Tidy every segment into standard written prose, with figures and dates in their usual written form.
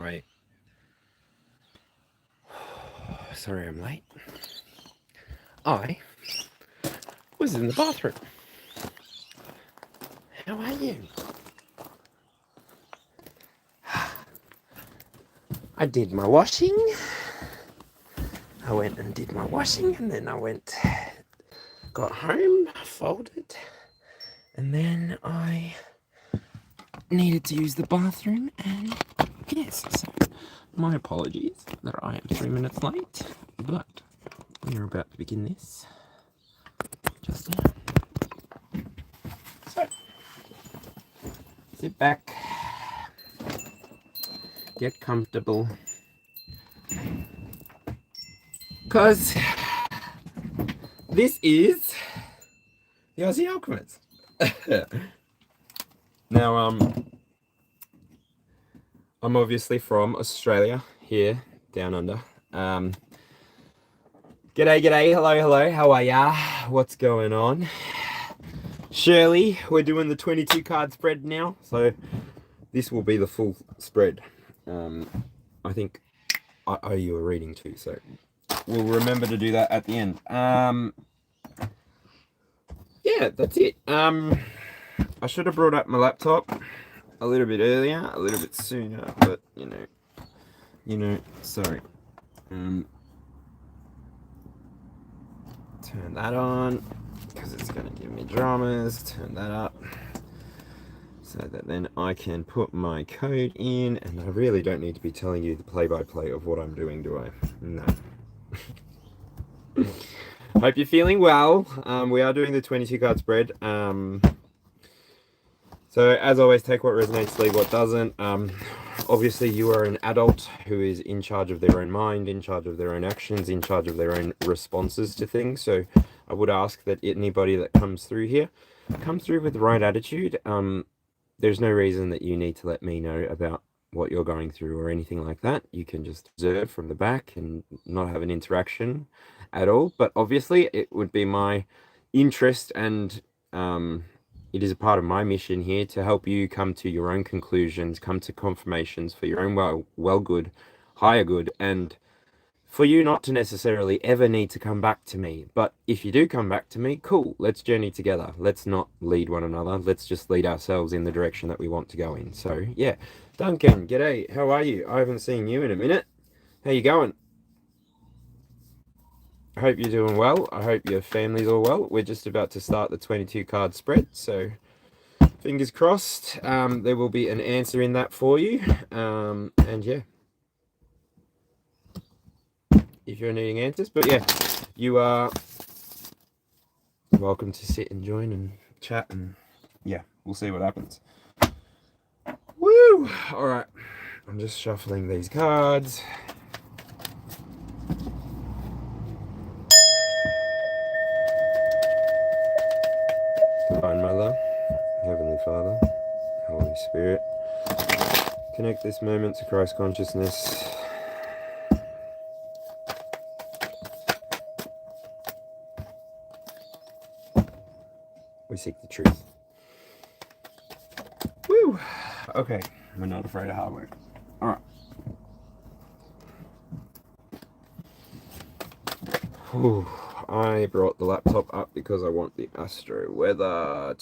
Right. Sorry I'm late. I was in the bathroom. How are you? I did my washing. I went and did my washing, and then got home, folded, and then I needed to use the bathroom, and yes, so my apologies that I am 3 minutes late, but we are about to begin this just now. So, sit back, get comfortable, because this is the Aussie Alchemist. Now, I'm obviously from Australia, here, down under. G'day, hello, how are ya? What's going on? Shirley, we're doing the 22 card spread now, so this will be the full spread. I think I owe you a reading too, so we'll remember to do that at the end. Yeah, that's it. I should have brought up my laptop a little bit earlier, a little bit sooner, but you know, sorry. Turn that on, because it's going to give me dramas. Turn that up, so that then I can put my code in, and I really don't need to be telling you the play-by-play of what I'm doing, do I? No. Hope you're feeling well. We are doing the 22 card spread. So as always, take what resonates, leave what doesn't. Obviously, you are an adult who is in charge of their own mind, in charge of their own actions, in charge of their own responses to things. So I would ask that anybody that comes through here, come through with the right attitude. There's no reason that you need to let me know about what you're going through or anything like that. You can just observe from the back and not have an interaction at all. But obviously, it would be my interest, and it is a part of my mission here to help you come to your own conclusions, come to confirmations for your own well good, higher good, and for you not to necessarily ever need to come back to me. But if you do come back to me, cool, let's journey together. Let's not lead one another. Let's just lead ourselves in the direction that we want to go in. So yeah, Duncan, g'day. How are you? I haven't seen you in a minute. How you going? I hope you're doing well. I hope your family's all well. We're just about to start the 22 card spread, so fingers crossed. There will be an answer in that for you. And yeah, if you're needing answers, but yeah, you are welcome to sit and join and chat, and yeah, we'll see what happens. Woo! All right, I'm just shuffling these cards. Divine Mother, Heavenly Father, Holy Spirit, connect this moment to Christ consciousness. We seek the truth. Woo! Okay, we're not afraid of hard work. All right. Whew. I brought the laptop up because I want the Astro Weather.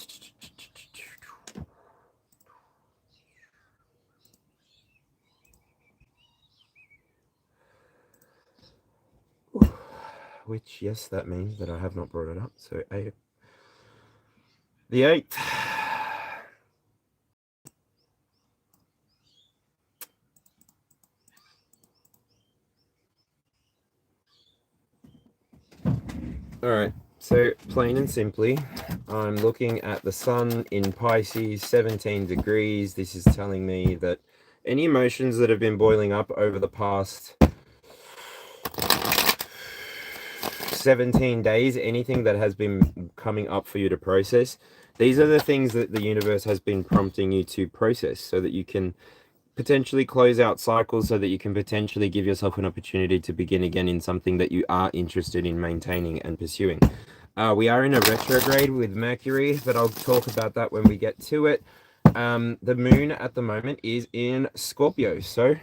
Which, yes, that means that I have not brought it up. So, the 8th. Alright, so plain and simply, I'm looking at the sun in Pisces, 17 degrees. This is telling me that any emotions that have been boiling up over the past 17 days, anything that has been coming up for you to process, these are the things that the universe has been prompting you to process, so that you can potentially close out cycles, so that you can potentially give yourself an opportunity to begin again in something that you are interested in maintaining and pursuing. We are in a retrograde with Mercury, but I'll talk about that when we get to it. The moon at the moment is in Scorpio, so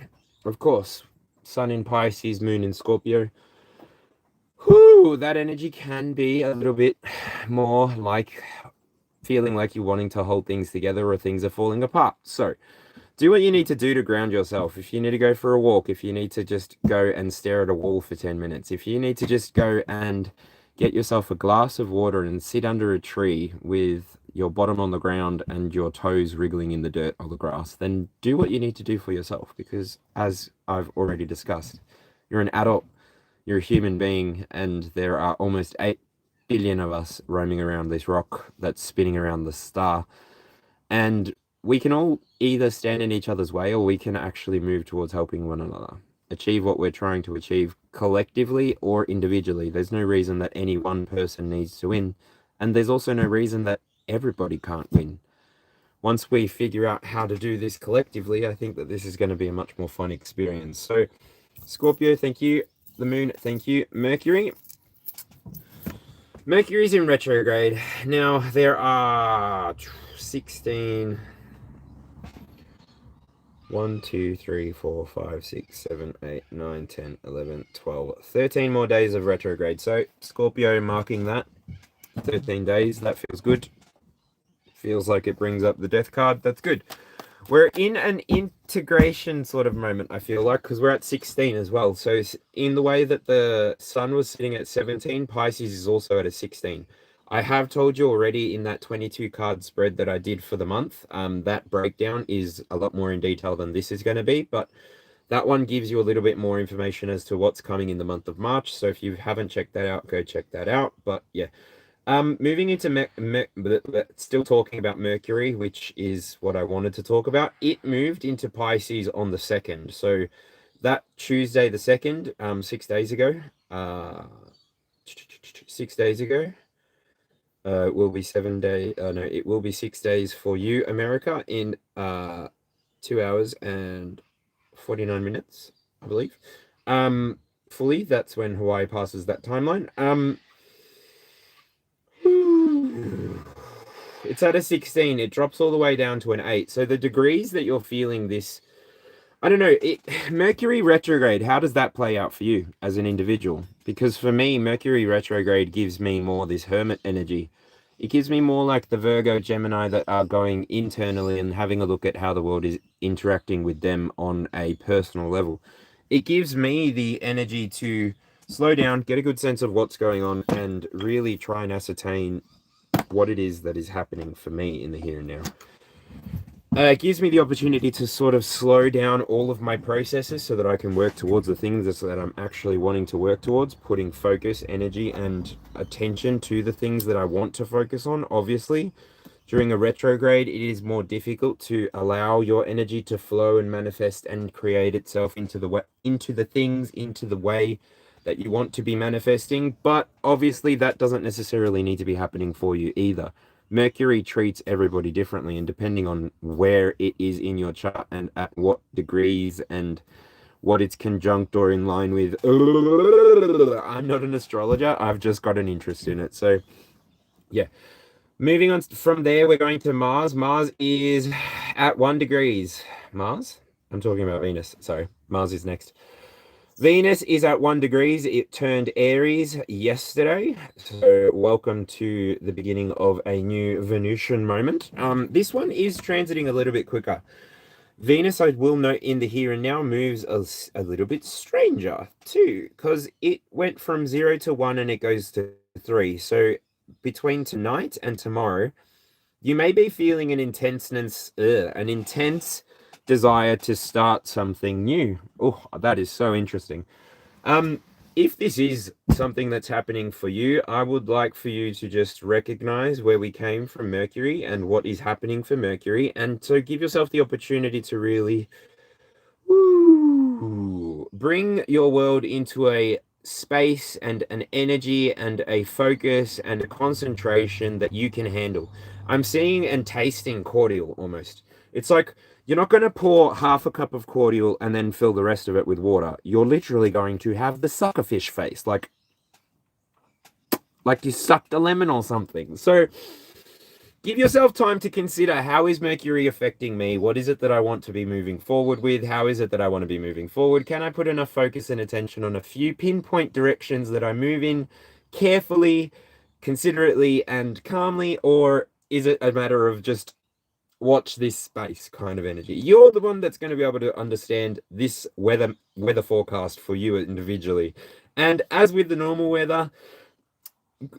of course, Sun in Pisces, Moon in Scorpio. Whew, that energy can be a little bit more like feeling like you're wanting to hold things together or things are falling apart. So do what you need to do to ground yourself. If you need to go for a walk, if you need to just go and stare at a wall for 10 minutes, if you need to just go and get yourself a glass of water and sit under a tree with your bottom on the ground and your toes wriggling in the dirt or the grass, then do what you need to do for yourself. Because as I've already discussed, you're an adult, you're a human being, and there are almost 8 billion of us roaming around this rock that's spinning around the star. And we can all either stand in each other's way or we can actually move towards helping one another achieve what we're trying to achieve collectively or individually. There's no reason that any one person needs to win. And there's also no reason that everybody can't win. Once we figure out how to do this collectively, I think that this is going to be a much more fun experience. So, Scorpio, thank you. The Moon, thank you. Mercury. Mercury's in retrograde. Now, there are 16... 1, 2, 3, 4, 5, 6, 7, 8, 9, 10, 11, 12, 13 more days of retrograde. So, Scorpio marking that. 13 days. That feels good. Feels like it brings up the death card. That's good. We're in an integration sort of moment, I feel like, because we're at 16 as well. So in the way that the sun was sitting at 17, Pisces is also at a 16. I have told you already in that 22 card spread that I did for the month, that breakdown is a lot more in detail than this is going to be, but that one gives you a little bit more information as to what's coming in the month of March. So if you haven't checked that out, go check that out. But yeah. Moving into still talking about Mercury, which is what I wanted to talk about. It moved into Pisces on the 2nd. So that Tuesday the 2nd, 6 days ago, 6 days ago, it will be 7 days. No, it will be 6 days for you, America, in 2 hours and 49 minutes, I believe. Fully, that's when Hawaii passes that timeline. It's at a 16. It drops all the way down to an 8. So the degrees that you're feeling this, I don't know, Mercury retrograde, how does that play out for you as an individual? Because for me, Mercury retrograde gives me more this hermit energy. It gives me more like the Virgo, Gemini that are going internally and having a look at how the world is interacting with them on a personal level. It gives me the energy to slow down, get a good sense of what's going on, and really try and ascertain what it is that is happening for me in the here and now. It gives me the opportunity to sort of slow down all of my processes so that I can work towards the things that I'm actually wanting to work towards, putting focus, energy, and attention to the things that I want to focus on. Obviously, during a retrograde, it is more difficult to allow your energy to flow and manifest and create itself into the way that you want to be manifesting. But obviously, that doesn't necessarily need to be happening for you either. Mercury treats everybody differently, and depending on where it is in your chart and at what degrees and what it's conjunct or in line with. I'm not an astrologer. I've just got an interest in it. So, yeah. Moving on from there, we're going to Mars. Mars is at 1 degrees. Mars? I'm talking about Venus. Sorry. Mars is next. Venus is at 1 degrees. It turned Aries yesterday. So welcome to the beginning of a new Venusian moment. This one is transiting a little bit quicker. Venus, I will note in the here and now, moves a little bit stranger too, because it went from 0 to 1 and it goes to 3. So between tonight and tomorrow, you may be feeling an intense desire to start something new. Oh, that is so interesting. If this is something that's happening for you, I would like for you to just recognize where we came from Mercury and what is happening for Mercury, and to give yourself the opportunity to really bring your world into a space and an energy and a focus and a concentration that you can handle. I'm seeing and tasting cordial almost. It's like you're not going to pour half a cup of cordial and then fill the rest of it with water. You're literally going to have the suckerfish face, like you sucked a lemon or something. So Give yourself time to consider, how is Mercury affecting me? What is it that I want to be moving forward with? How is it that I want to be moving forward? Can I put enough focus and attention on a few pinpoint directions that I move in carefully, considerately, and calmly? Or is it a matter of just watch this space kind of energy? You're the one that's going to be able to understand this weather forecast for you individually. And as with the normal weather,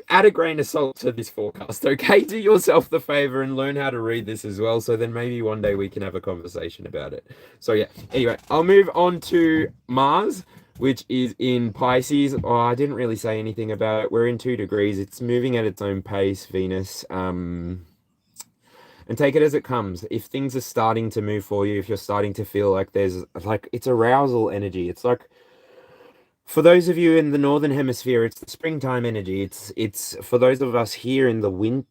add a grain of salt to this forecast, okay? Do yourself the favor and learn how to read this as well, so then maybe one day we can have a conversation about it. So yeah, anyway, I'll move on to Mars, which is in Pisces. Oh, I didn't really say anything about it. We're in 2 degrees. It's moving at its own pace, Venus. And take it as it comes. If things are starting to move for you, if you're starting to feel like there's like, it's arousal energy. It's like, for those of you in the northern hemisphere, it's the springtime energy. It's for those of us here in the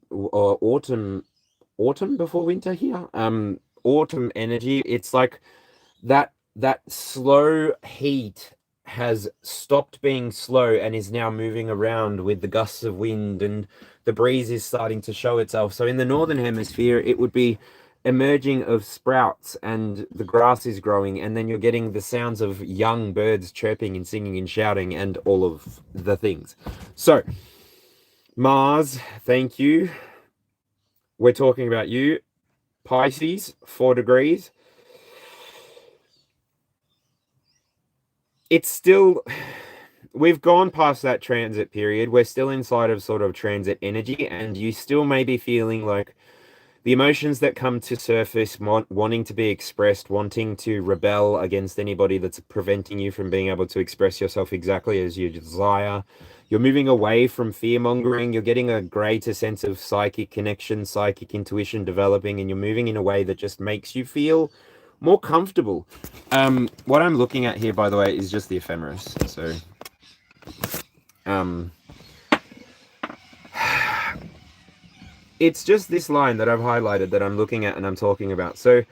autumn before winter here. Autumn energy. It's like that slow heat has stopped being slow and is now moving around with the gusts of wind, and the breeze is starting to show itself. So in the northern hemisphere, it would be emerging of sprouts and the grass is growing, and then you're getting the sounds of young birds chirping and singing and shouting and all of the things. So Mars, thank you. We're talking about you. Pisces, 4 degrees. It's still, we've gone past that transit period. We're still inside of sort of transit energy, and you still may be feeling like the emotions that come to surface, wanting to be expressed, wanting to rebel against anybody that's preventing you from being able to express yourself exactly as you desire. You're moving away from fear-mongering. You're getting a greater sense of psychic connection, psychic intuition developing, and you're moving in a way that just makes you feel more comfortable. What I'm looking at here, by the way, is just the ephemeris. So, it's just this line that I've highlighted that I'm looking at and I'm talking about. So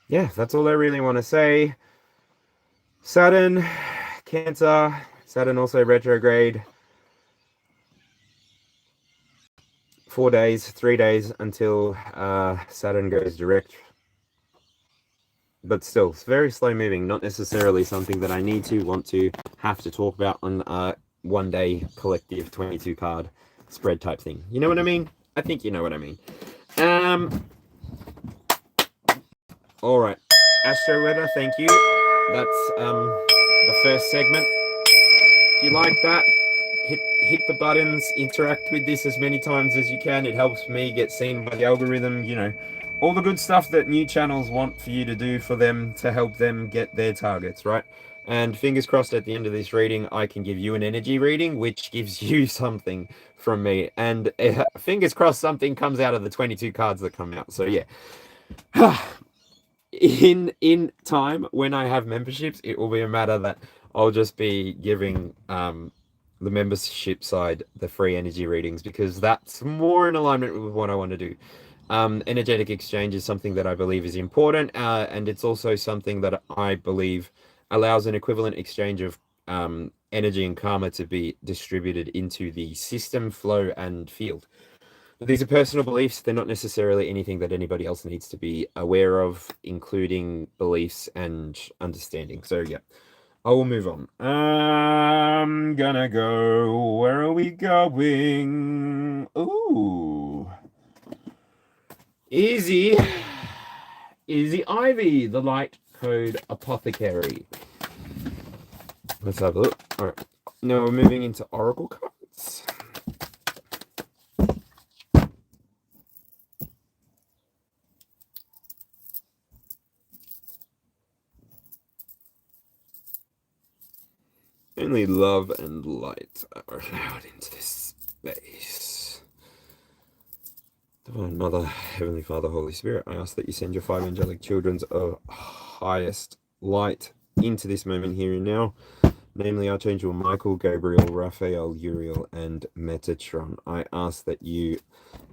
yeah, that's all I really want to say. Saturn, Cancer, Saturn also retrograde. 4 days, 3 days until Saturn goes direct. But still, it's very slow moving, not necessarily something that I need to, want to, have to talk about on a one-day collective 22 card spread type thing. You know what I mean? I think you know what I mean. All right, Astro Weather, thank you. That's the first segment. If you like that, hit the buttons, interact with this as many times as you can. It helps me get seen by the algorithm, you know, all the good stuff that new channels want for you to do for them to help them get their targets, right? And fingers crossed, at the end of this reading, I can give you an energy reading, which gives you something from me. And fingers crossed, something comes out of the 22 cards that come out. So yeah. In time, when I have memberships, it will be a matter that I'll just be giving the membership side the free energy readings, because that's more in alignment with what I want to do. Energetic exchange is something that I believe is important, and it's also something that I believe allows an equivalent exchange of energy and karma to be distributed into the system, flow, and field. But these are personal beliefs. They're not necessarily anything that anybody else needs to be aware of, including beliefs and understanding. So yeah, I will move on. I'm gonna go. Where are we going? Ooh. Easy Ivy, the light code apothecary. Let's have a look. All right. Now we're moving into oracle cards. Only love and light are allowed into this space. Divine Mother, Heavenly Father, Holy Spirit, I ask that you send your 5 angelic children of highest light into this moment here and now. namely Archangel Michael, Gabriel, Raphael, Uriel, and Metatron. I ask that you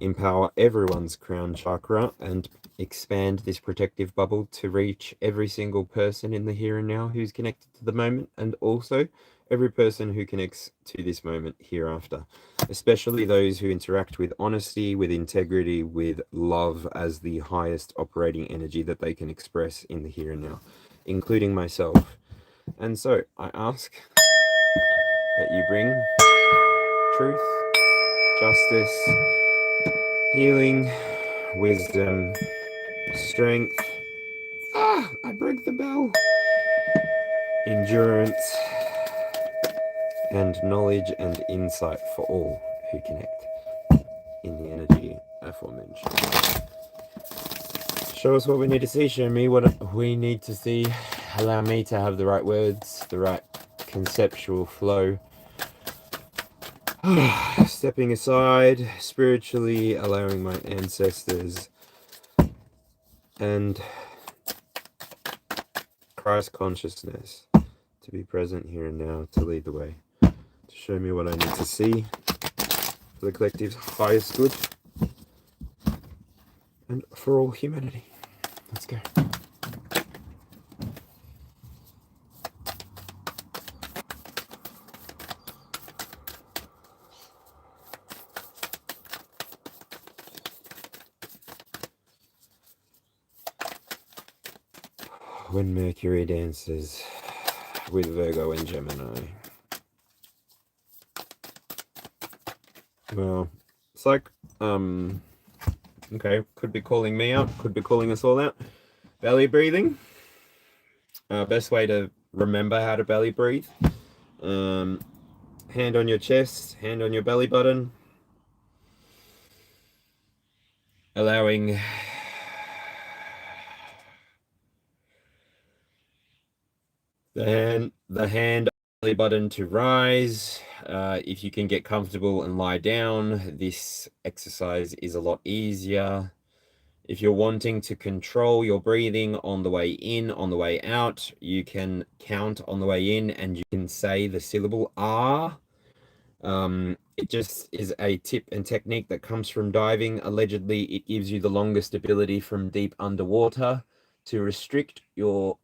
empower everyone's crown chakra and expand this protective bubble to reach every single person in the here and now who's connected to the moment, and also every person who connects to this moment hereafter, especially those who interact with honesty, with integrity, with love as the highest operating energy that they can express in the here and now, including myself. And so I ask that you bring truth, justice, healing, wisdom, strength. I broke the bell. Endurance, and knowledge and insight for all who connect in the energy aforementioned. Show us what we need to see, show me what we need to see. Allow me to have the right words, the right conceptual flow. Stepping aside, spiritually allowing my ancestors and Christ consciousness to be present here and now, to lead the way, to show me what I need to see for the collective's highest good and for all humanity. Let's go. When Mercury dances with Virgo and Gemini. Well, it's like, okay, could be calling me out, could be calling us all out. Belly breathing. Best way to remember how to belly breathe. Hand on your chest, hand on your belly button. Allowing the hand belly button to rise. If you can get comfortable and lie down, this exercise is a lot easier. If you're wanting to control your breathing on the way in, on the way out, you can count on the way in and you can say the syllable ah. It just is a tip and technique that comes from diving. Allegedly, it gives you the longest ability from deep underwater to restrict your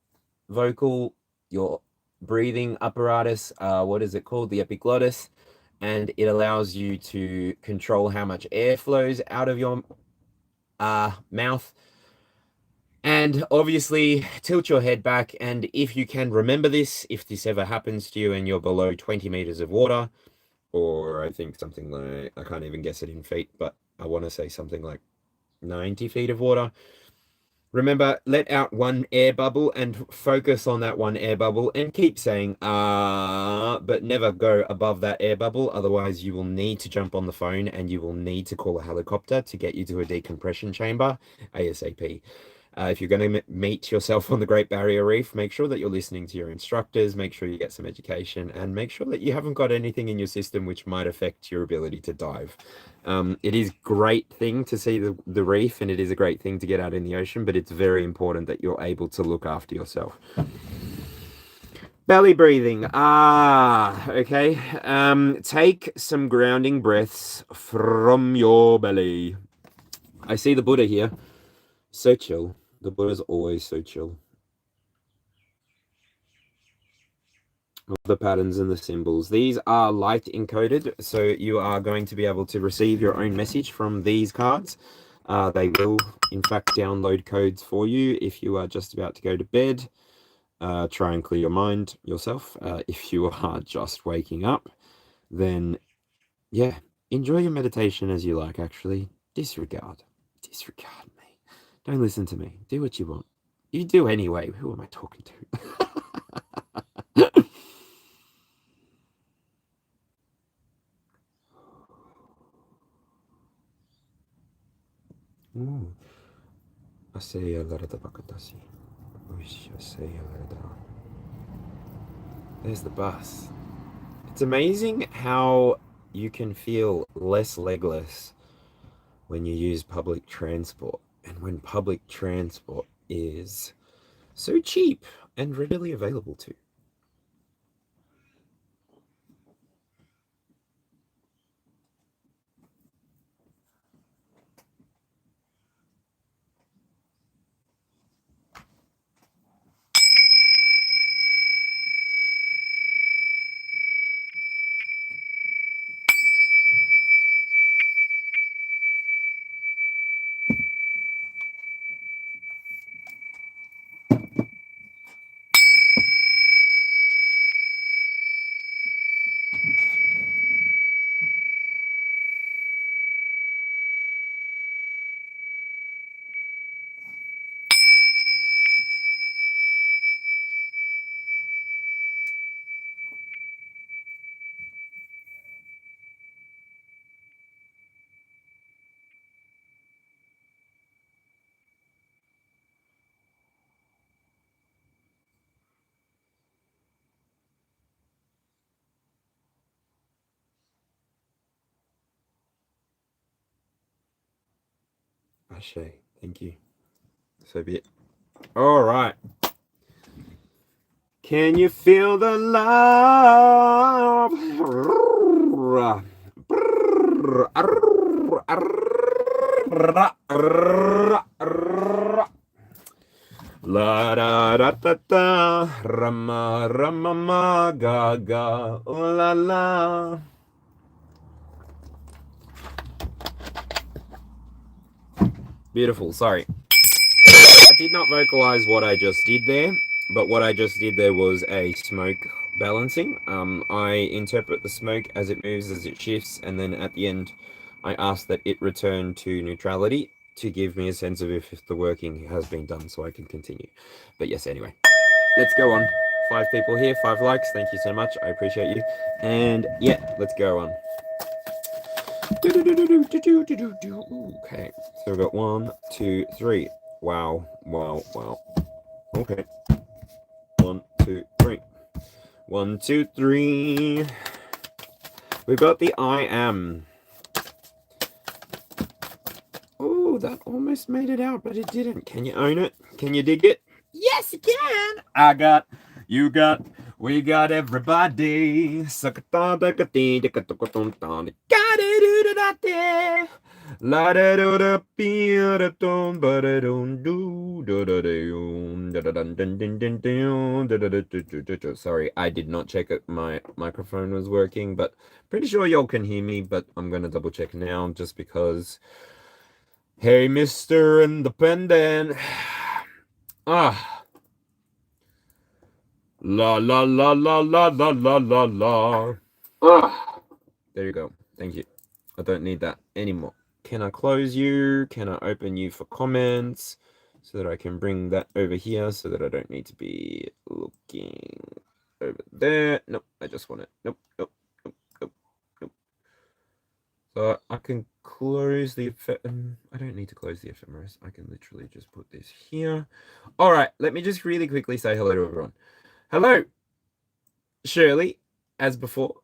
vocal, your breathing apparatus, what is it called? The epiglottis. And it allows you to control how much air flows out of your mouth. And obviously tilt your head back. And if you can remember this, if this ever happens to you and you're below 20 meters of water, or I think something like, I can't even guess it in feet, but I want to say something like 90 feet of water. Remember, let out one air bubble and focus on that one air bubble and keep saying, but never go above that air bubble. Otherwise, you will need to jump on the phone and you will need to call a helicopter to get you to a decompression chamber ASAP. If you're going to meet yourself on the Great Barrier Reef, make sure that you're listening to your instructors, make sure you get some education, and make sure that you haven't got anything in your system which might affect your ability to dive. It is a great thing to see the reef, and it is a great thing to get out in the ocean, but it's very important that you're able to look after yourself. Belly breathing. Okay. Take some grounding breaths from your belly. I see the Buddha here. So chill. The Buddha's always so chill. The patterns and the symbols. These are light encoded, so you are going to be able to receive your own message from these cards. They will, in fact, download codes for you if you are just about to go to bed. Try and clear your mind yourself. If you are just waking up, then, yeah, enjoy your meditation as you like, actually. Disregard me. Don't listen to me. Do what you want. You do anyway. Who am I talking to? Ooh. Aseya Larada Bakatasi. Aseya Larada. There's the bus. It's amazing how you can feel less legless when you use public transport, and when public transport is so cheap and readily available too. Ashe. Thank you. So be it. All right. Can you feel the love? La da da da da, rama rama ma ga ga, oh la la. Beautiful. Sorry, I did not vocalize what I just did there, but what I just did there was a smoke balancing. I interpret the smoke as it moves, as it shifts, and then at the end, I ask that it return to neutrality to give me a sense of if the working has been done, so I can continue. But yes, anyway, let's go on. 5 people here, 5 likes. Thank you so much. I appreciate you. And yeah, let's go on. Okay, so we've got 1, 2, 3. Wow, wow, wow. Okay. 1, 2, 3. 1, 2, 3. We've got the I am. Oh, that almost made it out, but it didn't. Can you own it? Can you dig it? Yes, you can. I got, you got, we got everybody. La da do da be da don ba da don do da da da dun dun dun dun dun da da da. Sorry, I did not check it. My microphone was working, but pretty sure y'all can hear me. But I'm gonna double check now, just because. Hey, Mr. Independent. Ah. La la la la la la la la la. Ah. There you go. Thank you. I don't need that anymore. Can I close you? Can I open you for comments so that I can bring that over here so that I don't need to be looking over there? Nope, I just want it. Nope, nope, nope, nope, nope. So I can close the I don't need to close the ephemeris. I can literally just put this here. All right, let me just really quickly say hello to everyone. Hello, Shirley, as before.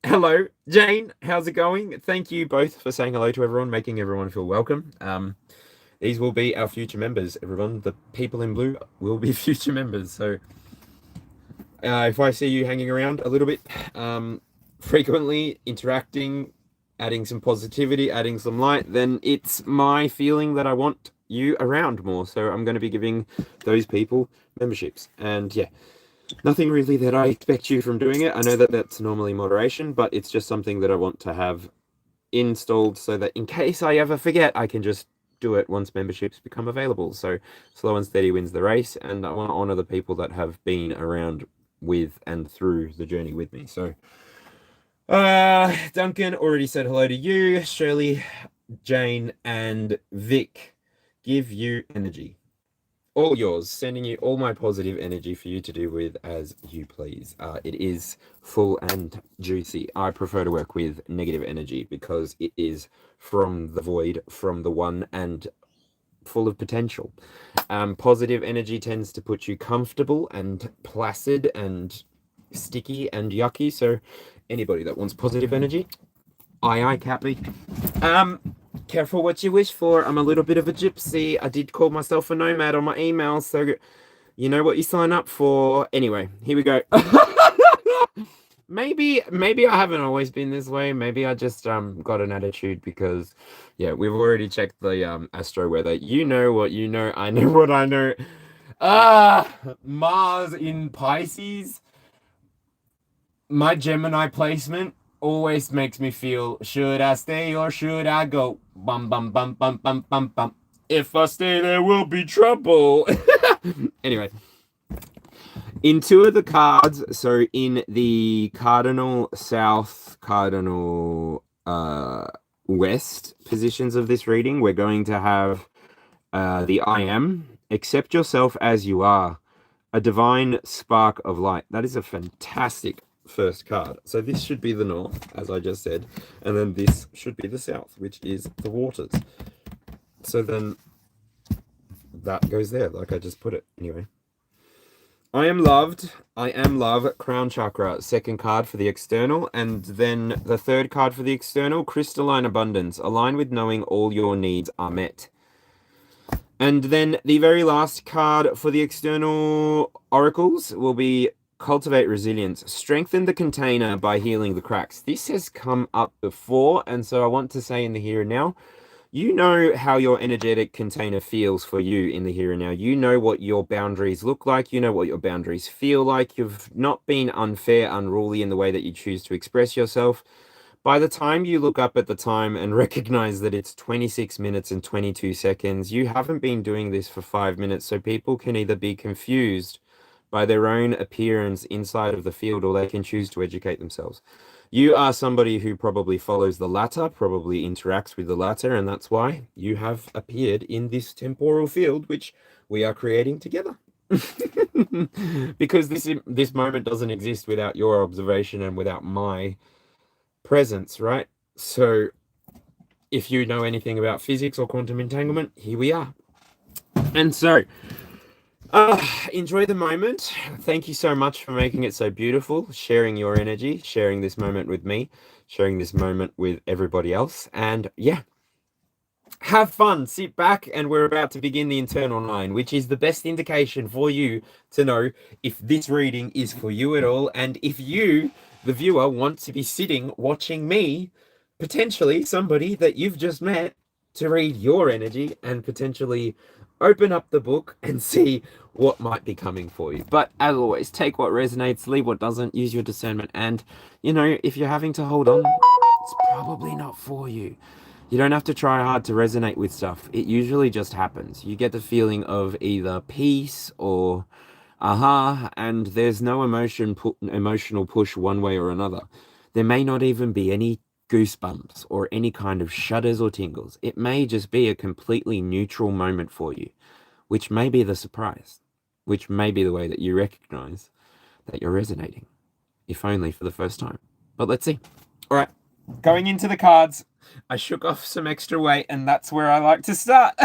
Hello, Jane. How's it going? Thank you both for saying hello to everyone, making everyone feel welcome. These will be our future members, everyone. The people in blue will be future members. So if I see you hanging around a little bit, frequently interacting, adding some positivity, adding some light, then it's my feeling that I want you around more. So I'm going to be giving those people memberships. And yeah. Nothing really that I expect you from doing it. I know that that's normally moderation, but it's just something that I want to have installed so that in case I ever forget, I can just do it once memberships become available. So slow and steady wins the race, and I want to honor the people that have been around with and through the journey with me. So Duncan already said hello to you, Shirley, Jane, and Vic. Give you energy. All yours, sending you all my positive energy for you to do with as you please. It is full and juicy. I prefer to work with negative energy because it is from the void, from the one, and full of potential. Positive energy tends to put you comfortable and placid and sticky and yucky. So anybody that wants positive energy, aye, Cappy. Careful what you wish for. I'm a little bit of a gypsy. I did call myself a nomad on my email, so you know what you sign up for. Anyway, here we go. maybe I haven't always been this way. Maybe I just got an attitude because yeah, we've already checked the Astro Weather. You know what you know. I know what I know. Mars in Pisces. My Gemini placement always makes me feel, should I stay or should I go? Bum bum bum bum bum bum bum. If I stay, there will be trouble. Anyway, in 2 of the cards, so in the cardinal south, cardinal west positions of this reading, we're going to have the I am, accept yourself as you are, a divine spark of light. That is a fantastic first card. So this should be the north, as I just said, and then this should be the south, which is the waters. So then that goes there, like I just put it. Anyway, I am loved. I am love. Crown chakra, second card for the external, and then the third card for the external, crystalline abundance. Align with knowing all your needs are met. And then the very last card for the external oracles will be cultivate resilience. Strengthen the container by healing the cracks. This has come up before, and so I want to say in the here and now, you know how your energetic container feels for you in the here and now. You know what your boundaries look like. You know what your boundaries feel like. You've not been unfair, unruly in the way that you choose to express yourself. By the time you look up at the time and recognize that it's 26 minutes and 22 seconds, you haven't been doing this for 5 minutes. So people can either be confused by their own appearance inside of the field, or they can choose to educate themselves. You are somebody who probably follows the latter, probably interacts with the latter, and that's why you have appeared in this temporal field, which we are creating together. Because this moment doesn't exist without your observation and without my presence, right? So if you know anything about physics or quantum entanglement, here we are. And so enjoy the moment. Thank you so much for making it so beautiful, sharing your energy, sharing this moment with me, sharing this moment with everybody else. And yeah, have fun, sit back, and we're about to begin the internal line, which is the best indication for you to know if this reading is for you at all, and if you, the viewer, want to be sitting watching me, potentially somebody that you've just met, to read your energy and potentially open up the book and see what might be coming for you. But as always, take what resonates, leave what doesn't, use your discernment, and if you're having to hold on, it's probably not for you. You don't have to try hard to resonate with stuff. It usually just happens. You get the feeling of either peace or aha, and there's no emotional push one way or another. There may not even be any goosebumps or any kind of shudders or tingles. It may just be a completely neutral moment for you, which may be the surprise, which may be the way that you recognize that you're resonating, if only for the first time. But let's see. All right, going into the cards. I shook off some extra weight, and that's where I like to start.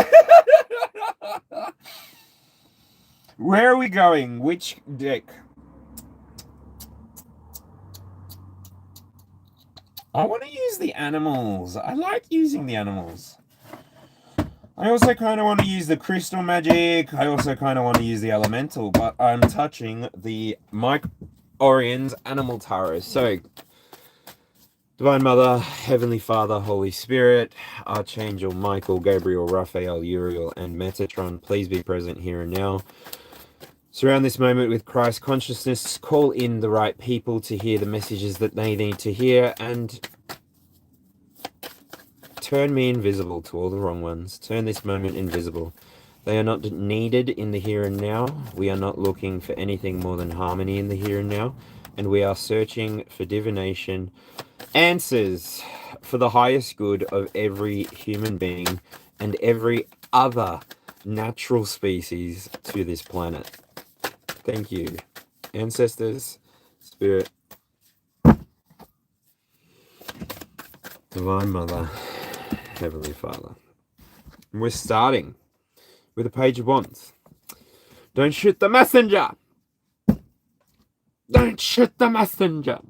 Where are we going? Which deck? I want to use the animals. I like using the animals. I also kind of want to use the crystal magic. I also kind of want to use the elemental, but I'm touching the Mike Orion's animal tarot. So, Divine Mother, Heavenly Father, Holy Spirit, Archangel Michael, Gabriel, Raphael, Uriel, and Metatron, please be present here and now. Surround this moment with Christ consciousness. Call in the right people to hear the messages that they need to hear, and turn me invisible to all the wrong ones. Turn this moment invisible. They are not needed in the here and now. We are not looking for anything more than harmony in the here and now, and we are searching for divination, answers for the highest good of every human being and every other natural species to this planet. Thank you, ancestors, spirit, Divine Mother, Heavenly Father. And we're starting with a Page of Wands. Don't shoot the messenger! Don't shoot the messenger!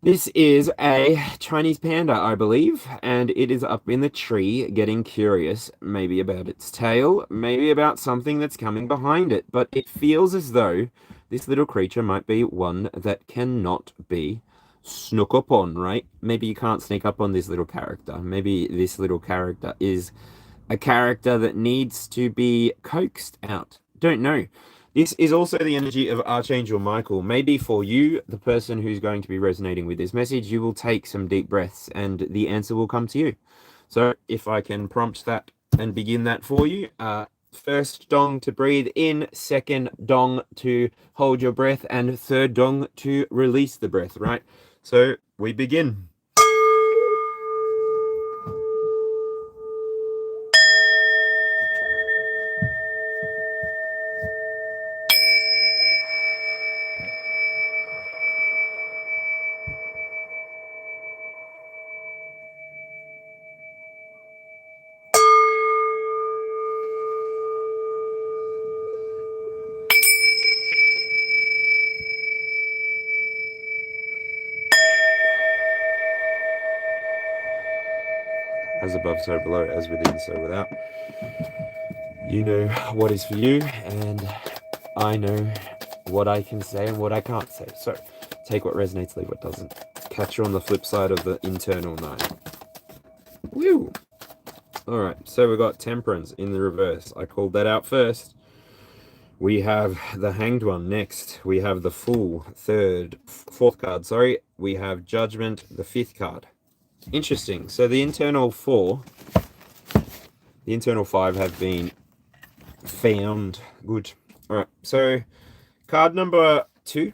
This is a Chinese panda, I believe, and it is up in the tree getting curious, maybe about its tail, maybe about something that's coming behind it, but it feels as though this little creature might be one that cannot be snook up on, right? Maybe you can't sneak up on this little character. Maybe this little character is a character that needs to be coaxed out. Don't know. This is also the energy of Archangel Michael. Maybe for you, the person who's going to be resonating with this message, you will take some deep breaths and the answer will come to you. So if I can prompt that and begin that for you. First dong to breathe in, second dong to hold your breath, and third dong to release the breath, right? So we begin. as above, so below, as within, so without. You know what is for you, and I know what I can say and what I can't say. So take what resonates, leave what doesn't. Catch you on the flip side of the internal 9. Woo! Alright, so we got Temperance in the reverse. I called that out first. We have the Hanged One next. We have the Fool, fourth card, sorry. We have Judgment, the 5th card. Interesting. So the internal 4, the internal 5 have been found. Good. Alright, so card number 2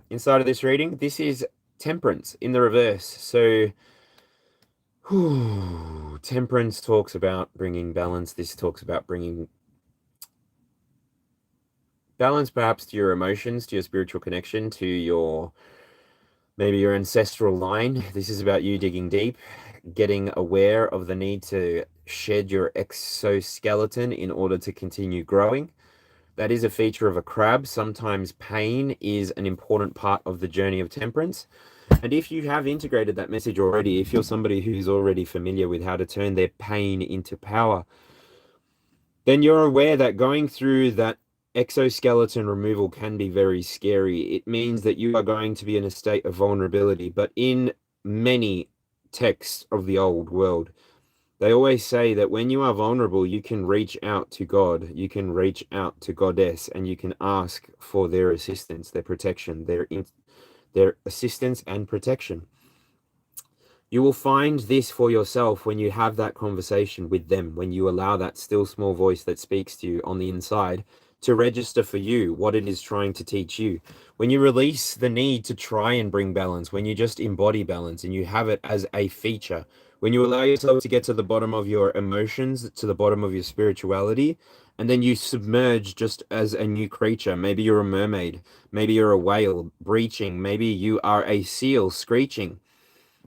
inside of this reading. This is Temperance in the reverse. So Temperance talks about bringing balance. This talks about bringing balance perhaps to your emotions, to your spiritual connection, to your maybe your ancestral line. This is about you digging deep, getting aware of the need to shed your exoskeleton in order to continue growing. That is a feature of a crab. Sometimes pain is an important part of the journey of temperance. And if you have integrated that message already, if you're somebody who's already familiar with how to turn their pain into power, then you're aware that going through that exoskeleton removal can be very scary. It means that you are going to be in a state of vulnerability. But in many texts of the old world, they always say that when you are vulnerable, you can reach out to God, you can reach out to Goddess, and you can ask for their assistance, their protection, their assistance and protection. You will find this for yourself when you have that conversation with them, when you allow that still small voice that speaks to you on the inside to register for you what it is trying to teach you. When you release the need to try and bring balance, when you just embody balance and you have it as a feature, when you allow yourself to get to the bottom of your emotions, to the bottom of your spirituality, and then you submerge just as a new creature. Maybe you're a mermaid, maybe you're a whale breaching, maybe you are a seal screeching.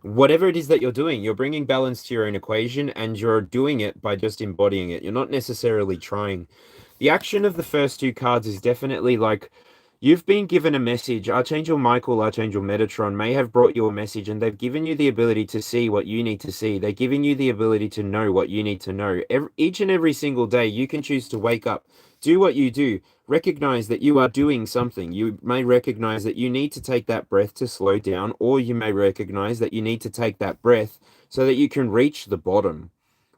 Whatever it is that you're doing, you're bringing balance to your own equation, and you're doing it by just embodying it. You're not necessarily trying. The action of the first 2 cards is definitely like you've been given a message. Archangel Michael, Archangel Metatron may have brought you a message, and they've given you the ability to see what you need to see. They're giving you the ability to know what you need to know. Each and every single day, you can choose to wake up, do what you do, recognize that you are doing something. You may recognize that you need to take that breath to slow down, or you may recognize that you need to take that breath so that you can reach the bottom.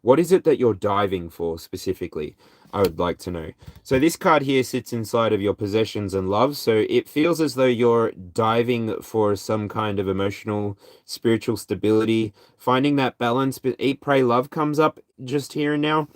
What is it that you're diving for specifically? I would like to know. So this card here sits inside of your possessions and love. So it feels as though you're diving for some kind of emotional, spiritual stability, finding that balance. But Eat, Pray, Love comes up just here and now.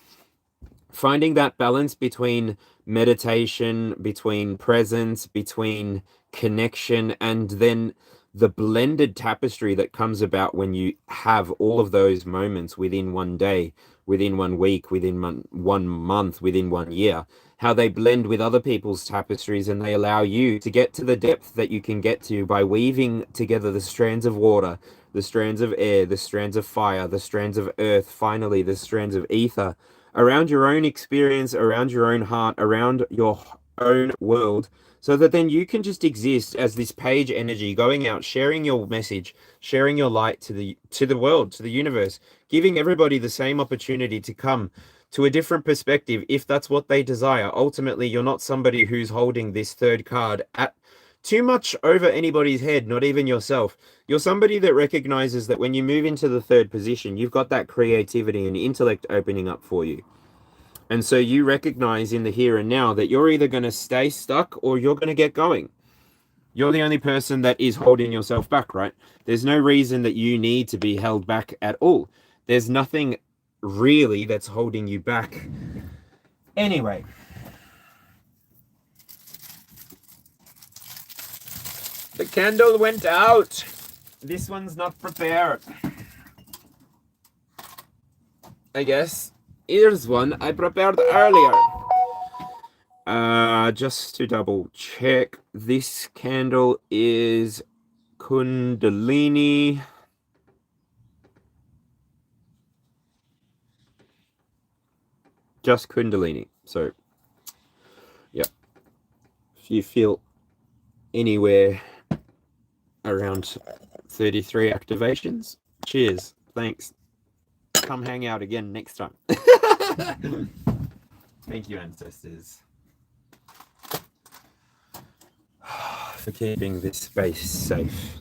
Finding that balance between meditation, between presence, between connection, and then the blended tapestry that comes about when you have all of those moments within one day, within 1 week, within 1 month, within 1 year, how they blend with other people's tapestries, and they allow you to get to the depth that you can get to by weaving together the strands of water, the strands of air, the strands of fire, the strands of earth, finally the strands of ether, around your own experience, around your own heart, around your own world, so that then you can just exist as this page energy, going out, sharing your message, sharing your light to the world, to the universe, giving everybody the same opportunity to come to a different perspective if that's what they desire. Ultimately, you're not somebody who's holding this 3rd card at too much over anybody's head, not even yourself. You're somebody that recognizes that when you move into the 3rd position, you've got that creativity and intellect opening up for you. And so you recognize in the here and now that you're either going to stay stuck or you're going to get going. You're the only person that is holding yourself back, right? There's no reason that you need to be held back at all. There's nothing really that's holding you back. Anyway. The candle went out. This one's not prepared. I guess. Here's one I prepared earlier. Just to double check, this candle is Kundalini. Just Kundalini. So, yeah. If you feel anywhere around 33 activations, cheers. Thanks. come hang out again next time. Thank you, ancestors, for keeping this space safe.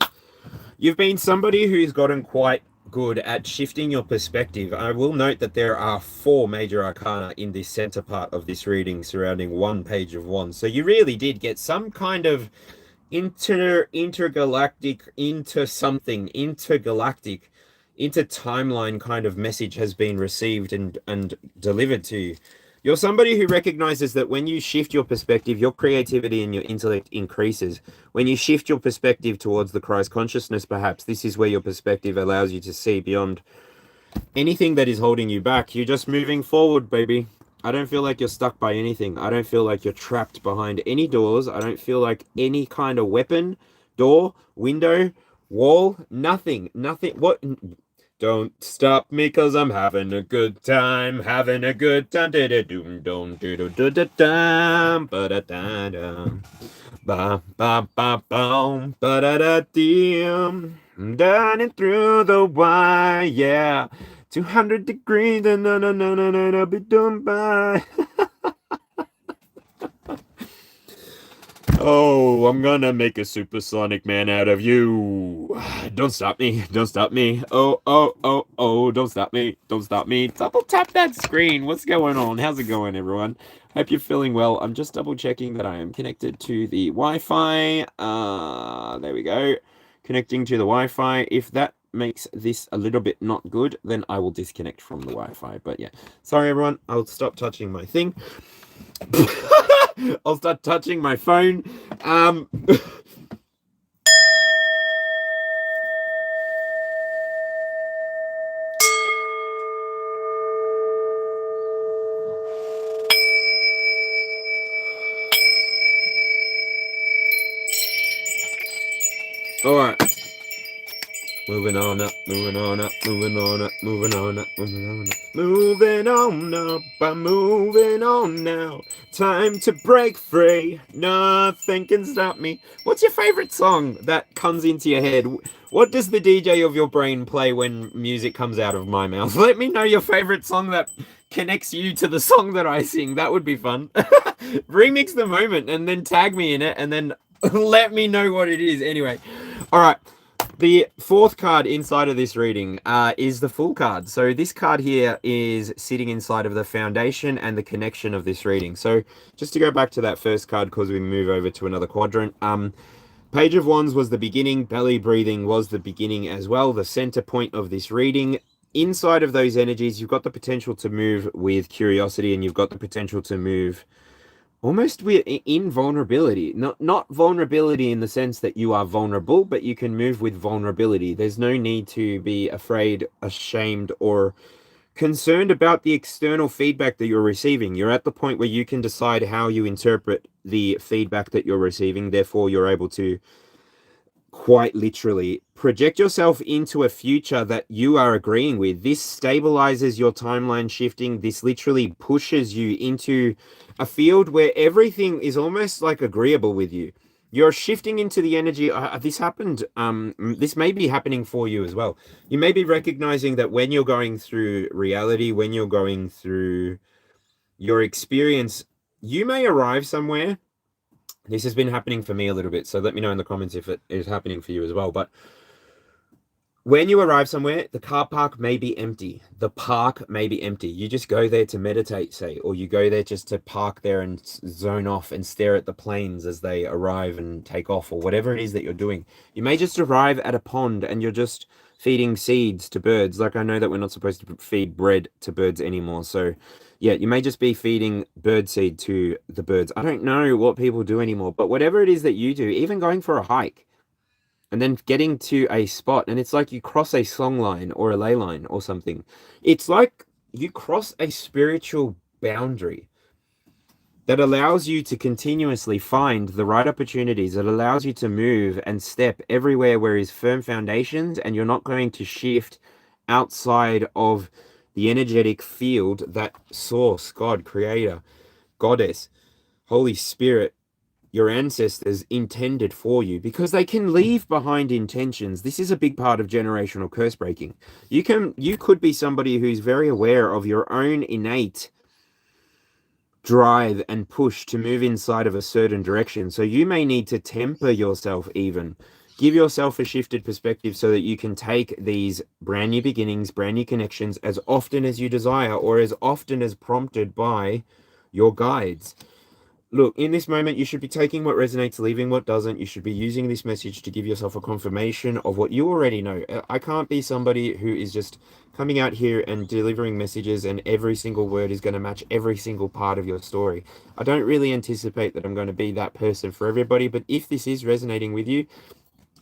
You've been somebody who's gotten quite good at shifting your perspective. I will note that there are 4 major arcana in this center part of this reading surrounding 1 page of wands. So you really did get some kind of intergalactic, intertimeline kind of message has been received and delivered to you. You're somebody who recognizes that when you shift your perspective, your creativity and your intellect increases. When you shift your perspective towards the Christ consciousness, perhaps this is where your perspective allows you to see beyond anything that is holding you back. You're just moving forward, baby. I don't feel like you're stuck by anything. I don't feel like you're trapped behind any doors. I don't feel like any kind of weapon, door, window, wall, nothing. What? Don't stop me, cause I'm having a good time, having a good time. Ba ba ba boom, ba da da dee. Running through the wire, yeah. 200 degrees, no, be done by. Oh, I'm gonna make a supersonic man out of you. Don't stop me. Don't stop me. Oh, don't stop me. Don't stop me. Double tap that screen. What's going on? How's it going, everyone? Hope you're feeling well. I'm just double checking that I am connected to the Wi-Fi. There we go. Connecting to the Wi-Fi. If that makes this a little bit not good, then I will disconnect from the Wi-Fi. But yeah, sorry, everyone. I'll stop touching my thing. I'll start touching my phone. All right. Moving on up, moving on up, moving on up, moving on up, moving on up. Moving on up, I'm moving on now. Time to break free, nothing can stop me. What's your favorite song that comes into your head? What does the DJ of your brain play when music comes out of my mouth? Let me know your favorite song that connects you to the song that I sing. That would be fun. Remix the moment and then tag me in it and then let me know what it is. Anyway, all right. The 4th card inside of this reading is the Fool card. So this card here is sitting inside of the foundation and the connection of this reading. So just to go back to that first card, because we move over to another quadrant. Page of Wands was the beginning. Belly breathing was the beginning as well. The center point of this reading. Inside of those energies, you've got the potential to move with curiosity, and you've got the potential to move almost in vulnerability. Not vulnerability in the sense that you are vulnerable, but you can move with vulnerability. There's no need to be afraid, ashamed, or concerned about the external feedback that you're receiving. You're at the point where you can decide how you interpret the feedback that you're receiving. Therefore, you're able to quite literally project yourself into a future that you are agreeing with. This stabilizes your timeline shifting. This literally pushes you into a field where everything is almost like agreeable with you. You're shifting into the energy. This happened. This may be happening for you as well. You may be recognizing that when you're going through reality, when you're going through your experience, you may arrive somewhere. This has been happening for me a little bit, so let me know in the comments if it is happening for you as well. But when you arrive somewhere, the car park may be empty. The park may be empty. You just go there to meditate, say, or you go there just to park there and zone off and stare at the planes as they arrive and take off, or whatever it is that you're doing. You may just arrive at a pond and you're just feeding seeds to birds. Like, I know that we're not supposed to feed bread to birds anymore, so yeah, you may just be feeding bird seed to the birds. I don't know what people do anymore, but whatever it is that you do, even going for a hike and then getting to a spot, and it's like you cross a song line or a ley line or something. It's like you cross a spiritual boundary that allows you to continuously find the right opportunities. That allows you to move and step everywhere where is firm foundations, and you're not going to shift outside of the energetic field that Source, God, Creator, Goddess, Holy Spirit, your ancestors intended for you, because they can leave behind intentions. This is a big part of generational curse breaking. You could be somebody who's very aware of your own innate drive and push to move inside of a certain direction. So you may need to temper yourself, even give yourself a shifted perspective so that you can take these brand new beginnings, brand new connections as often as you desire, or as often as prompted by your guides. Look, in this moment, you should be taking what resonates, leaving what doesn't. You should be using this message to give yourself a confirmation of what you already know. I can't be somebody who is just coming out here and delivering messages and every single word is going to match every single part of your story. I don't really anticipate that I'm going to be that person for everybody, but if this is resonating with you,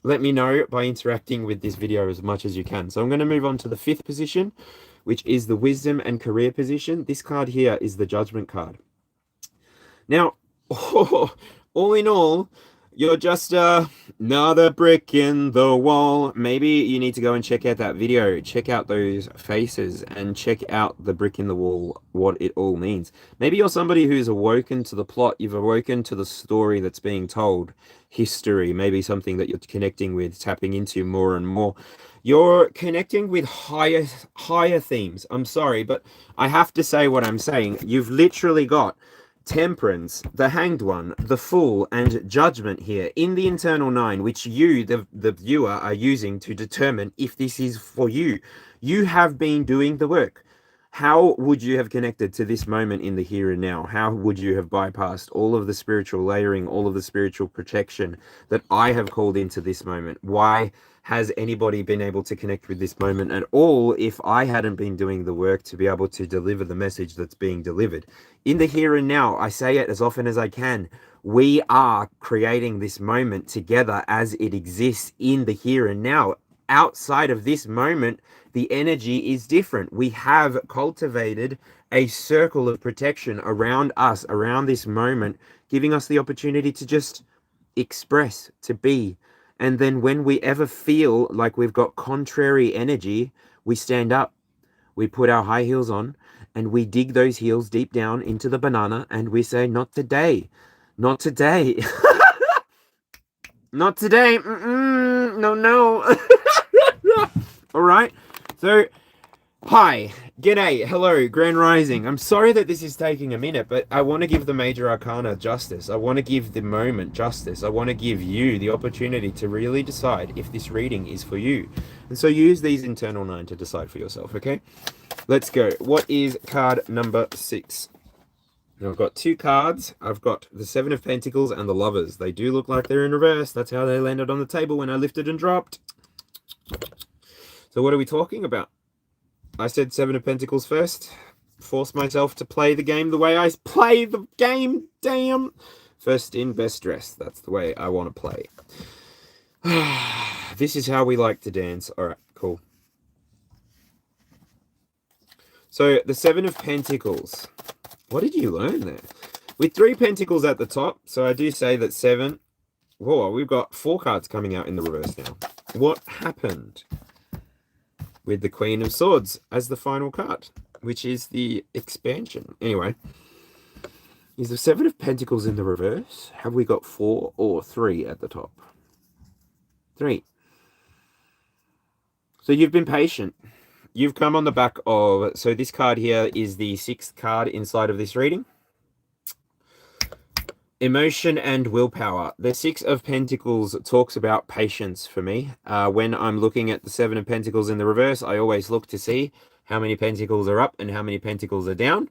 let me know by interacting with this video as much as you can. So I'm going to move on to the 5th position, which is the wisdom and career position. This card here is the judgment card. Now, all in all, you're just another brick in the wall. Maybe you need to go and check out that video, check out those faces, and check out the brick in the wall, what it all means. Maybe you're somebody who's awoken to the plot, you've awoken to the story that's being told, history, maybe something that you're connecting with, tapping into more and more. You're connecting with higher themes. I'm sorry, but I have to say what I'm saying. You've literally got Temperance, the Hanged One, the Fool, and Judgment here in the internal 9, which you, the viewer, are using to determine if this is for you. You have been doing the work. How would you have connected to this moment in the here and now? How would you have bypassed all of the spiritual layering, all of the spiritual protection that I have called into this moment? Why has anybody been able to connect with this moment at all if I hadn't been doing the work to be able to deliver the message that's being delivered? In the here and now, I say it as often as I can, we are creating this moment together as it exists in the here and now. Outside of this moment, the energy is different. We have cultivated a circle of protection around us, around this moment, giving us the opportunity to just express, to be. And then when we ever feel like we've got contrary energy, we stand up, we put our high heels on, and we dig those heels deep down into the banana, and we say, not today, not today, not today, no. All right, so hi, g'day, hello, Grand Rising. I'm sorry that this is taking a minute, but I want to give the major arcana justice. I want to give the moment justice. I want to give you the opportunity to really decide if this reading is for you. And so use these internal 9 to decide for yourself, okay? Let's go. What is card number 6? Now I've got 2 cards. I've got the 7 of Pentacles and the Lovers. They do look like they're in reverse. That's how they landed on the table when I lifted and dropped. So what are we talking about? I said 7 of Pentacles first. Force myself to play the game the way I play the game. Damn. First in, best dressed. That's the way I want to play. This is how we like to dance. All right, cool. So the 7 of Pentacles. What did you learn there? With 3 Pentacles at the top. So I do say that 7. Whoa, we've got 4 cards coming out in the reverse now. What happened with the Queen of Swords as the final card, which is the expansion? Anyway, is the 7 of Pentacles in the reverse? Have we got 4 or 3 at the top? 3. So you've been patient. You've come on the back of... So this card here is the 6th card inside of this reading. Emotion and willpower. The 6 of Pentacles talks about patience for me. When I'm looking at the 7 of Pentacles in the reverse, I always look to see how many pentacles are up and how many pentacles are down.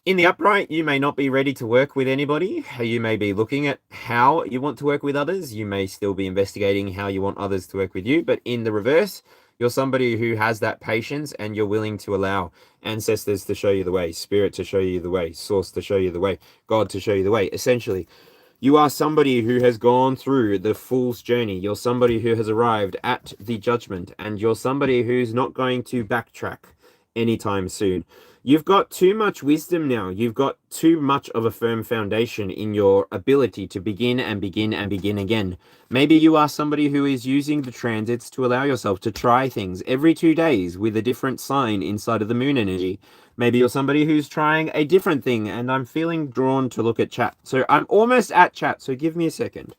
In the upright, you may not be ready to work with anybody. You may be looking at how you want to work with others. You may still be investigating how you want others to work with you. But in the reverse, you're somebody who has that patience and you're willing to allow ancestors to show you the way, spirit to show you the way, source to show you the way, God to show you the way. Essentially, you are somebody who has gone through the fool's journey. You're somebody who has arrived at the judgment, and you're somebody who's not going to backtrack anytime soon. You've got too much wisdom now. You've got too much of a firm foundation in your ability to begin and begin and begin again. Maybe you are somebody who is using the transits to allow yourself to try things every 2 days with a different sign inside of the moon energy. Maybe you're somebody who's trying a different thing, and I'm feeling drawn to look at chat. So I'm almost at chat, so give me a second.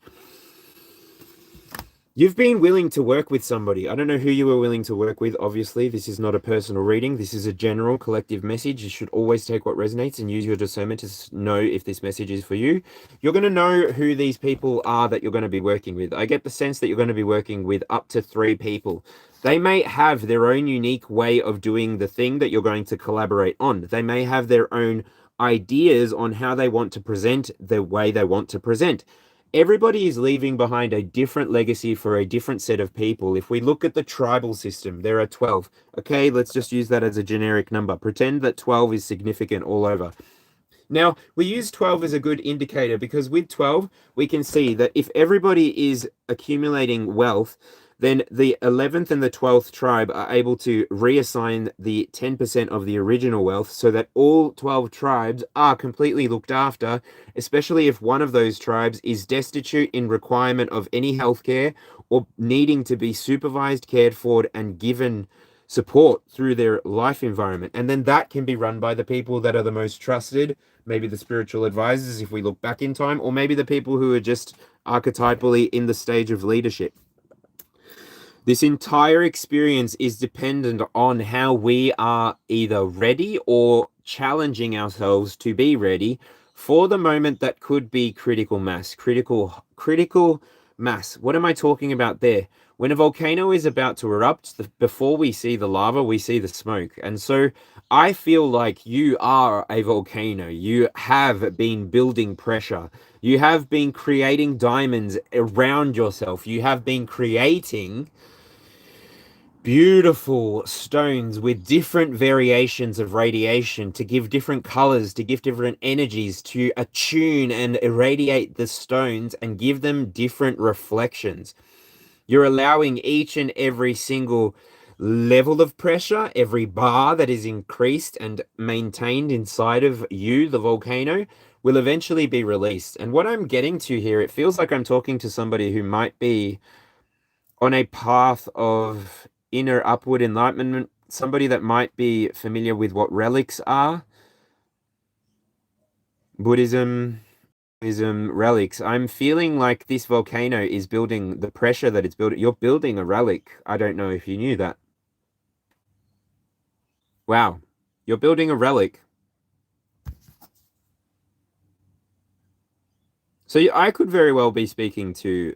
You've been willing to work with somebody. I don't know who you were willing to work with. Obviously, this is not a personal reading. This is a general collective message. You should always take what resonates and use your discernment to know if this message is for you. You're going to know who these people are that you're going to be working with. I get the sense that you're going to be working with up to 3 people. They may have their own unique way of doing the thing that you're going to collaborate on. They may have their own ideas on how they want to present the way they want to present. Everybody is leaving behind a different legacy for a different set of people. If we look at the tribal system, there are 12. Okay, let's just use that as a generic number. Pretend that 12 is significant all over. Now, we use 12 as a good indicator because with 12, we can see that if everybody is accumulating wealth, then the 11th and the 12th tribe are able to reassign the 10% of the original wealth so that all 12 tribes are completely looked after, especially if one of those tribes is destitute in requirement of any healthcare or needing to be supervised, cared for, and given support through their life environment. And then that can be run by the people that are the most trusted, maybe the spiritual advisors if we look back in time, or maybe the people who are just archetypally in the stage of leadership. This entire experience is dependent on how we are either ready or challenging ourselves to be ready for the moment that could be critical mass. Critical mass. What am I talking about there? When a volcano is about to erupt, before we see the lava, we see the smoke. And so I feel like you are a volcano. You have been building pressure. You have been creating diamonds around yourself. You have been creating beautiful stones with different variations of radiation to give different colors, to give different energies, to attune and irradiate the stones and give them different reflections. You're allowing each and every single level of pressure, every bar that is increased and maintained inside of you, the volcano, will eventually be released. And what I'm getting to here, it feels like I'm talking to somebody who might be on a path of inner upward enlightenment, somebody that might be familiar with what relics are. Buddhism, relics. I'm feeling like this volcano is building the pressure that it's building. You're building a relic. I don't know if you knew that. Wow. You're building a relic. So I could very well be speaking to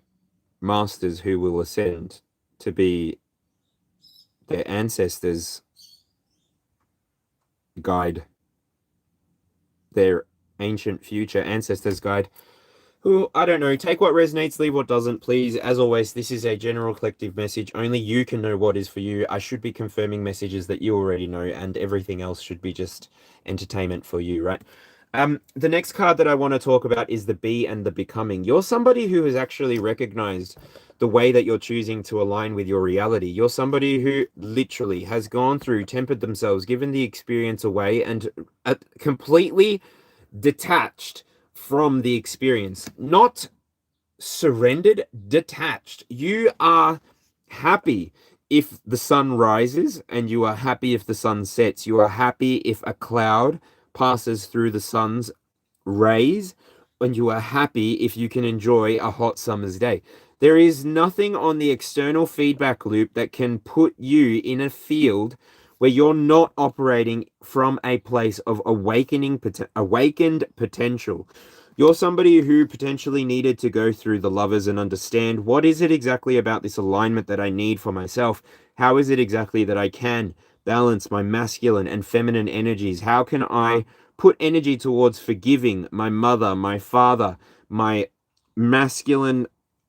masters who will ascend to be their ancestors' guide, their ancient future ancestors' guide. Who, I don't know, take what resonates, leave what doesn't, please. As always, this is a general collective message. Only you can know what is for you. I should be confirming messages that you already know, and everything else should be just entertainment for you, right? The next card that I want to talk about is the Be and the Becoming. You're somebody who has actually recognized the way that you're choosing to align with your reality. You're somebody who literally has gone through, tempered themselves, given the experience away, and completely detached from the experience. Not surrendered, detached. You are happy if the sun rises, and you are happy if the sun sets. You are happy if a cloud passes through the sun's rays, and you are happy if you can enjoy a hot summer's day. There is nothing on the external feedback loop that can put you in a field where you're not operating from a place of awakened potential. You're somebody who potentially needed to go through the lovers and understand, what is it exactly about this alignment that I need for myself? How is it exactly that I can balance my masculine and feminine energies? How can I put energy towards forgiving my mother, my father, my masculine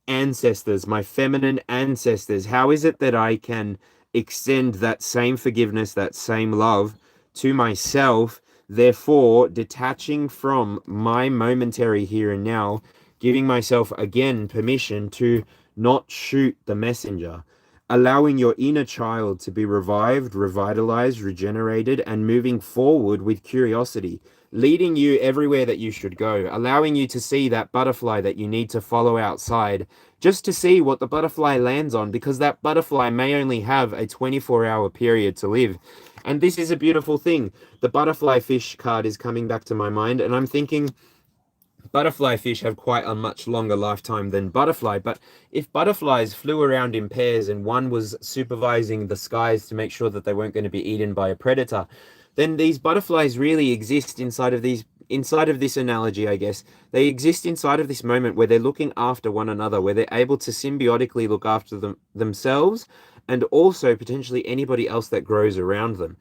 ancestors, my feminine ancestors? How is it that I can extend that same forgiveness, that same love to myself, therefore detaching from my momentary here and now, giving myself again permission to not shoot the messenger? allowing your inner child to be revived, revitalized, regenerated, and moving forward with curiosity, leading you everywhere that you should go, allowing you to see that butterfly that you need to follow outside just to see what the butterfly lands on, because that butterfly may only have a 24-hour period to live. And this is a beautiful thing. The butterfly fish card is coming back to my mind, and I'm thinking, butterfly fish have quite a much longer lifetime than butterfly, but if butterflies flew around in pairs and one was supervising the skies to make sure that they weren't going to be eaten by a predator, then these butterflies really exist inside of this analogy, I guess. They exist inside of this moment where they're looking after one another, where they're able to symbiotically look after themselves and also potentially anybody else that grows around them.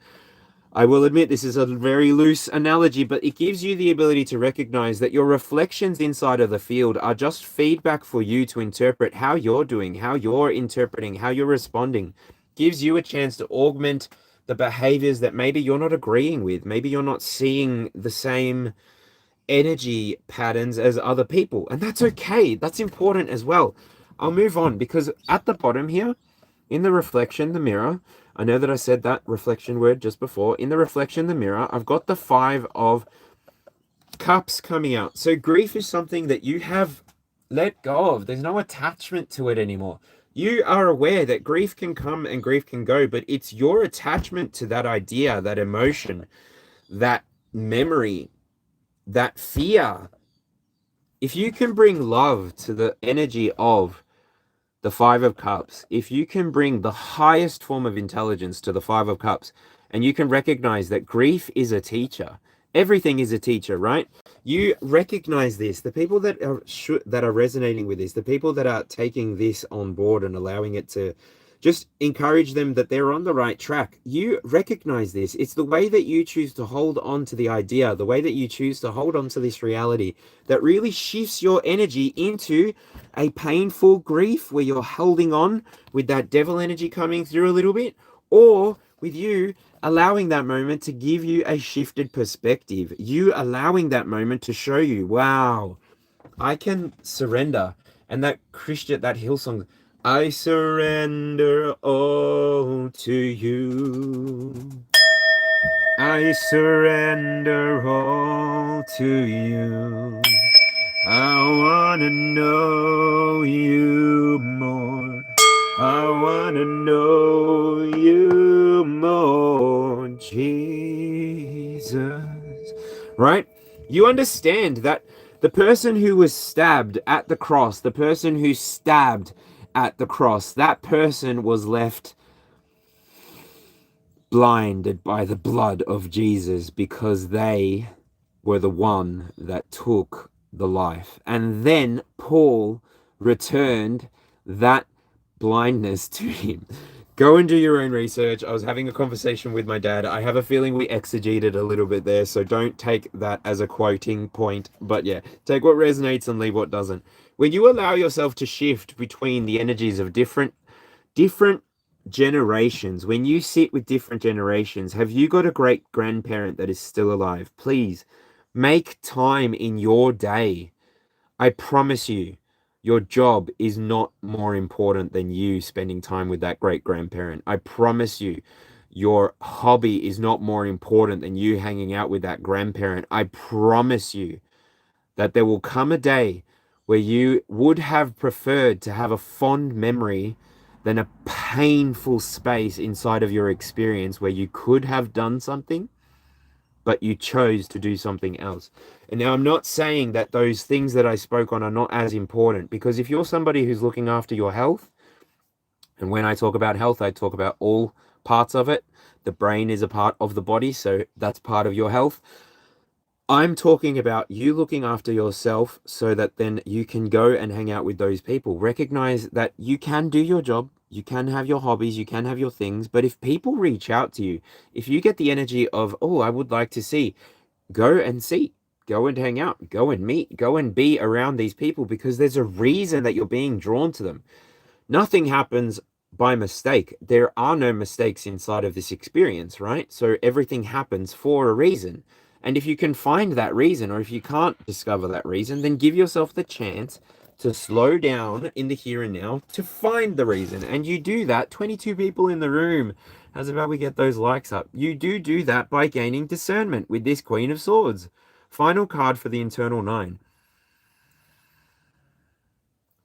I will admit this is a very loose analogy, but it gives you the ability to recognize that your reflections inside of the field are just feedback for you to interpret how you're doing, how you're interpreting, how you're responding. Gives you a chance to augment the behaviors that maybe you're not agreeing with. Maybe you're not seeing the same energy patterns as other people, and that's okay. That's important as well. I'll move on because at the bottom here, in the reflection, the mirror, I know that I said that reflection word just before. In the reflection, the mirror, I've got the 5 of Cups coming out. So grief is something that you have let go of. There's no attachment to it anymore. You are aware that grief can come and grief can go, but it's your attachment to that idea, that emotion, that memory, that fear. If you can bring love to the energy of the 5 of Cups, if you can bring the highest form of intelligence to the 5 of Cups, and you can recognize that grief is a teacher, everything is a teacher, right? You recognize this. The people that are resonating with this, the people that are taking this on board and allowing it to just encourage them that they're on the right track. You recognize this. It's the way that you choose to hold on to the idea, the way that you choose to hold on to this reality that really shifts your energy into a painful grief where you're holding on with that devil energy coming through a little bit, or with you allowing that moment to give you a shifted perspective, you allowing that moment to show you, wow, I can surrender. And that Christian, that Hillsong, I surrender all to you. I surrender all to you. I wanna know you more. I wanna know you more, Jesus. Right? You understand that the person who was stabbed at the cross, the person who stabbed at the cross, that person was left blinded by the blood of Jesus because they were the one that took the life. And then Paul returned that blindness to him. Go and do your own research. I was having a conversation with my dad. I have a feeling we exegeted a little bit there, so don't take that as a quoting point. But yeah, take what resonates and leave what doesn't. When you allow yourself to shift between the energies of different generations, when you sit with different generations, have you got a great grandparent that is still alive? Please make time in your day. I promise you, your job is not more important than you spending time with that great grandparent. I promise you, your hobby is not more important than you hanging out with that grandparent. I promise you that there will come a day where you would have preferred to have a fond memory than a painful space inside of your experience where you could have done something, but you chose to do something else. And now I'm not saying that those things that I spoke on are not as important, because if you're somebody who's looking after your health, and when I talk about health, I talk about all parts of it. The brain is a part of the body, so that's part of your health. I'm talking about you looking after yourself so that then you can go and hang out with those people. Recognize that you can do your job, you can have your hobbies, you can have your things, but if people reach out to you, if you get the energy of, oh, I would like to see, go and see, go and hang out, go and meet, go and be around these people, because there's a reason that you're being drawn to them. Nothing happens by mistake. There are no mistakes inside of this experience, right? So everything happens for a reason. And if you can find that reason, or if you can't discover that reason, then give yourself the chance to slow down in the here and now to find the reason. And you do that. 22 people in the room. How's about we get those likes up? You do that by gaining discernment with this Queen of Swords. Final card for the Internal Nine.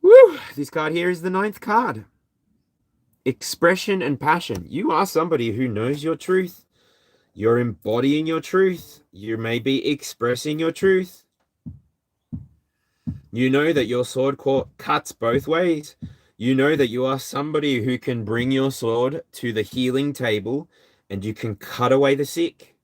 Woo! This card here is the 9th card. Expression and passion. You are somebody who knows your truth. You're embodying your truth. You may be expressing your truth. You know that your sword cuts both ways. You know that you are somebody who can bring your sword to the healing table and you can cut away the sick.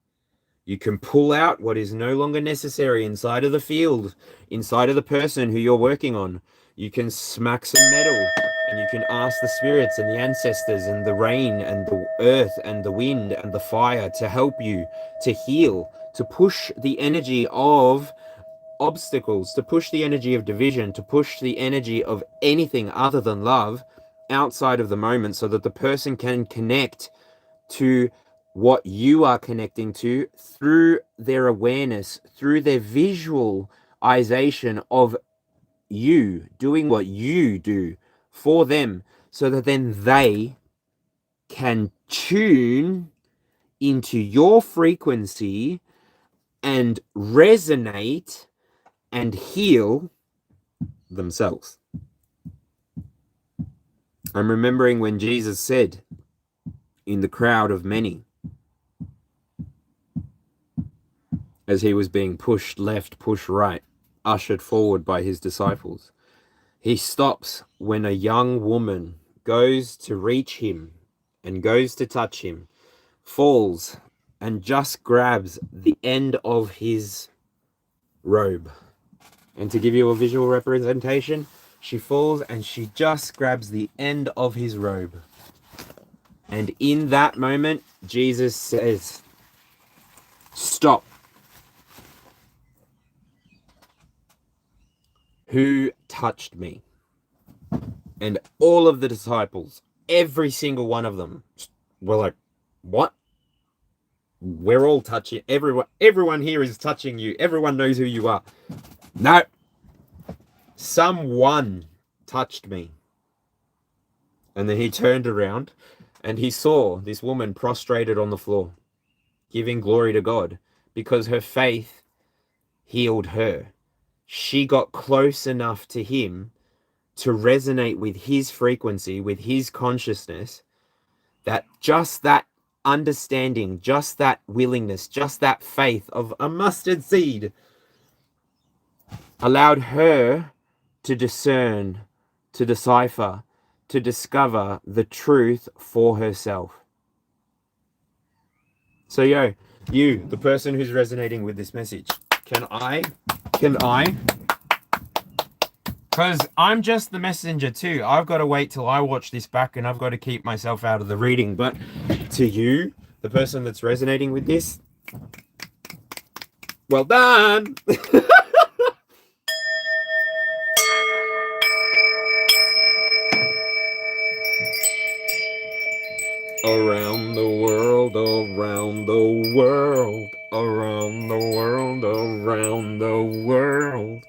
You can pull out what is no longer necessary inside of the field, inside of the person who you're working on. You can smack some metal and you can ask the spirits and the ancestors and the rain and the earth and the wind and the fire to help you, to heal, to push the energy of obstacles, to push the energy of division, to push the energy of anything other than love outside of the moment so that the person can connect to what you are connecting to through their awareness, through their visualization of you doing what you do for them, so that then they can tune into your frequency and resonate and heal themselves. I'm remembering when Jesus said in the crowd of many, as he was being pushed left, pushed right, ushered forward by his disciples, he stops when a young woman goes to reach him and goes to touch him, falls and just grabs the end of his robe. And to give you a visual representation, she falls and she just grabs the end of his robe. And in that moment, Jesus says, "Stop. Who touched me?" And all of the disciples, every single one of them, were like, "What? We're all touching everyone here is touching you. Everyone knows who you are." No. Someone touched me. And then he turned around and he saw this woman prostrated on the floor, giving glory to God because her faith healed her. She got close enough to him to resonate with his frequency, with his consciousness, that just that understanding, just that willingness, just that faith of a mustard seed allowed her to discern, to decipher, to discover the truth for herself. So you, the person who's resonating with this message, can I, because I'm just the messenger too. I've got to wait till I watch this back and I've got to keep myself out of the reading. But to you, the person that's resonating with this, well done. Around the world, around the world, around the world, around the world.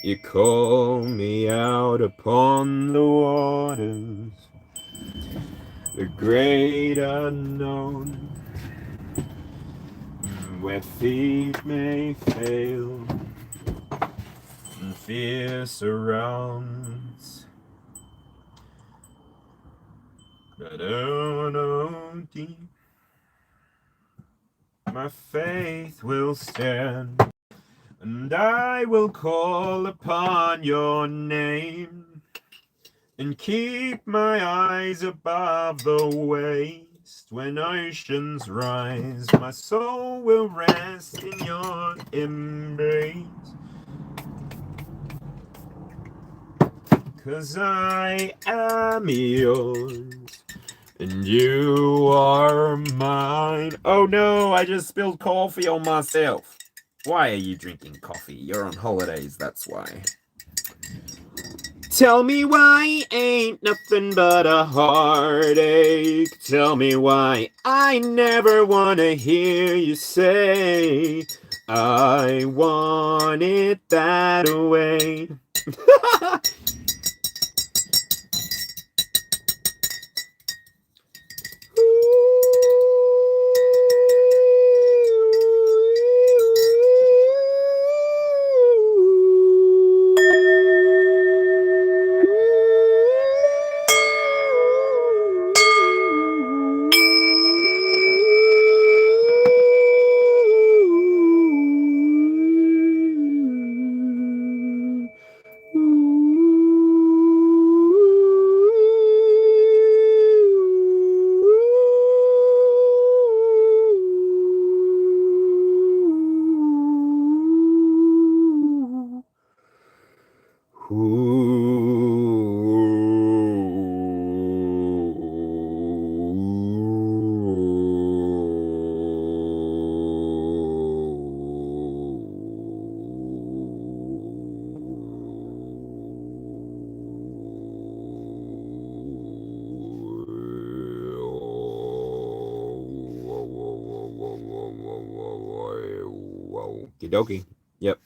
You call me out upon the waters, the great unknown, where feet may fail and fear surrounds. But oh, deep, my faith will stand, and I will call upon your name, and keep my eyes above the waste. When oceans rise, my soul will rest in your embrace. 'Cause I am yours, and you are mine. Oh no, I just spilled coffee on myself. Why are you drinking coffee? You're on holidays, that's why. Tell me why ain't nothing but a heartache. Tell me why I never wanna hear you say I want it that way. Okie dokie. Yep.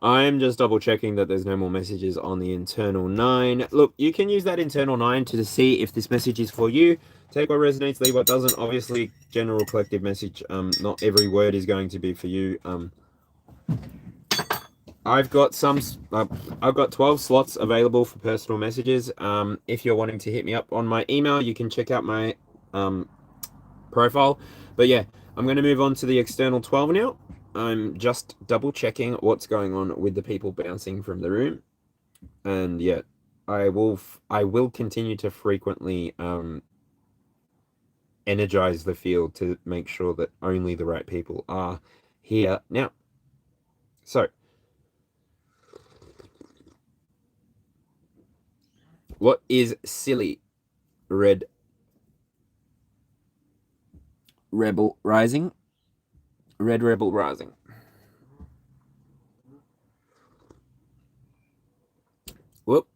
I'm just double checking that there's no more messages on the internal 9. Look, you can use that internal 9 to see if this message is for you. Take what resonates, leave what doesn't. Obviously, general collective message. Not every word is going to be for you. I've got 12 slots available for personal messages. If you're wanting to hit me up on my email, you can check out my profile. But yeah, I'm going to move on to the external 12 now. I'm just double checking what's going on with the people bouncing from the room. And yeah, I will continue to frequently energize the field to make sure that only the right people are here now. So, what is silly? Red Rebel Rising. Red Rebel Rising. Whoop.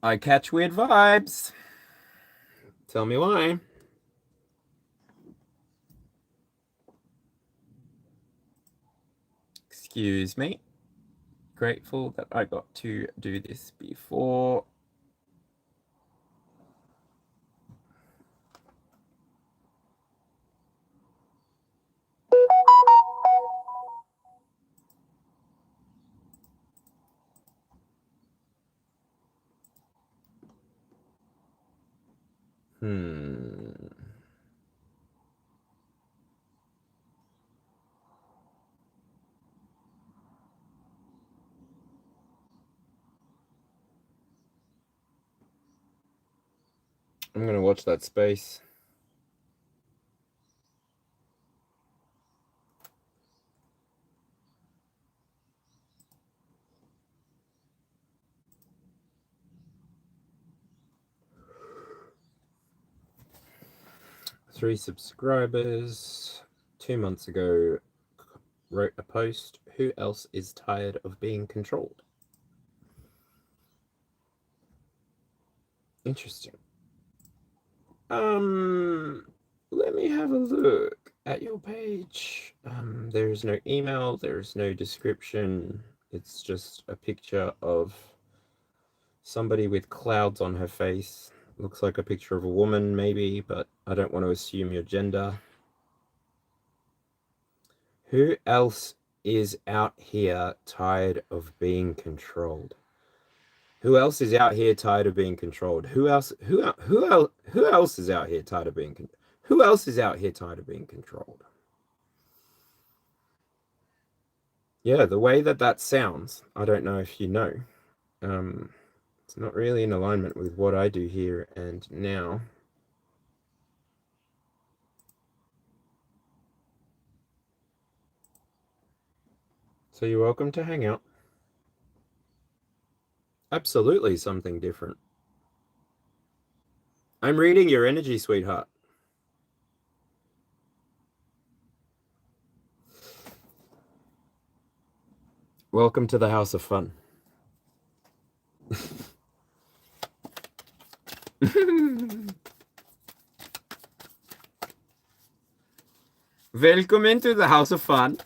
I catch weird vibes. Tell me why. Excuse me. Grateful that I got to do this before. I'm going to watch that space. Three subscribers 2 months ago wrote a post. Who else is tired of being controlled? Interesting. Let me have a look at your page. There's no email, there's no description. It's just a picture of somebody with clouds on her face. Looks like a picture of a woman, maybe, but I don't want to assume your gender. Who else is out here tired of being controlled? Who else is out here tired of being controlled? Who else is out here tired of being who else is out here tired of being controlled? Yeah, the way that sounds, I don't know if you know. It's not really in alignment with what I do here and now. So you're welcome to hang out. Absolutely something different. I'm reading your energy, sweetheart. Welcome to the House of Fun. Welcome into the House of Fun.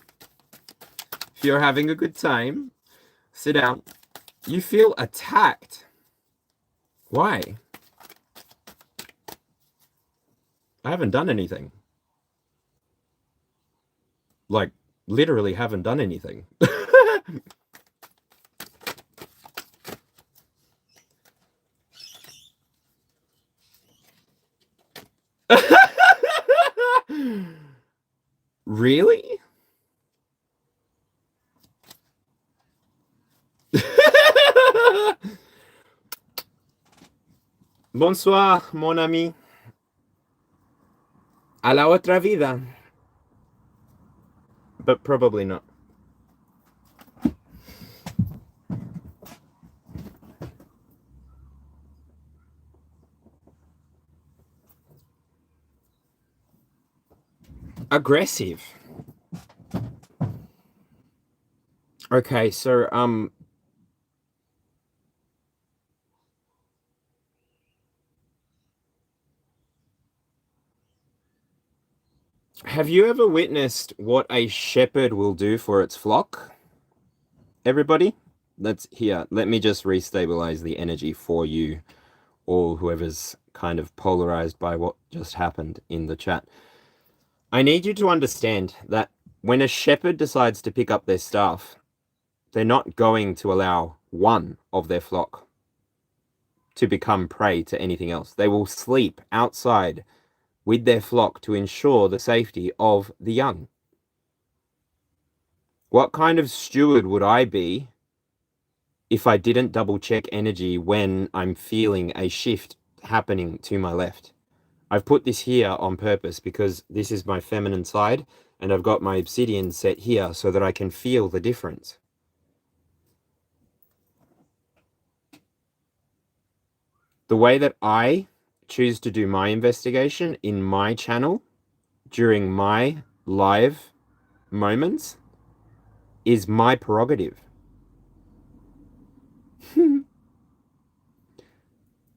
If you're having a good time, sit down. You feel attacked. Why? I haven't done anything. Like, literally haven't done anything. Really? Bonsoir, mon ami. A la otra vida. But probably not. Aggressive. Okay, so have you ever witnessed what a shepherd will do for its flock? Everybody? Let me just restabilize the energy for you, or whoever's kind of polarized by what just happened in the chat. I need you to understand that when a shepherd decides to pick up their staff, they're not going to allow one of their flock to become prey to anything else. They will sleep outside with their flock to ensure the safety of the young. What kind of steward would I be if I didn't double check energy when I'm feeling a shift happening to my left? I've put this here on purpose because this is my feminine side, and I've got my obsidian set here so that I can feel the difference. The way that I choose to do my investigation in my channel during my live moments is my prerogative.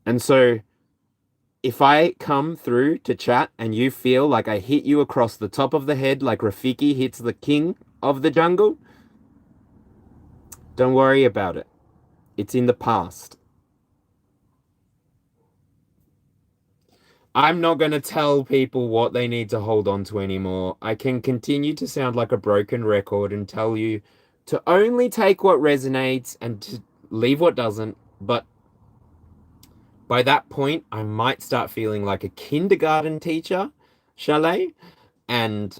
And so if I come through to chat and you feel like I hit you across the top of the head like Rafiki hits the king of the jungle, don't worry about it. It's in the past. I'm not going to tell people what they need to hold on to anymore. I can continue to sound like a broken record and tell you to only take what resonates and to leave what doesn't. But by that point, I might start feeling like a kindergarten teacher, Chalet, and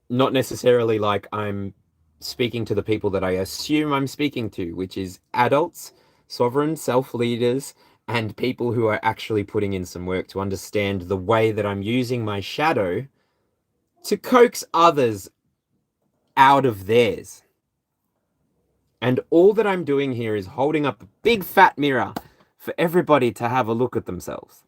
not necessarily like I'm speaking to the people that I assume I'm speaking to, which is adults, sovereign self-leaders, and people who are actually putting in some work to understand the way that I'm using my shadow to coax others out of theirs. And all that I'm doing here is holding up a big fat mirror for everybody to have a look at themselves.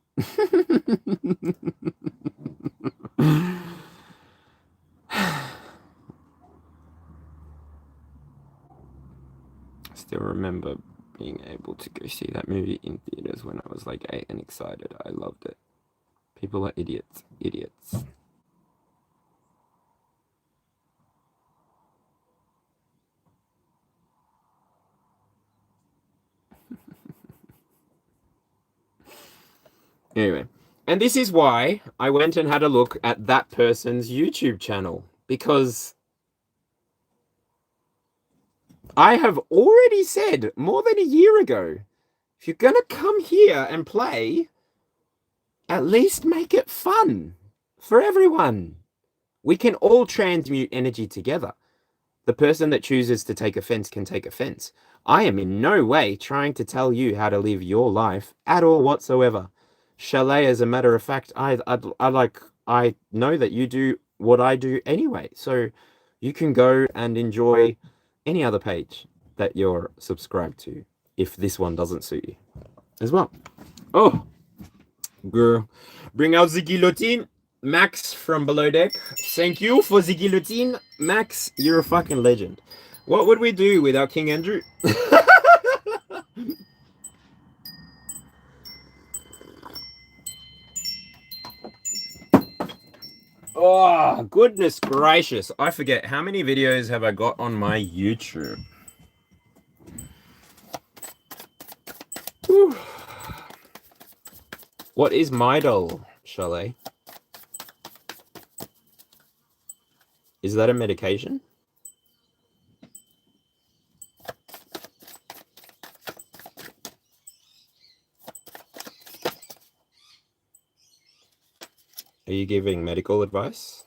Still remember being able to go see that movie in theaters when I was like 8 and excited. I loved it. People are idiots. Idiots. Anyway, and this is why I went and had a look at that person's YouTube channel, because I have already said more than a year ago, if you're going to come here and play, at least make it fun for everyone. We can all transmute energy together. The person that chooses to take offense can take offense. I am in no way trying to tell you how to live your life at all whatsoever. Chalet, as a matter of fact, I know that you do what I do anyway. So you can go and enjoy any other page that you're subscribed to if this one doesn't suit you as well. Oh, girl. Bring out the guillotine. Max from Below Deck. Thank you for the guillotine. Max, you're a fucking legend. What would we do without King Andrew? Oh, goodness gracious. I forget. How many videos have I got on my YouTube? Whew. What is Midol, Chalet? Is that a medication? Are you giving medical advice?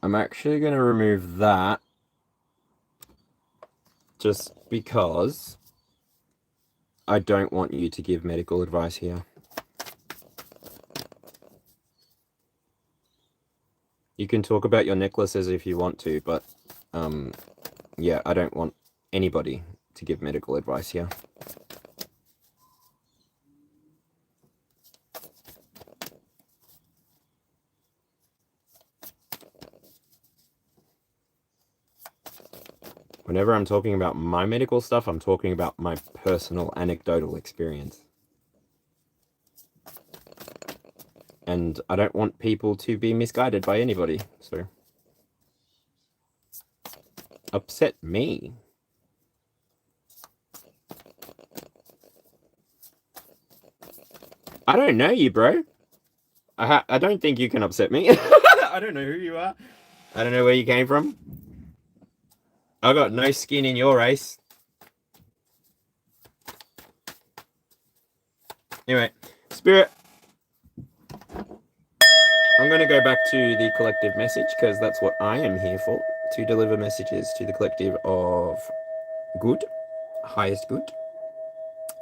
I'm actually going to remove that just because I don't want you to give medical advice here. You can talk about your necklaces if you want to, but yeah, I don't want anybody to give medical advice here. Whenever I'm talking about my medical stuff, I'm talking about my personal anecdotal experience. And I don't want people to be misguided by anybody, so. Upset me? I don't know you, bro. I don't think you can upset me. I don't know who you are. I don't know where you came from. I got no skin in your race. Anyway, Spirit. I'm going to go back to the collective message because that's what I am here for. To deliver messages to the collective of good, highest good.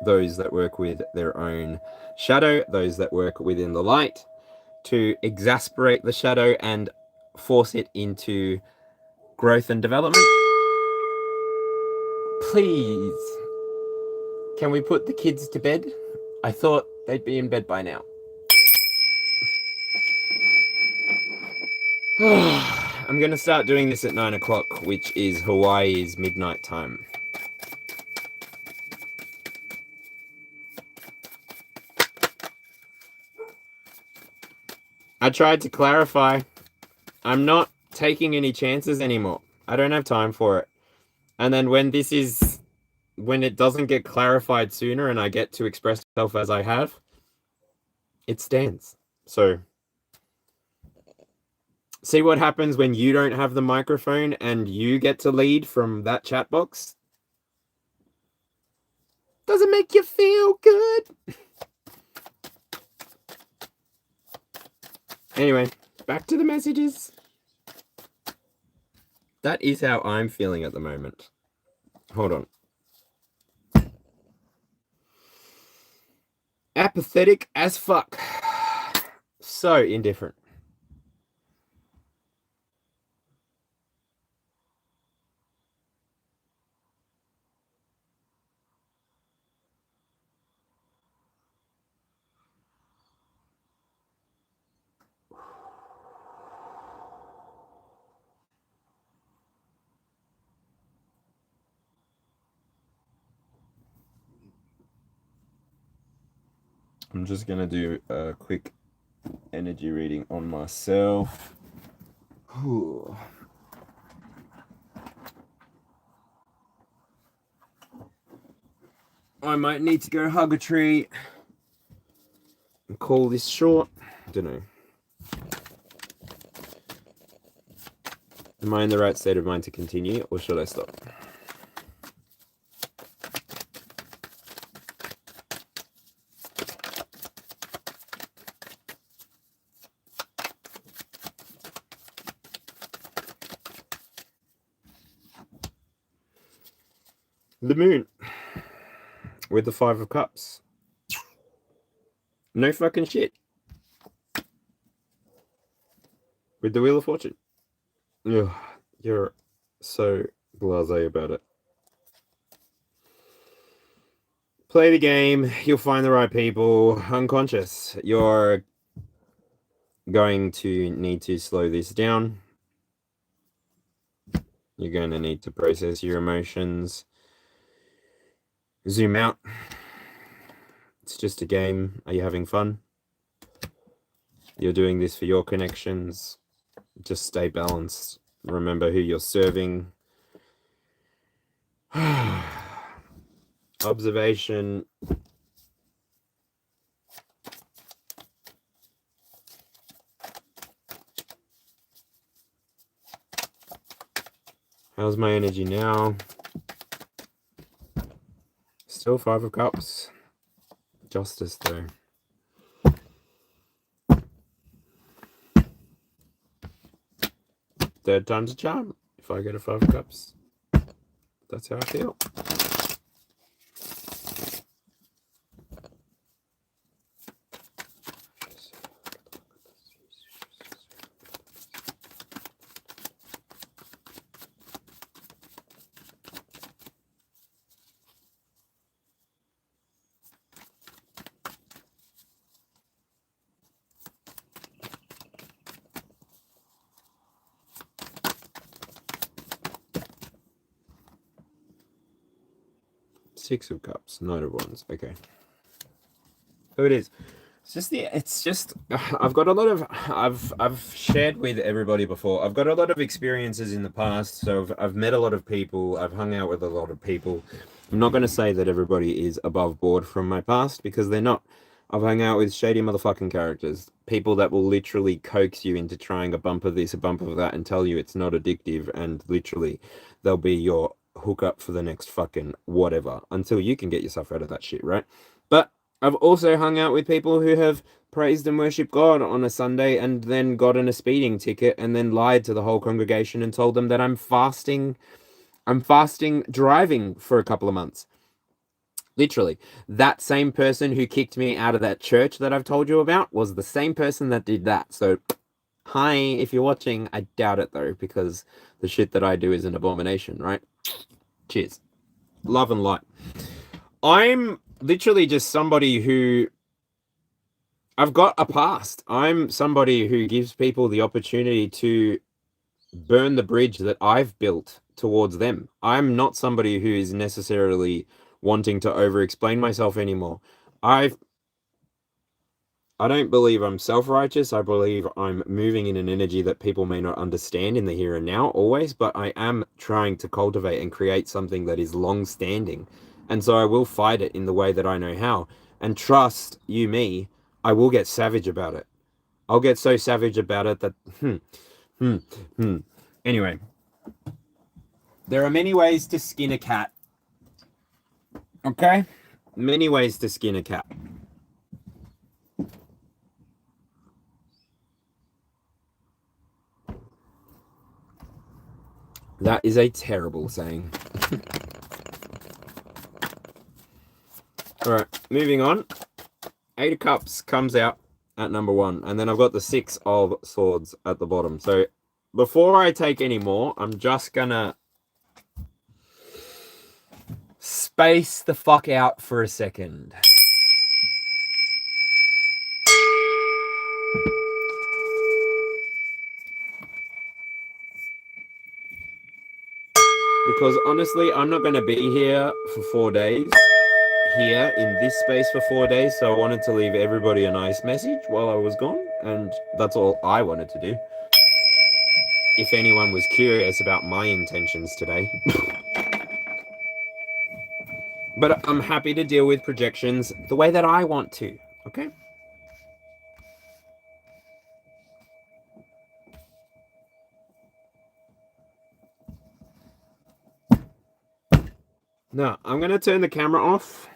Those that work with their own shadow, those that work within the light, to exasperate the shadow and force it into growth and development. Please, can we put the kids to bed? I thought they'd be in bed by now. I'm going to start doing this at 9 o'clock, which is Hawaii's midnight time. I tried to clarify. I'm not taking any chances anymore. I don't have time for it. And then when it doesn't get clarified sooner and I get to express myself as I have, it stands. So, see what happens when you don't have the microphone and you get to lead from that chat box? Does it make you feel good? Anyway, back to the messages. That is how I'm feeling at the moment. Hold on. Apathetic as fuck. So indifferent. I'm just going to do a quick energy reading on myself. Ooh. I might need to go hug a tree and call this short. I don't know. Am I in the right state of mind to continue, or should I stop? The moon with the 5 of cups. No fucking shit. With the wheel of fortune. Ugh, you're so blasé about it. Play the game. You'll find the right people. Unconscious. You're going to need to slow this down. You're going to need to process your emotions. Zoom out. It's just a game. Are you having fun? You're doing this for your connections. Just stay balanced. Remember who you're serving. Observation. How's my energy now? Still 5 of cups. Justice though. Third time's a charm. If I get a 5 of cups, that's how I feel. Six of cups, Knight of wands. Okay. So it is. It's just I've got a lot of I've shared with everybody before. I've got a lot of experiences in the past, so I've met a lot of people, I've hung out with a lot of people. I'm not going to say that everybody is above board from my past, because they're not. I've hung out with shady motherfucking characters, people that will literally coax you into trying a bump of this, a bump of that, and tell you it's not addictive, and literally they'll be your hook up for the next fucking whatever until you can get yourself out of that shit, right? But I've also hung out with people who have praised and worshipped God on a Sunday and then gotten a speeding ticket and then lied to the whole congregation and told them that I'm fasting driving for a couple of months. Literally, that same person who kicked me out of that church that I've told you about was the same person that did that. So, hi, if you're watching. I doubt it though, because the shit that I do is an abomination, right? Cheers. Love and light. I'm literally just somebody who... I've got a past. I'm somebody who gives people the opportunity to burn the bridge that I've built towards them. I'm not somebody who is necessarily wanting to over-explain myself anymore. I don't believe I'm self-righteous. I believe I'm moving in an energy that people may not understand in the here and now always, but I am trying to cultivate and create something that is long-standing. And so I will fight it in the way that I know how. And trust you me, I will get savage about it. I'll get so savage about it that... Anyway. There are many ways to skin a cat. Okay? Many ways to skin a cat. That is a terrible saying. All right, moving on. 8 of Cups comes out at number 1. And then I've got the 6 of Swords at the bottom. So before I take any more, I'm just going to space the fuck out for a second. Because honestly, I'm not going to be here for 4 days, here in this space for 4 days, so I wanted to leave everybody a nice message while I was gone, and that's all I wanted to do. If anyone was curious about my intentions today. But I'm happy to deal with projections the way that I want to. Okay. Now I'm gonna turn the camera off,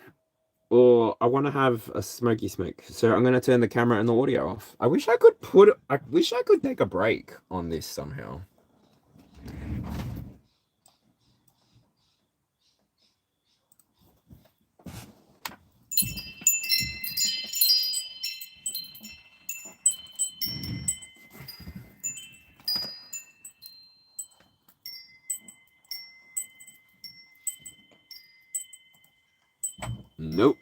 or I want to have a smoky smoke. So I'm gonna turn the camera and the audio off. I wish I could take a break on this somehow. Nope.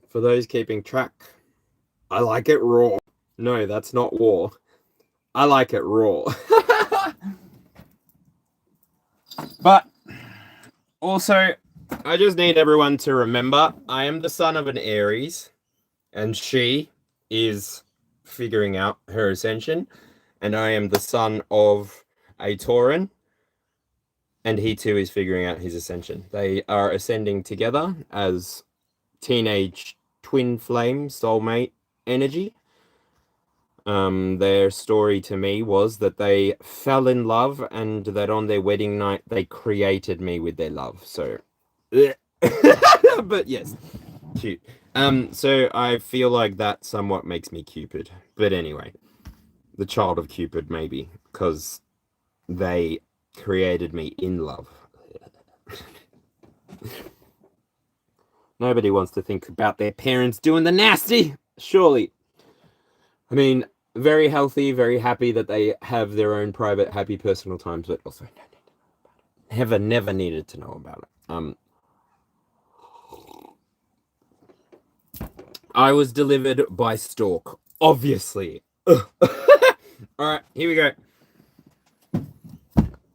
For those keeping track, I like it raw. No, that's not war. I like it raw. But also, I just need everyone to remember I am the son of an Aries, and she is figuring out her ascension, and I am the son of a Tauran, and he too is figuring out his ascension. They are ascending together as teenage twin flame soulmate energy. Their story to me was that they fell in love and that on their wedding night they created me with their love. So, but yes, cute. So I feel like that somewhat makes me Cupid. But anyway, the child of Cupid, maybe, because they created me in love. Nobody wants to think about their parents doing the nasty, surely. I mean, very healthy, very happy that they have their own private, happy personal times, but also never needed to know about it. I was delivered by Stork, obviously. All right, here we go.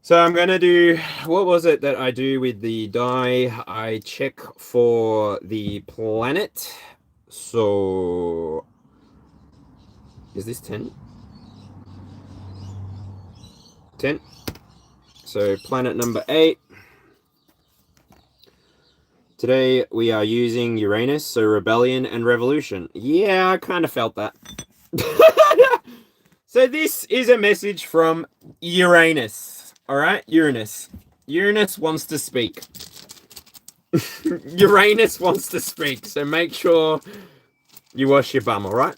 So I'm gonna do, what was it that I do with the die? I check for the planet. So is this 10? 10. So planet number 8. Today we are using Uranus, so rebellion and revolution. Yeah, I kind of felt that. So this is a message from Uranus. All right, Uranus. Uranus wants to speak. Uranus wants to speak, so make sure you wash your bum, all right?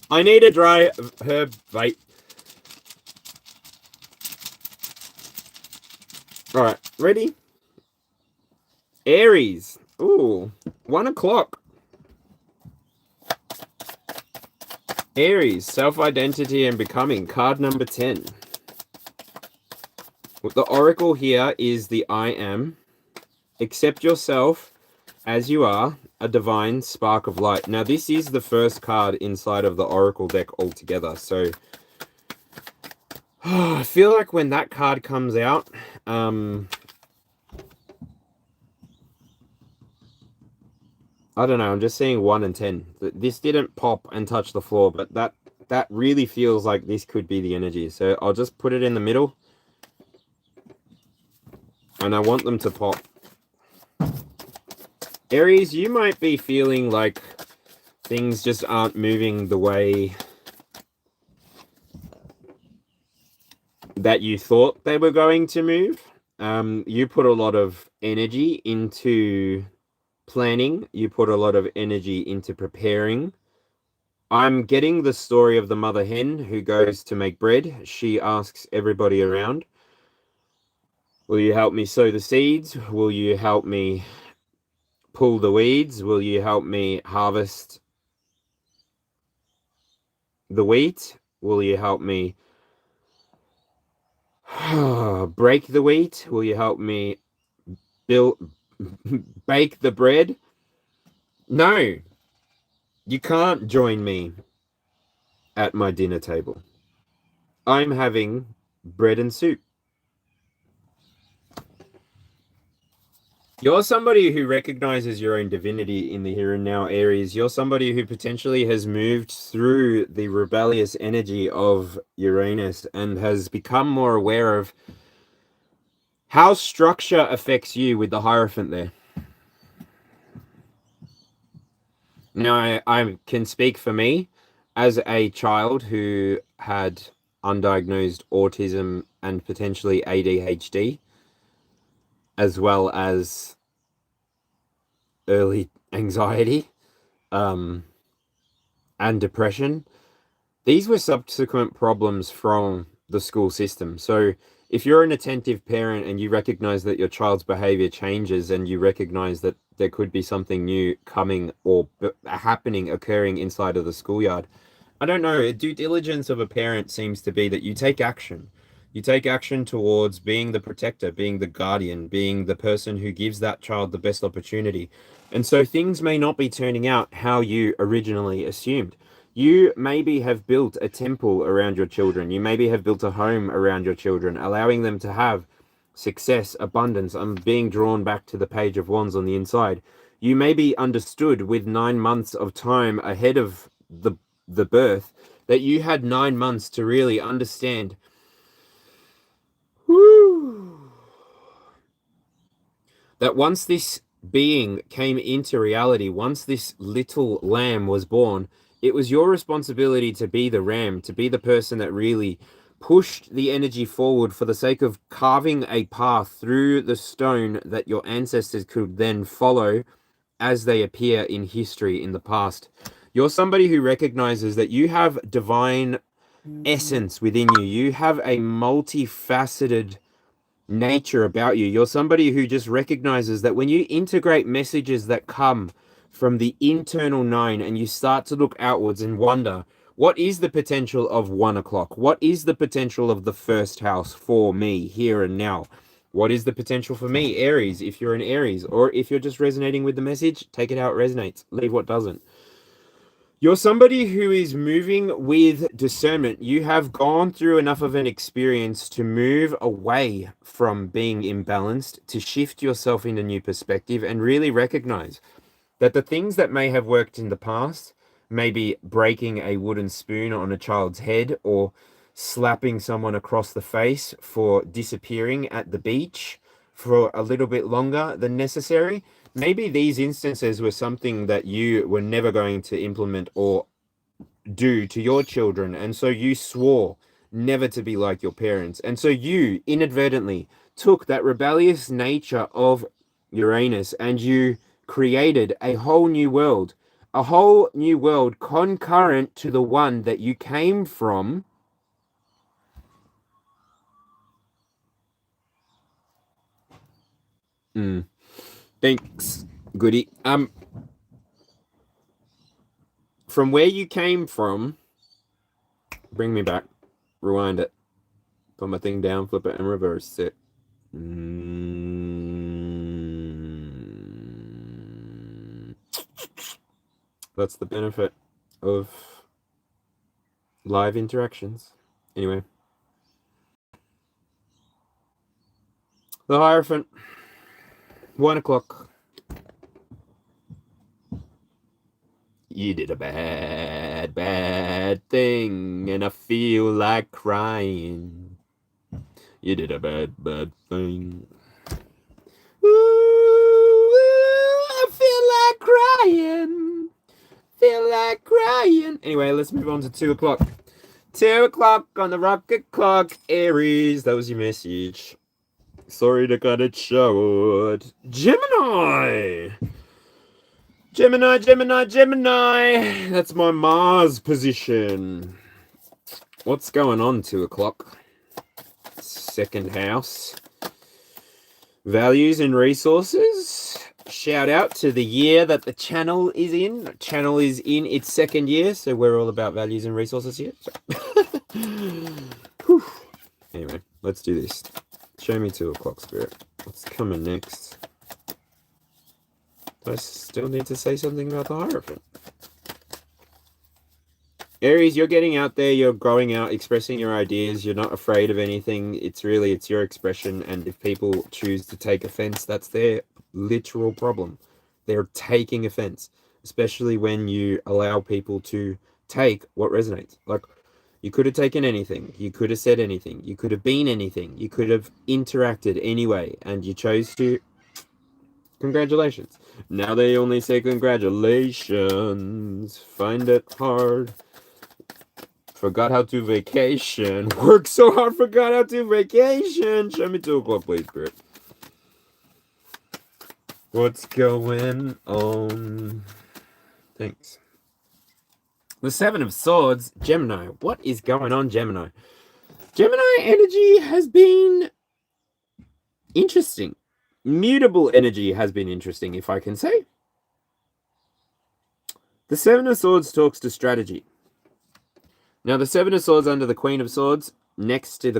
I need a dry herb bait. All right, ready? Aries. Ooh, 1 o'clock. Aries, self-identity and becoming, card number 10. The oracle here is the I am. Accept yourself as you are, a divine spark of light. Now, this is the first card inside of the oracle deck altogether. So, I feel like when that card comes out, I don't know, I'm just seeing 1 and 10. This didn't pop and touch the floor, but that really feels like this could be the energy. So I'll just put it in the middle. And I want them to pop. Aries, you might be feeling like things just aren't moving the way that you thought they were going to move. You put a lot of energy into planning. You put a lot of energy into preparing. I'm getting the story of the mother hen who goes to make bread. She asks everybody around, will you help me sow the seeds? Will you help me pull the weeds? Will you help me harvest the wheat? Will you help me break the wheat? Will you help me bake the bread? No, you can't join me at my dinner table. I'm having bread and soup. You're somebody who recognizes your own divinity in the here and now, Aries. You're somebody who potentially has moved through the rebellious energy of Uranus and has become more aware of how structure affects you with the Hierophant there. Now, I can speak for me as a child who had undiagnosed autism and potentially ADHD, as well as early anxiety and depression. These were subsequent problems from the school system. So if you're an attentive parent and you recognize that your child's behavior changes and you recognize that there could be something new coming or happening, occurring inside of the schoolyard, I don't know, due diligence of a parent seems to be that you take action. You take action towards being the protector, being the guardian, being the person who gives that child the best opportunity. And so things may not be turning out how you originally assumed. You maybe have built a temple around your children. You maybe have built a home around your children, allowing them to have success, abundance. I'm being drawn back to the Page of Wands on the inside. You may be understood with 9 months of time ahead of the birth, that you had 9 months to really understand that once this being came into reality, once this little lamb was born, it was your responsibility to be the ram, to be the person that really pushed the energy forward for the sake of carving a path through the stone that your ancestors could then follow as they appear in history in the past. You're somebody who recognizes that you have divine essence within you. You have a multifaceted nature about you. You're somebody who just recognizes that when you integrate messages that come from the internal nine and you start to look outwards and wonder, what is the potential of 1 o'clock? What is the potential of the first house for me here and now? What is the potential for me, Aries, if you're an Aries? Or if you're just resonating with the message, take it how it resonates. Leave what doesn't. You're somebody who is moving with discernment. You have gone through enough of an experience to move away from being imbalanced, to shift yourself in a new perspective and really recognize that the things that may have worked in the past, maybe breaking a wooden spoon on a child's head or slapping someone across the face for disappearing at the beach for a little bit longer than necessary. Maybe these instances were something that you were never going to implement or do to your children. And so you swore never to be like your parents. And so you inadvertently took that rebellious nature of Uranus and you created a whole new world concurrent to the one that you came from. Thanks, goody. From where you came from, bring me back, rewind it, put my thing down, flip it, and reverse it. That's the benefit of live interactions. Anyway, the Hierophant, 1 o'clock. You did a bad, bad thing, and I feel like crying. You did a bad, bad thing. Ooh, I feel like crying. Feel like crying. Anyway, let's move on to 2 o'clock. 2 o'clock on the rocket clock, Aries. That was your message. Sorry to cut it short. Gemini. Gemini, Gemini, Gemini. That's my Mars position. What's going on, 2 o'clock? Second house. Values and resources. Shout out to the year that the channel is in. Channel is in its second year, so we're all about values and resources here. Anyway, let's do this. Show me 2 o'clock, Spirit. What's coming next? Do I still need to say something about the Hierophant? Aries, you're getting out there, you're growing out, expressing your ideas, you're not afraid of anything. It's your expression, and if people choose to take offense, that's their literal problem. They're taking offense, especially when you allow people to take what resonates. Like, you could have taken anything, you could have said anything, you could have been anything, you could have interacted anyway, and you chose to. Congratulations. Now they only say congratulations. Find it hard. Forgot how to vacation. Work so hard, forgot how to vacation. Show me 2 o'clock, please, Spirit. What's going on? Thanks. The 7 of Swords, Gemini. What is going on, Gemini? Gemini energy has been interesting. Mutable energy has been interesting, if I can say. The 7 of Swords talks to strategy. Now, the 7 of Swords under the Queen of Swords, next to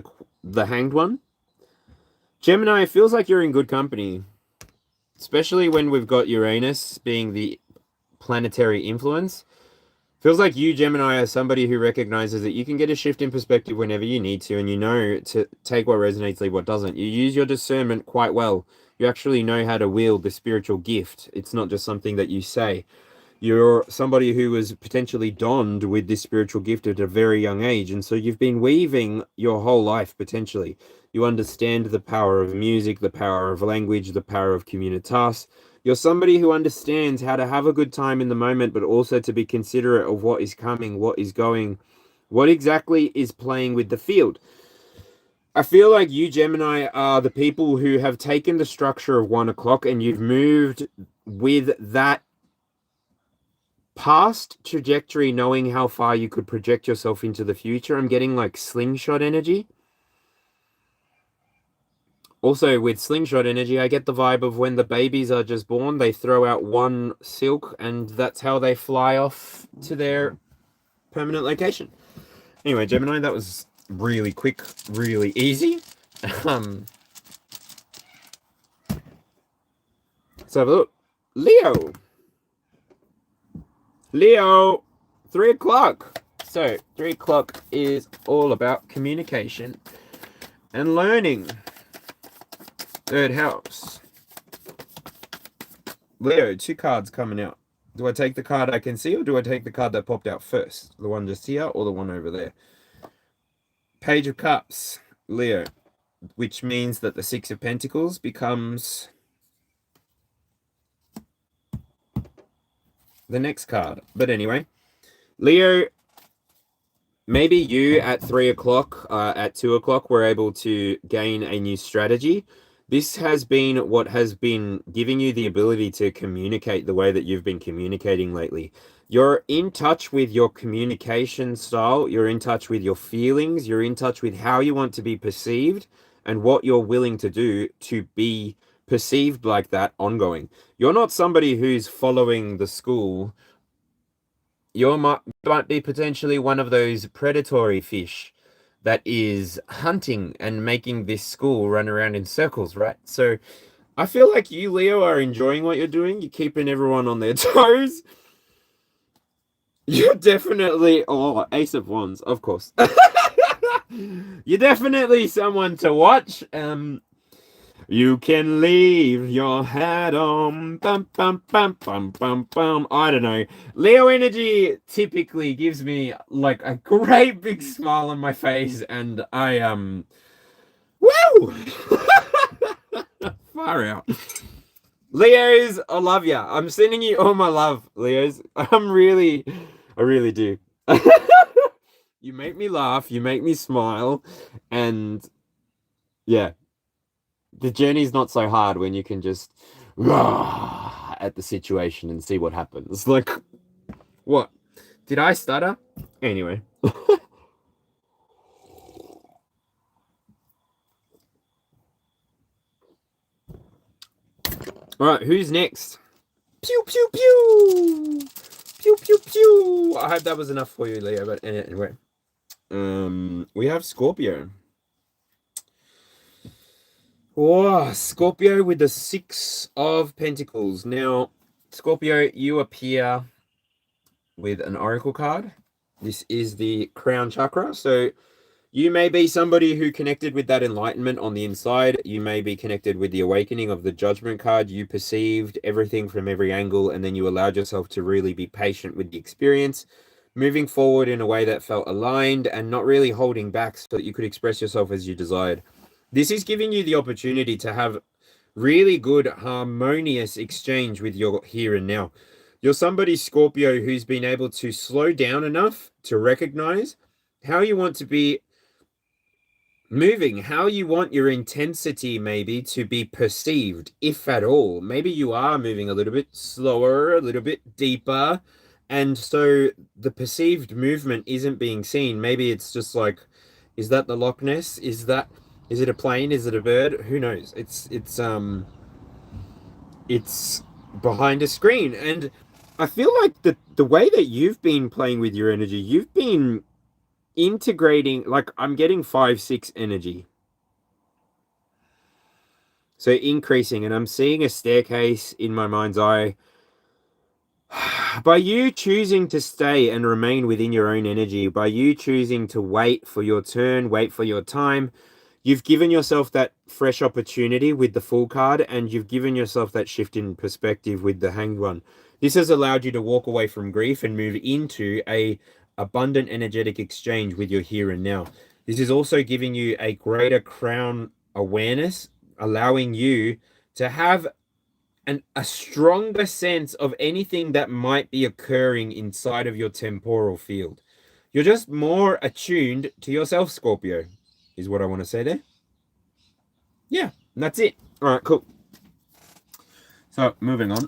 the Hanged One. Gemini, it feels like you're in good company. Especially when we've got Uranus being the planetary influence. Feels like you, Gemini, are somebody who recognizes that you can get a shift in perspective whenever you need to, and you know to take what resonates, leave what doesn't. You use your discernment quite well. You actually know how to wield the spiritual gift. It's not just something that you say. You're somebody who was potentially donned with this spiritual gift at a very young age, and so you've been weaving your whole life, potentially. You understand the power of music, the power of language, the power of communitas. You're somebody who understands how to have a good time in the moment, but also to be considerate of what is coming, what is going, what exactly is playing with the field. I feel like you, Gemini, are the people who have taken the structure of 1 o'clock and you've moved with that past trajectory, knowing how far you could project yourself into the future, I'm getting like slingshot energy. Also, with slingshot energy, I get the vibe of when the babies are just born, they throw out one silk, and that's how they fly off to their permanent location. Anyway, Gemini, that was really quick, really easy. Let's have a look. Leo. Leo, 3 o'clock. So, 3 o'clock is all about communication and learning. Third house. Leo, 2 cards coming out. Do I take the card I can see, or do I take the card that popped out first? The one just here or the one over there? Page of Cups, Leo, which means that the 6 of Pentacles becomes the next card. But anyway, Leo, maybe you at 3 o'clock, at 2 o'clock, were able to gain a new strategy. This has been what has been giving you the ability to communicate the way that you've been communicating lately. You're in touch with your communication style. You're in touch with your feelings. You're in touch with how you want to be perceived and what you're willing to do to be perceived like that ongoing. You're not somebody who's following the school. You might be potentially one of those predatory fish that is hunting and making this school run around in circles, right? So I feel like you, Leo, are enjoying what you're doing. You're keeping everyone on their toes. You're definitely... Oh, Ace of Wands, of course. You're definitely someone to watch. You can leave your hat on. Bum, bum, bum, bum, bum, bum. I don't know. Leo energy typically gives me like a great big smile on my face, and I woo! Far out. Leos, I love ya. I'm sending you all my love, Leos. I really do. You make me laugh, you make me smile, and yeah. The journey's not so hard when you can just at the situation and see what happens. Like, what? Did I stutter? Anyway. All right, who's next? Pew, pew, pew. Pew, pew, pew. I hope that was enough for you, Leo, but anyway. We have Scorpio. Oh, Scorpio with the 6 of Pentacles. Now, Scorpio, you appear with an oracle card. This is the crown chakra. So you may be somebody who connected with that enlightenment on the inside. You may be connected with the awakening of the judgment card. You perceived everything from every angle, and then you allowed yourself to really be patient with the experience, moving forward in a way that felt aligned and not really holding back so that you could express yourself as you desired. This is giving you the opportunity to have really good, harmonious exchange with your here and now. You're somebody, Scorpio, who's been able to slow down enough to recognize how you want to be moving, how you want your intensity maybe to be perceived, if at all. Maybe you are moving a little bit slower, a little bit deeper, and so the perceived movement isn't being seen. Maybe it's just like, is that the Loch Ness? Is it a plane? Is it a bird? Who knows? It's behind a screen. And I feel like the way that you've been playing with your energy, you've been integrating, like I'm getting 5-6 energy. So increasing, and I'm seeing a staircase in my mind's eye. By you choosing to stay and remain within your own energy, by you choosing to wait for your turn, wait for your time, you've given yourself that fresh opportunity with the Fool card, and you've given yourself that shift in perspective with the Hanged One. This has allowed you to walk away from grief and move into a abundant energetic exchange with your here and now. This is also giving you a greater crown awareness, allowing you to have a stronger sense of anything that might be occurring inside of your temporal field. You're just more attuned to yourself, Scorpio, is what I want to say there. Yeah, and that's it. All right, cool. So, moving on.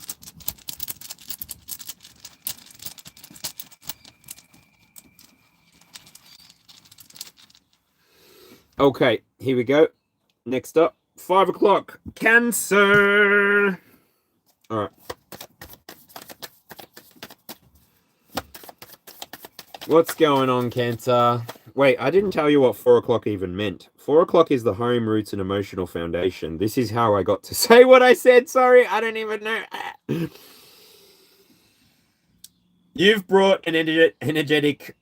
Okay, here we go. Next up, 5 o'clock. Cancer. All right. What's going on, Cancer? Wait, I didn't tell you what 4 o'clock even meant. 4 o'clock is the home, roots, and emotional foundation. This is how I got to say what I said. Sorry, I don't even know. You've brought an energetic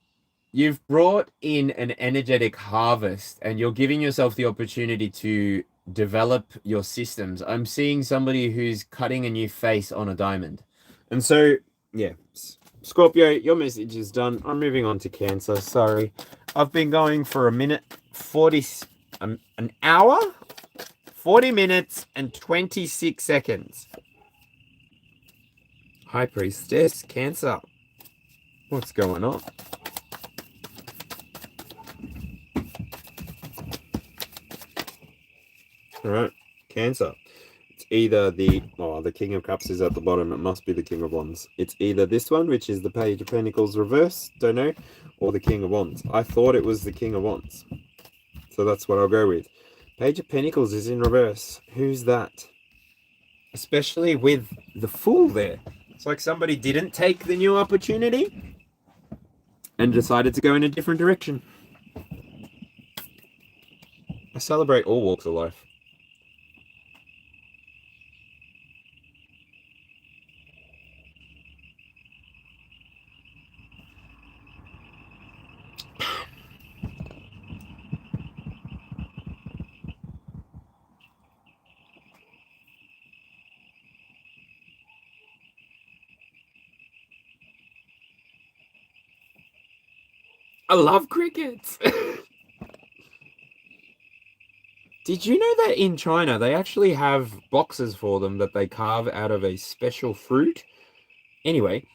harvest, and you're giving yourself the opportunity to develop your systems. I'm seeing somebody who's cutting a new face on a diamond. And so, yeah, Scorpio, your message is done. I'm moving on to Cancer. Sorry. I've been going for an hour, 40 minutes, and 26 seconds. High Priestess, Cancer. What's going on? All right, Cancer. It's either the King of Cups is at the bottom. It must be the King of Wands. It's either this one, which is the Page of Pentacles reverse, don't know, or the King of Wands. I thought it was the King of Wands, so that's what I'll go with. Page of Pentacles is in reverse. Who's that? Especially with the Fool there. It's like somebody didn't take the new opportunity and decided to go in a different direction. I celebrate all walks of life. I love crickets. Did you know that in China, they actually have boxes for them that they carve out of a special fruit? Anyway,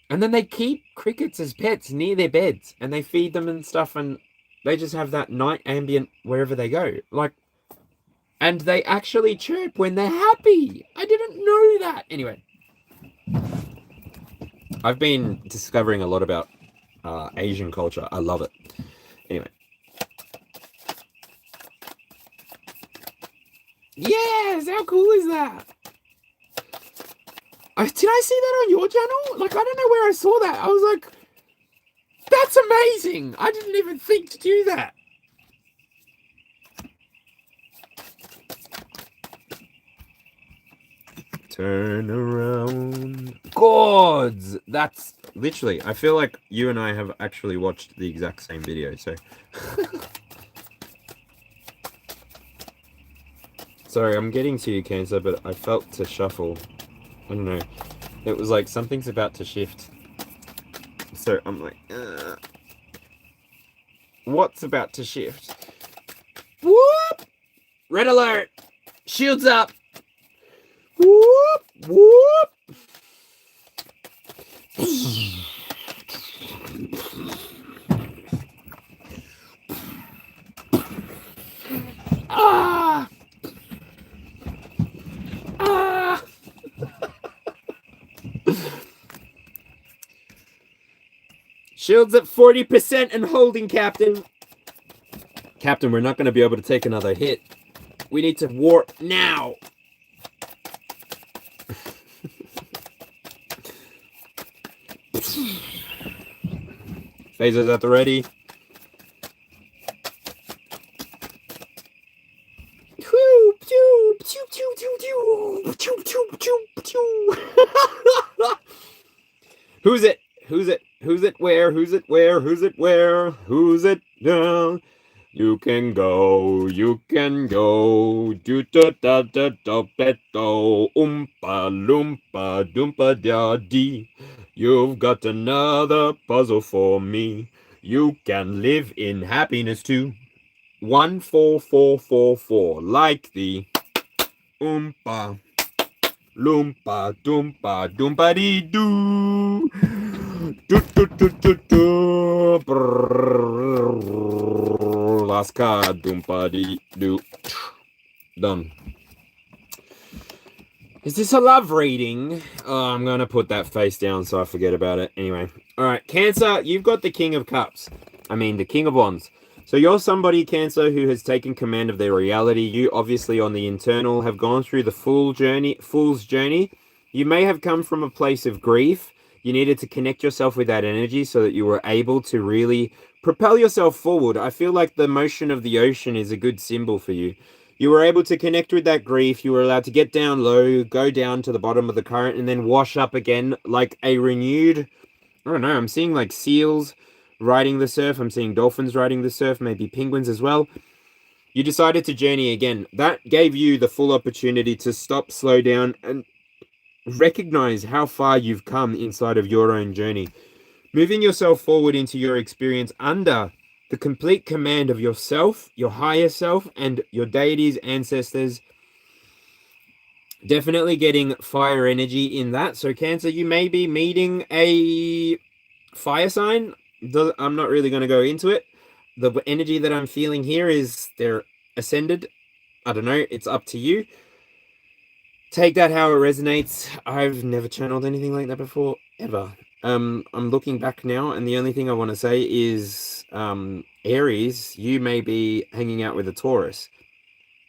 and then they keep crickets as pets near their beds, and they feed them and stuff, and they just have that night ambient wherever they go. Like, and they actually chirp when they're happy. I didn't know that. Anyway, I've been discovering a lot about Asian culture. I love it. Anyway. Yes, how cool is that? Did I see that on your channel? Like, I don't know where I saw that. I was like, that's amazing. I didn't even think to do that. Turn around. Gods! That's literally, I feel like you and I have actually watched the exact same video, so. Sorry, I'm getting to you, Cancer, but I felt to shuffle. I don't know. It was like something's about to shift. So I'm like, what's about to shift? Whoop! Red alert! Shields up! Whoop! Whoop! Ah! Ah! Shields at 40% and holding, Captain. Captain, we're not going to be able to take another hit. We need to warp now. Phasers at the ready. Who's it? Who's it? Who's it where? Who's it where? Who's it where? Who's it down? You can go, you can go. Do da da da da beto. Oompa loompa doompa da dee. You've got another puzzle for me. You can live in happiness too. 14444, like the Oompa loompa doompa doompa dee doo. Do do do do do. Last card, doompa dee doo. Done. Is this a love reading? Oh, I'm gonna put that face down so I forget about it. Anyway, all right, Cancer, you've got the King of Cups. I mean, the King of Wands. So you're somebody, Cancer, who has taken command of their reality. You obviously on the internal have gone through the fool's journey. You may have come from a place of grief. You needed to connect yourself with that energy so that you were able to really propel yourself forward. I feel like the motion of the ocean is a good symbol for you. You were able to connect with that grief. You were allowed to get down low, go down to the bottom of the current, and then wash up again like a renewed... I don't know, I'm seeing like seals riding the surf. I'm seeing dolphins riding the surf, maybe penguins as well. You decided to journey again. That gave you the full opportunity to stop, slow down, and recognize how far you've come inside of your own journey. Moving yourself forward into your experience under the complete command of yourself, your higher self, and your deities, ancestors. Definitely getting fire energy in that. So Cancer, you may be meeting a fire sign. I'm not really going to go into it. The energy that I'm feeling here is they're ascended. I don't know. It's up to you. Take that how it resonates. I've never channeled anything like that before, ever. I'm looking back now, and the only thing I want to say is, Aries, you may be hanging out with a Taurus,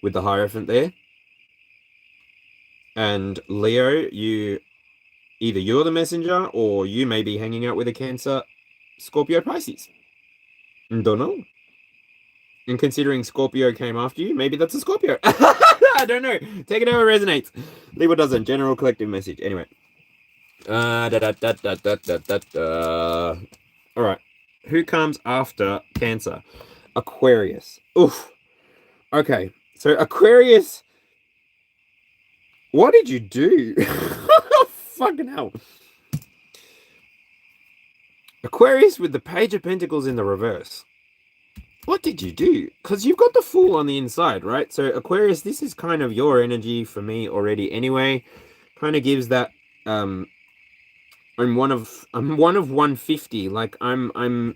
with the Hierophant there. And Leo, either you're the messenger, or you may be hanging out with a Cancer, Scorpio, Pisces. Don't know. And considering Scorpio came after you, maybe that's a Scorpio. I don't know. Take it how it resonates. Libra doesn't. General collective message. Anyway. All right. Who comes after Cancer? Aquarius. Oof. Okay. So Aquarius, what did you do? Fucking hell. Aquarius with the Page of Pentacles in the reverse. What did you do? Because you've got the Fool on the inside, right? So Aquarius, this is kind of your energy for me already anyway. Kind of gives that I'm one of 150. Like I'm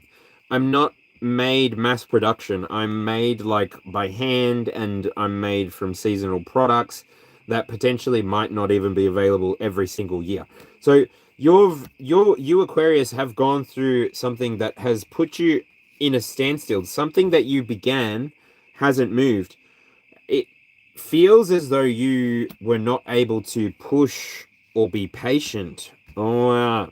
not made mass production. I'm made like by hand, and I'm made from seasonal products that potentially might not even be available every single year. So you Aquarius have gone through something that has put you in a standstill. Something that you began hasn't moved. It feels as though you were not able to push or be patient. Oh,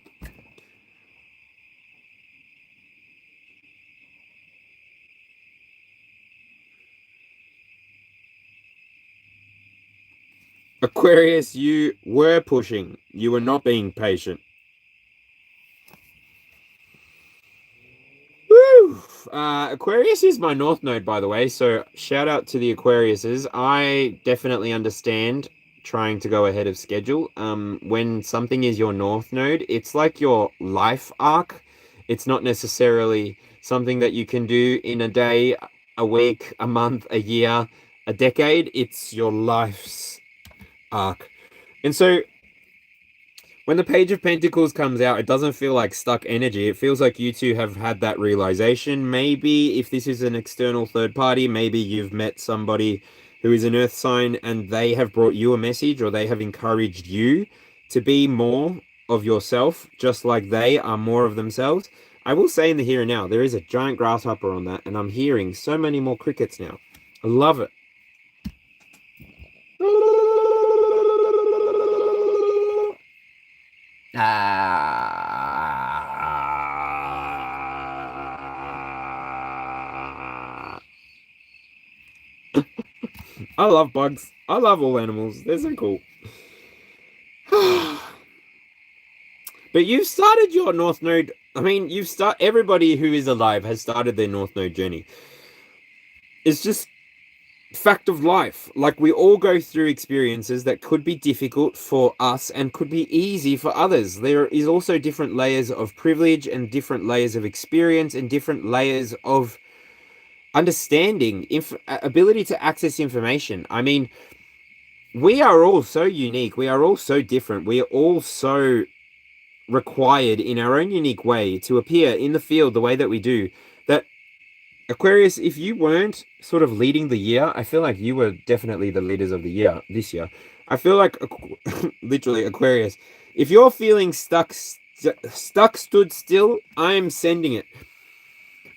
Aquarius, you were pushing. You were not being patient. Woo! Aquarius is my north node, by the way, so shout out to the Aquariuses. I definitely understand trying to go ahead of schedule. When something is your north node, it's like your life arc. It's not necessarily something that you can do in a day, a week, a month, a year, a decade. It's your life's arc. And so when the Page of Pentacles comes out, it doesn't feel like stuck energy. It feels like you two have had that realization. Maybe if this is an external third party, maybe you've met somebody who is an earth sign and they have brought you a message, or they have encouraged you to be more of yourself, just like they are more of themselves. I will say in the here and now, there is a giant grasshopper on that, and I'm hearing so many more crickets now. I love it. I love bugs. I love all animals. They're so cool. But you've started your North Node. I mean, everybody who is alive has started their North Node journey. It's just fact of life. Like, we all go through experiences that could be difficult for us and could be easy for others. There is also different layers of privilege and different layers of experience and different layers of understanding, ability to access information. I mean, we are all so unique. We are all so different. We are all so required in our own unique way to appear in the field the way that we do, that Aquarius, if you weren't sort of leading the year, I feel like you were definitely the leaders of the year this year. I feel like literally Aquarius, if you're feeling stood still, I'm sending it.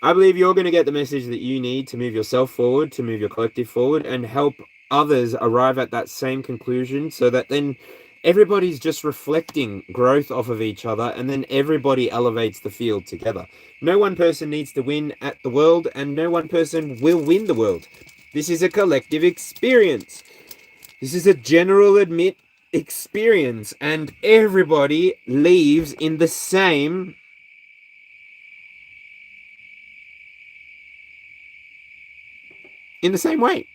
I believe you're going to get the message that you need to move yourself forward, to move your collective forward, and help others arrive at that same conclusion, so that then everybody's just reflecting growth off of each other, and then everybody elevates the field together. No one person needs to win at the world, and no one person will win the world. This is a collective experience. This is a general admit experience, and everybody leaves in the same way.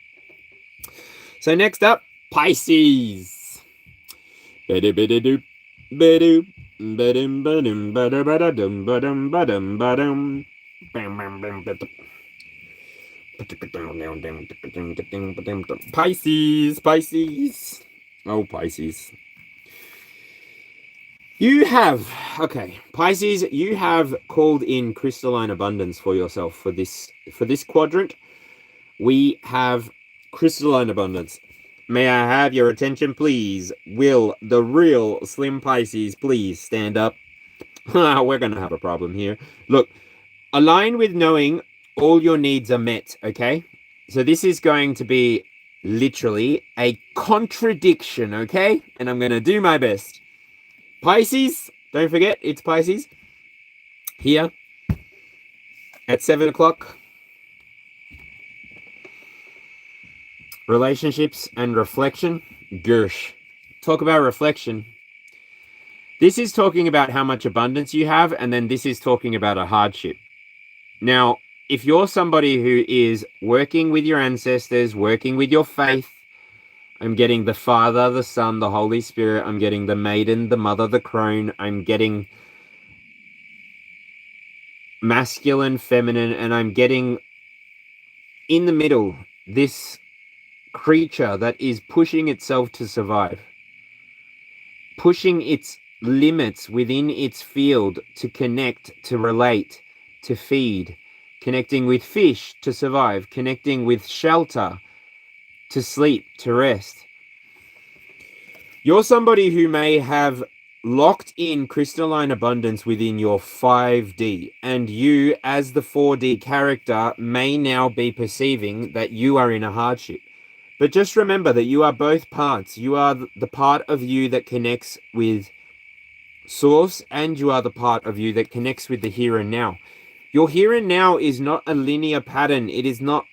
So next up, Pisces. Pisces. Oh, Pisces. Pisces, you have called in crystalline abundance for yourself for this quadrant. We have crystalline abundance. May I have your attention, please? Will the real Slim Pisces please stand up? We're going to have a problem here. Look, align with knowing all your needs are met, okay? So this is going to be literally a contradiction, okay? And I'm going to do my best. Pisces, don't forget, it's Pisces. Here at 7 o'clock. Relationships and reflection. Gersh. Talk about reflection. This is talking about how much abundance you have, and then this is talking about a hardship. Now, if you're somebody who is working with your ancestors, working with your faith, I'm getting the Father, the Son, the Holy Spirit, I'm getting the Maiden, the Mother, the Crone, I'm getting masculine, feminine, and I'm getting in the middle this creature that is pushing itself to survive, pushing its limits within its field to connect, to relate, to feed, connecting with fish to survive, connecting with shelter, to sleep, to rest. You're somebody who may have locked in crystalline abundance within your 5D, and you, as the 4D character, may now be perceiving that you are in a hardship. But just remember that you are both parts. You are the part of you that connects with Source, and you are the part of you that connects with the here and now. Your here and now is not a linear pattern. It is not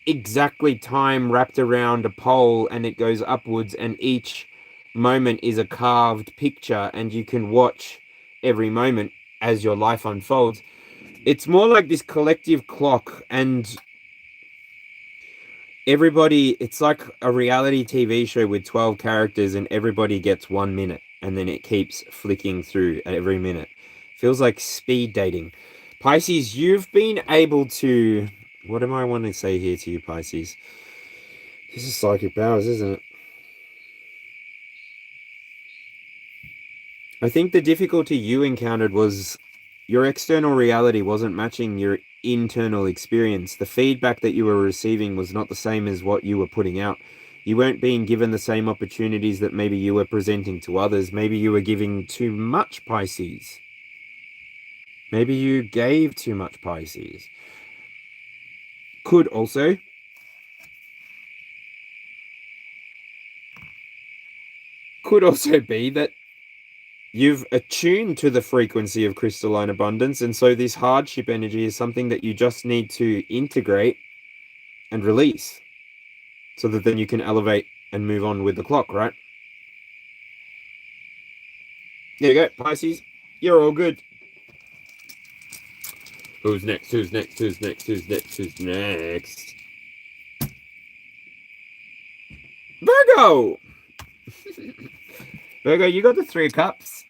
exactly time wrapped around a pole and it goes upwards, and each moment is a carved picture and you can watch every moment as your life unfolds. It's more like this collective clock, and everybody, it's like a reality TV show with 12 characters and everybody gets 1 minute, and then it keeps flicking through every minute. Feels like speed dating. Pisces, you've been able to... What am I wanting to say here to you, Pisces? This is psychic powers, isn't it? I think the difficulty you encountered was your external reality wasn't matching your internal experience. The feedback that you were receiving was not the same as what you were putting out. You weren't being given the same opportunities that maybe you were presenting to others. Maybe you were giving too much, Pisces. Maybe you gave too much, Pisces. Could also be that you've attuned to the frequency of crystalline abundance, and so this hardship energy is something that you just need to integrate and release, so that then you can elevate and move on with the clock, right? There you go, Pisces. You're all good. Who's next? Who's next? Who's next? Who's next? Who's next? Virgo! Virgo, you got the 3 of Cups.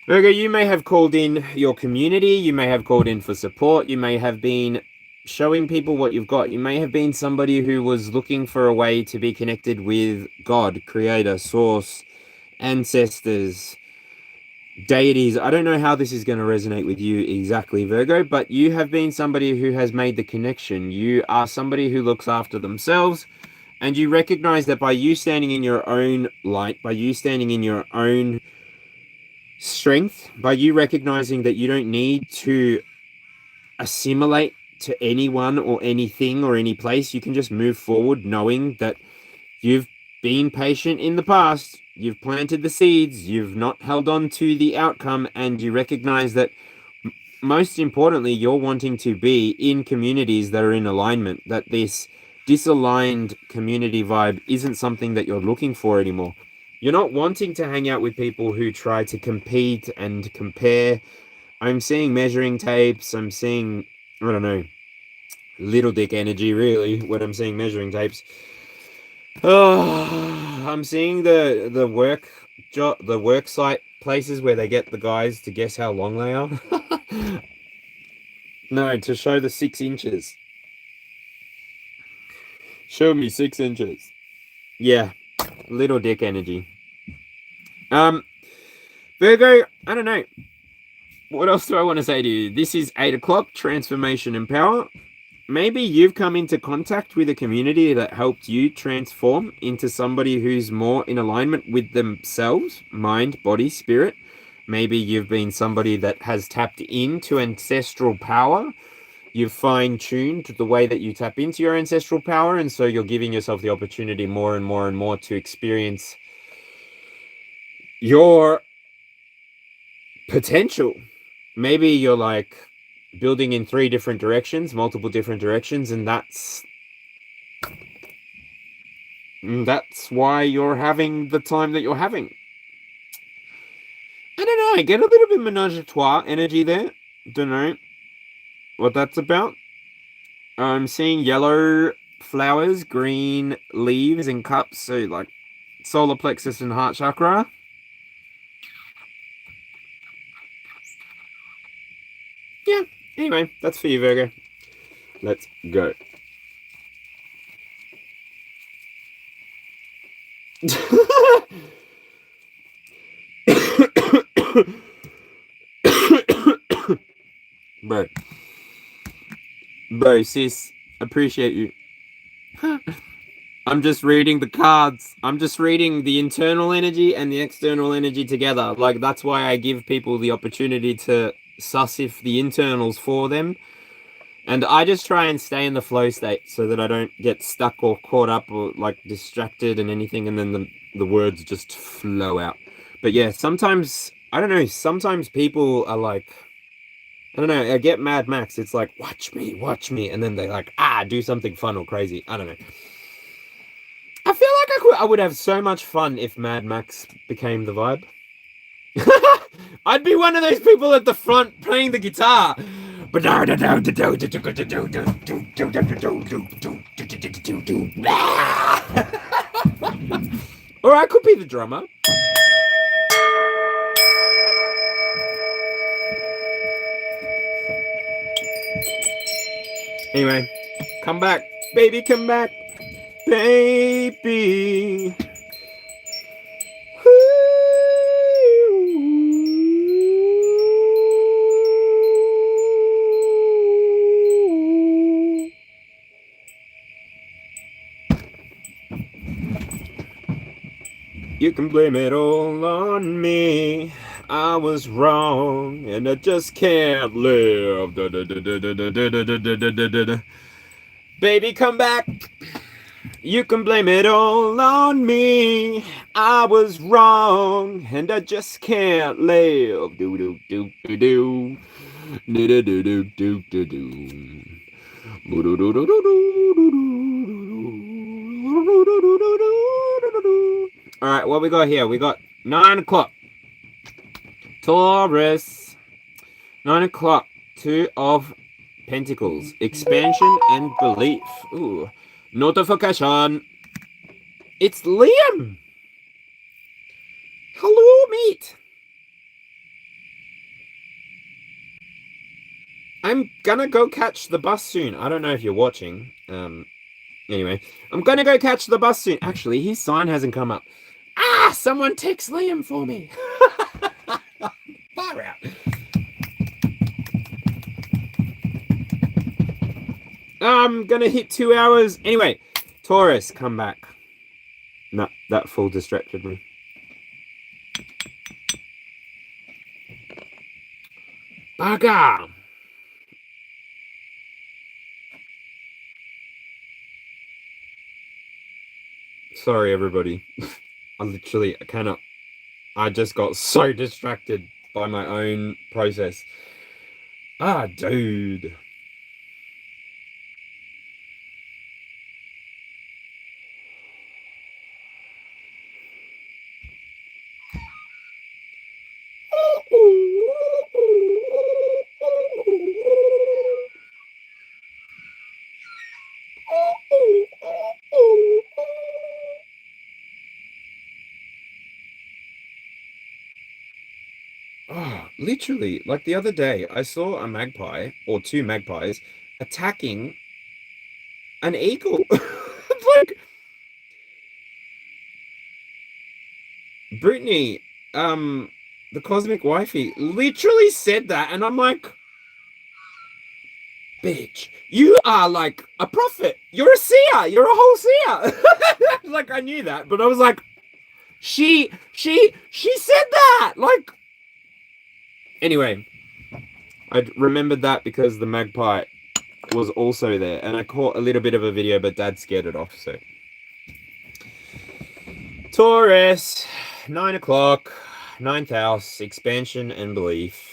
Virgo, you may have called in your community. You may have called in for support. You may have been showing people what you've got. You may have been somebody who was looking for a way to be connected with God, Creator, Source, ancestors, deities. I don't know how this is going to resonate with you exactly, Virgo, but you have been somebody who has made the connection. You are somebody who looks after themselves, and you recognize that by you standing in your own light, by you standing in your own strength, by you recognizing that you don't need to assimilate to anyone or anything or any place. You can just move forward knowing that you've been patient in the past, you've planted the seeds, you've not held on to the outcome, and you recognize that most importantly, you're wanting to be in communities that are in alignment, that this disaligned community vibe isn't something that you're looking for anymore. You're not wanting to hang out with people who try to compete and compare. I'm seeing measuring tapes. I'm seeing, I don't know, little dick energy, really, when I'm seeing measuring tapes. Oh, I'm seeing the work site places where they get the guys to guess how long they are. No, to show the 6 inches. Show me 6 inches. Yeah, little dick energy. Virgo, I don't know. What else do I want to say to you? This is 8 o'clock, transformation and power. Maybe you've come into contact with a community that helped you transform into somebody who's more in alignment with themselves, mind, body, spirit. Maybe you've been somebody that has tapped into ancestral power. You've fine-tuned the way that you tap into your ancestral power, and so you're giving yourself the opportunity more and more and more to experience your potential. Maybe you're like building in 3 different directions, multiple different directions, and that's why you're having the time that you're having. I don't know, I get a little bit menage a trois energy there. Don't know what that's about. I'm seeing yellow flowers, green leaves and cups, so like solar plexus and heart chakra. Yeah, anyway, that's for you, Virgo. Let's go. Bro. Bro, sis, appreciate you. I'm just reading the cards. I'm just reading the internal energy and the external energy together. Like, that's why I give people the opportunity to suss if the internals for them. And I just try and stay in the flow state so that I don't get stuck or caught up or like distracted and anything, and then the words just flow out. But yeah, sometimes, I don't know, sometimes people are like, I don't know, I get Mad Max. It's like, watch me. And then they like, do something fun or crazy. I don't know. I feel like I would have so much fun if Mad Max became the vibe. I'd be one of those people at the front playing the guitar. Or I could be the drummer. Anyway, come back. Baby, come back. Baby. You can blame it all on me. I was wrong, and I just can't live. Baby, come back. You can blame it all on me. I was wrong, and I just can't live. Do do do do do do do do do do do. All right, what we got here? We got 9 o'clock. Taurus. 9 o'clock. 2 of Pentacles. Expansion and belief. Ooh. Notification. It's Liam. Hello, mate. I'm gonna go catch the bus soon. I don't know if you're watching. Anyway, I'm gonna go catch the bus soon. Actually, his sign hasn't come up. Someone text Liam for me. Far out. I'm gonna hit 2 hours. Anyway, Taurus, come back. No, that full distracted me. Bugger. Sorry, everybody. I cannot. I just got so distracted by my own process. Ah, dude. Oh, literally, like the other day, I saw a magpie or two magpies attacking an eagle. Like, Brittany, the cosmic wifey, literally said that, and I'm like, bitch, you are like a prophet. You're a seer. You're a whole seer. Like, I knew that, but I was like, she said that. Like, anyway, I remembered that because the magpie was also there, and I caught a little bit of a video, but Dad scared it off. So, Taurus, 9 o'clock, ninth house, expansion and belief.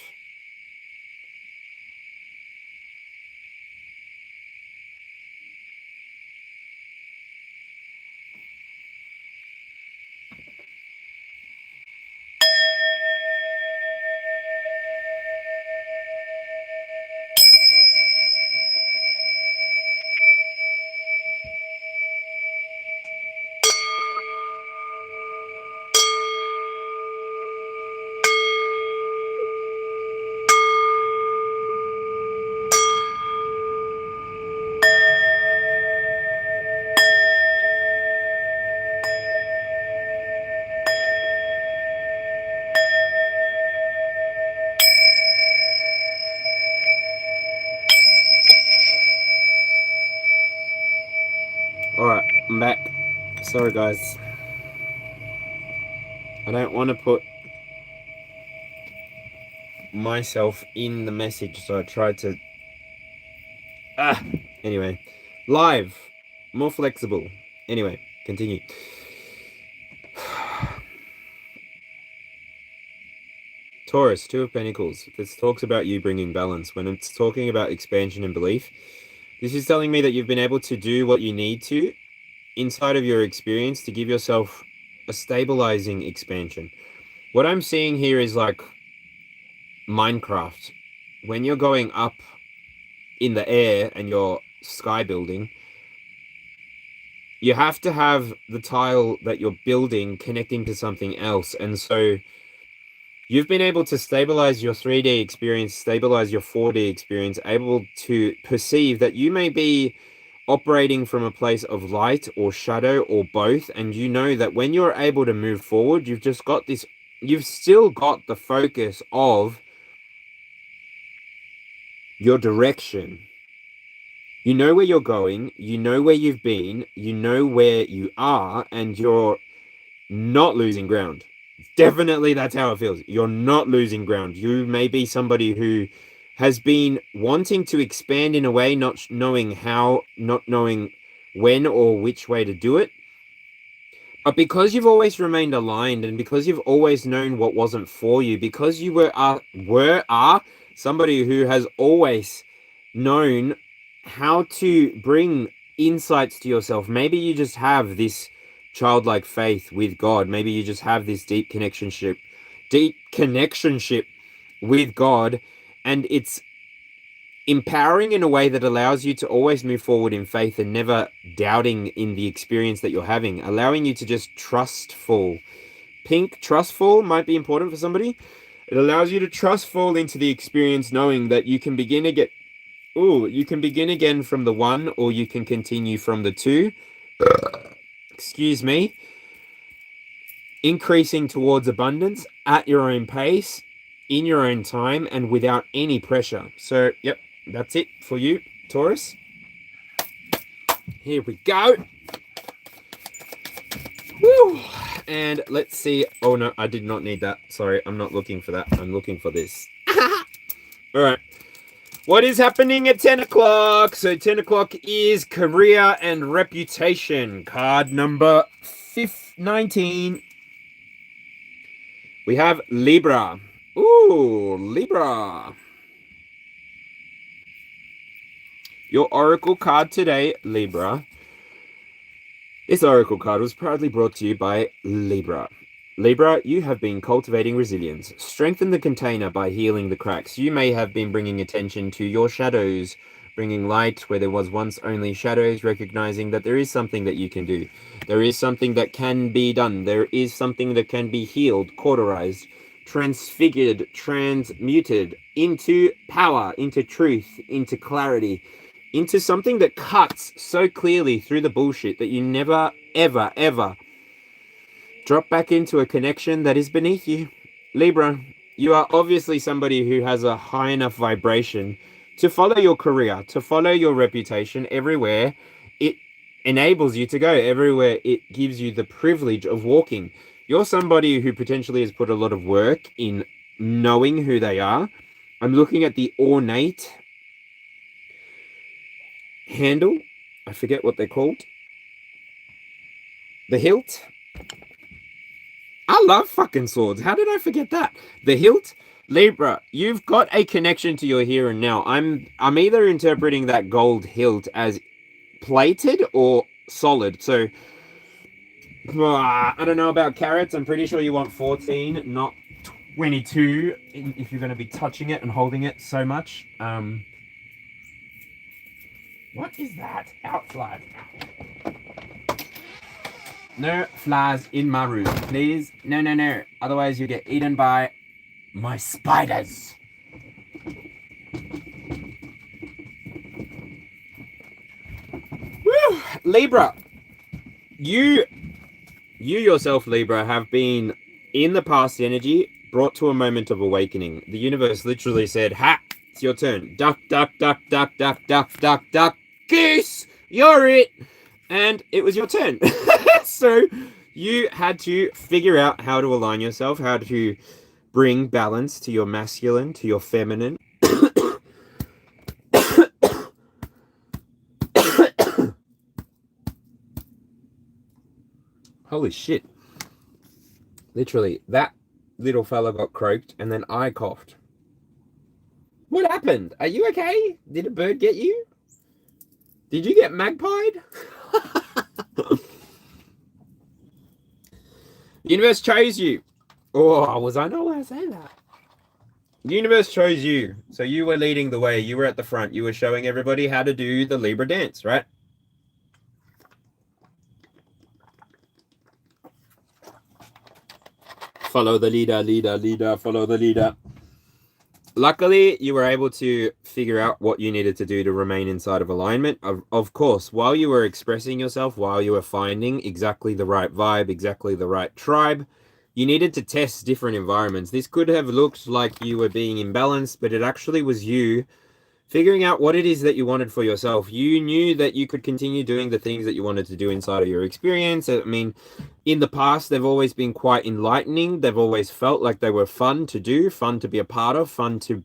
Alright, I'm back. Sorry, guys. I don't want to put myself in the message, so I tried to... Anyway. Live. More flexible. Anyway, continue. Taurus, Two of Pentacles. This talks about you bringing balance. When it's talking about expansion and belief, this is telling me that you've been able to do what you need to inside of your experience to give yourself a stabilizing expansion. What I'm seeing here is like Minecraft. When you're going up in the air and you're sky building, you have to have the tile that you're building connecting to something else. And so you've been able to stabilize your 3D experience, stabilize your 4D experience, able to perceive that you may be operating from a place of light or shadow or both, and you know that when you're able to move forward, you've just got this, you've still got the focus of your direction. You know where you're going, you know where you've been, you know where you are, and you're not losing ground. Definitely that's how it feels. You're not losing ground. You may be somebody who has been wanting to expand in a way, not knowing how, not knowing when or which way to do it. But because you've always remained aligned, and because you've always known what wasn't for you, because you are somebody who has always known how to bring insights to yourself. Maybe you just have this childlike faith with God. Maybe you just have this deep connectionship with God, and it's empowering in a way that allows you to always move forward in faith and never doubting in the experience that you're having, allowing you to just trustful. Pink, trustful might be important for somebody. It allows you to trustful into the experience, knowing that you can begin again. You can begin again from the 1, or you can continue from the 2. Excuse me. Increasing towards abundance at your own pace, in your own time, and without any pressure. So, yep, that's it for you, Taurus. Here we go. Woo! And let's see. Oh, no, I did not need that. Sorry, I'm not looking for that. I'm looking for this. All right. What is happening at 10 o'clock? So 10 o'clock is career and reputation. Card number 19. We have Libra. Ooh, Libra. Your oracle card today, Libra. This oracle card was proudly brought to you by Libra. Libra, you have been cultivating resilience. Strengthen the container by healing the cracks. You may have been bringing attention to your shadows, bringing light where there was once only shadows, recognizing that there is something that you can do. There is something that can be done. There is something that can be healed, cauterized, transfigured, transmuted into power, into truth, into clarity, into something that cuts so clearly through the bullshit that you never, ever, ever drop back into a connection that is beneath you. Libra, you are obviously somebody who has a high enough vibration to follow your career, to follow your reputation everywhere it enables you to go, everywhere it gives you the privilege of walking. You're somebody who potentially has put a lot of work in knowing who they are. I'm looking at the ornate handle. I forget what they're called. The hilt. I love fucking swords. How did I forget that? The hilt. Libra, you've got a connection to your here and now. I'm either interpreting that gold hilt as plated or solid. So I don't know about carats. I'm pretty sure you want 14, not 22, if you're going to be touching it and holding it so much. What is that? Outfly. No flies in my room, please. No, no, no. Otherwise you get eaten by my spiders. Woo! Libra. You yourself, Libra, have been in the past energy brought to a moment of awakening. The universe literally said, ha, it's your turn. Duck, duck, duck, duck, duck, duck, duck, duck. Goose, you're it. And it was your turn. So you had to figure out how to align yourself, how to bring balance to your masculine, to your feminine. Holy shit. Literally, that little fella got croaked and then I coughed. What happened? Are you okay? Did a bird get you? Did you get magpied? The universe chose you. Oh, was I not allowed to say that? The universe chose you. So you were leading the way. You were at the front. You were showing everybody how to do the Libra dance, right? Follow the leader, leader, leader, follow the leader. Luckily, you were able to figure out what you needed to do to remain inside of alignment. Of course, while you were expressing yourself, while you were finding exactly the right vibe, exactly the right tribe, you needed to test different environments. This could have looked like you were being imbalanced, but it actually was you figuring out what it is that you wanted for yourself. You knew that you could continue doing the things that you wanted to do inside of your experience. I mean, in the past, they've always been quite enlightening. They've always felt like they were fun to do, fun to be a part of, fun to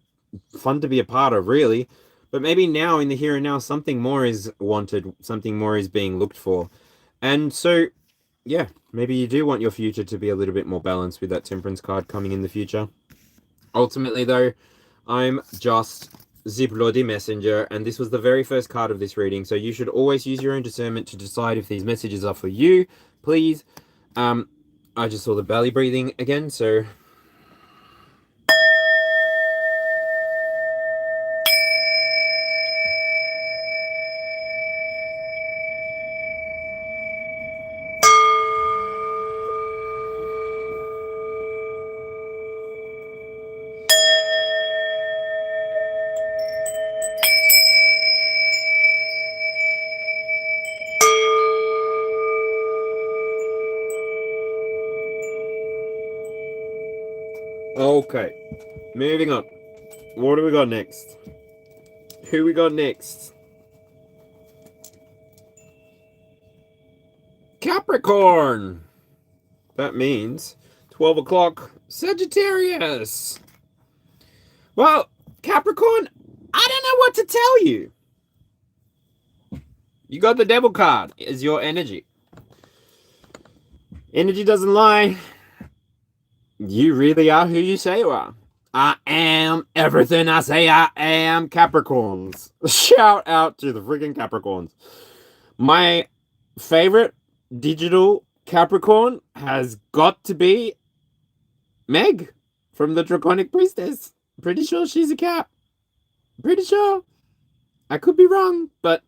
be a part of, really. But maybe now, in the here and now, something more is wanted, something more is being looked for. And so, yeah, maybe you do want your future to be a little bit more balanced with that Temperance card coming in the future. Ultimately, though, I'm just Ziplodi Messenger, and this was the very first card of this reading, so you should always use your own discernment to decide if these messages are for you, please. I just saw the belly breathing again, so okay, moving on. What do we got next? Who we got next? Capricorn! That means 12 o'clock Sagittarius! Well, Capricorn, I don't know what to tell you. You got the Devil card as your energy. Energy doesn't lie. You really are who you say you are. I am everything I say I am, Capricorns. Shout out to the freaking Capricorns. My favorite digital Capricorn has got to be Meg from the Draconic Priestess. Pretty sure she's a Cap. Pretty sure. I could be wrong, but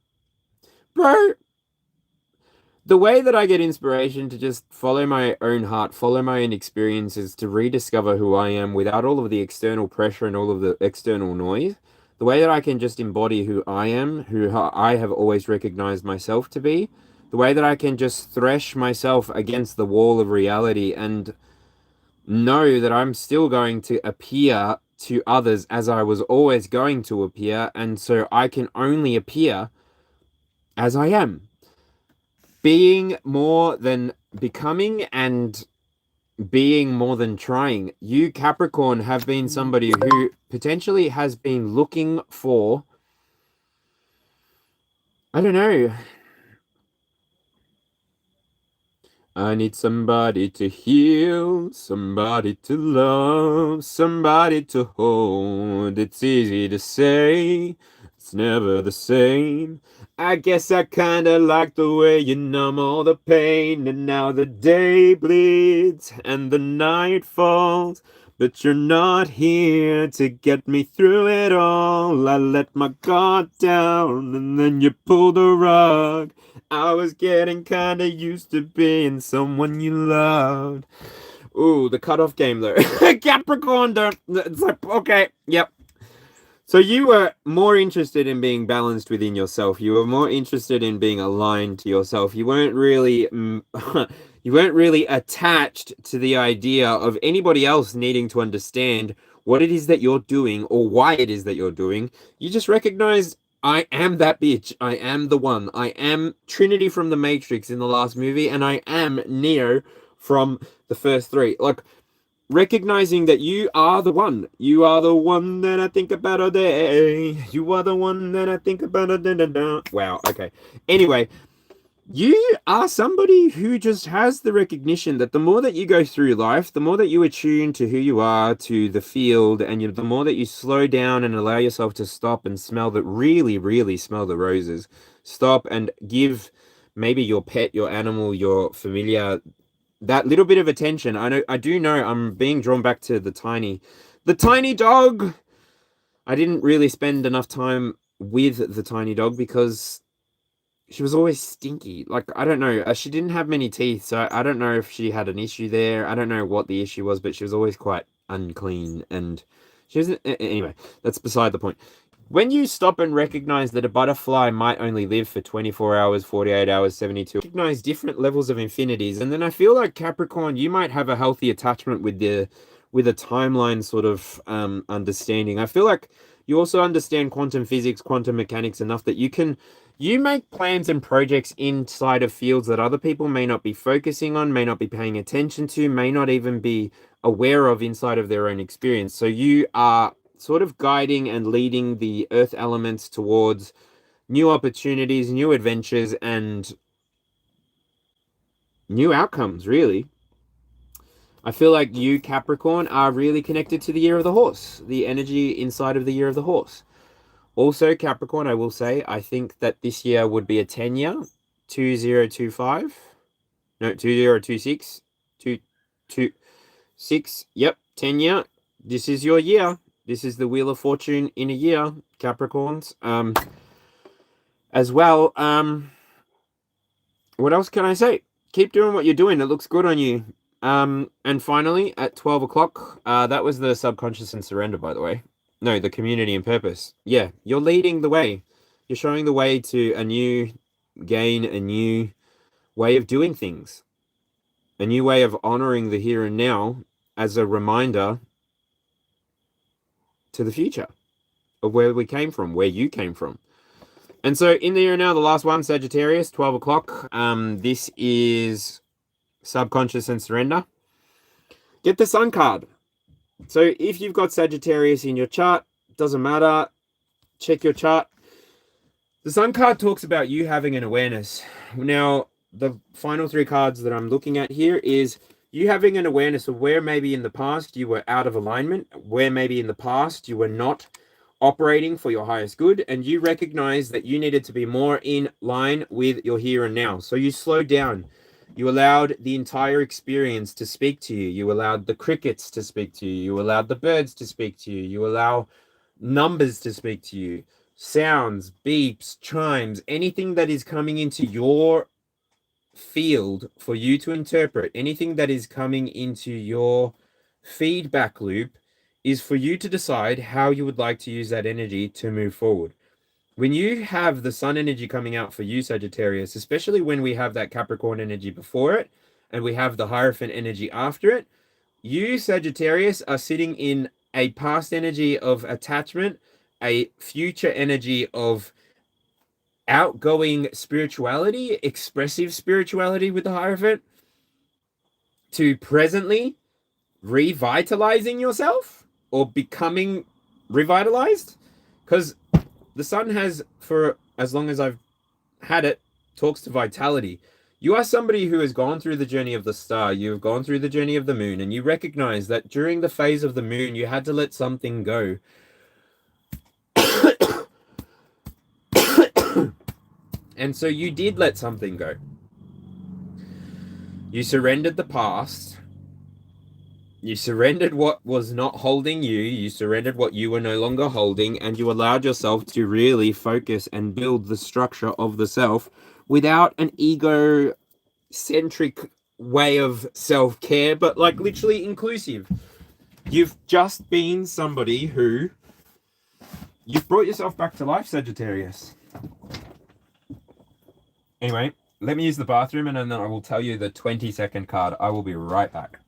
bro, the way that I get inspiration to just follow my own heart, follow my own experiences, to rediscover who I am without all of the external pressure and all of the external noise, the way that I can just embody who I am, who I have always recognized myself to be, the way that I can just thresh myself against the wall of reality and know that I'm still going to appear to others as I was always going to appear, and so I can only appear as I am. Being more than becoming and being more than trying. You, Capricorn, have been somebody who potentially has been looking for, I don't know, I need somebody to heal, somebody to love, somebody to hold. It's easy to say, it's never the same. I guess I kinda like the way you numb all the pain, and now the day bleeds and the night falls. But you're not here to get me through it all. I let my guard down and then you pulled the rug. I was getting kinda used to being someone you loved. Ooh, the cutoff game though. Capricorn, don't. It's like, okay, yep. So you were more interested in being balanced within yourself. You were more interested in being aligned to yourself. You weren't really, you weren't really attached to the idea of anybody else needing to understand what it is that you're doing or why it is that you're doing. You just recognized, I am that bitch. I am the one. I am Trinity from the Matrix in the last movie, and I am Neo from the first three. Like, recognizing that you are the one. You are the one that I think about all day. You are the one that I think about all day. Wow, okay. Anyway, you are somebody who just has the recognition that the more that you go through life, the more that you attune to who you are, to the field, and the more that you slow down and allow yourself to stop and smell the really, really smell the roses. Stop and give maybe your pet, your animal, your familiar that little bit of attention. I do know I'm being drawn back to the tiny dog. I didn't really spend enough time with the tiny dog because she was always stinky. Like, I don't know. She didn't have many teeth, so I don't know if she had an issue there. I don't know what the issue was, but she was always quite unclean, and she was anyway. That's beside the point. When you stop and recognize that a butterfly might only live for 24 hours, 48 hours, 72, recognize different levels of infinities. And then I feel like Capricorn, you might have a healthy attachment with a timeline sort of understanding. I feel like you also understand quantum physics, quantum mechanics enough that you make plans and projects inside of fields that other people may not be focusing on, may not be paying attention to, may not even be aware of inside of their own experience. So you are sort of guiding and leading the earth elements towards new opportunities, new adventures, and new outcomes, really. I feel like you, Capricorn, are really connected to the year of the horse, the energy inside of the year of the horse. Also, Capricorn, I will say, I think that this year would be a 10 year, 2025. No, 2026. 226. Yep, 10 year. This is your year. This is the Wheel of Fortune in a year, Capricorns. As well, what else can I say? Keep doing what you're doing. It looks good on you. And finally, at 12 o'clock, that was the subconscious and surrender, by the way. No, the community and purpose. Yeah, you're leading the way. You're showing the way to a new gain, a new way of doing things, a new way of honoring the here and now as a reminder to the future of where we came from, where you came from. And so in the here and now, the last one, Sagittarius, 12 o'clock. This is subconscious and surrender. Get the sun card. So if you've got Sagittarius in your chart, doesn't matter, check your chart. The sun card talks about you having an awareness. Now, the final three cards that I'm looking at here is you having an awareness of where maybe in the past you were out of alignment, where maybe in the past you were not operating for your highest good, and you recognize that you needed to be more in line with your here and now. So you slowed down. You allowed the entire experience to speak to you. You allowed the crickets to speak to you. You allowed the birds to speak to you. You allow numbers to speak to you, sounds, beeps, chimes, anything that is coming into your field for you to interpret, anything that is coming into your feedback loop is for you to decide how you would like to use that energy to move forward. When you have the sun energy coming out for you, Sagittarius, especially when we have that Capricorn energy before it and we have the Hierophant energy after it, you, Sagittarius, are sitting in a past energy of attachment, a future energy of outgoing spirituality, expressive spirituality with the Hierophant, to presently revitalizing yourself or becoming revitalized. Because the sun has, for as long as I've had it, talks to vitality. You are somebody who has gone through the journey of the star, you've gone through the journey of the moon, and you recognize that during the phase of the moon, you had to let something go. And so you did let something go. You surrendered the past. You surrendered what was not holding you. You surrendered what you were no longer holding, and you allowed yourself to really focus and build the structure of the self without an ego-centric way of self-care, but like literally inclusive. You've just been somebody who you've brought yourself back to life, Sagittarius. Anyway, let me use the bathroom and then I will tell you the 20-second card. I will be right back.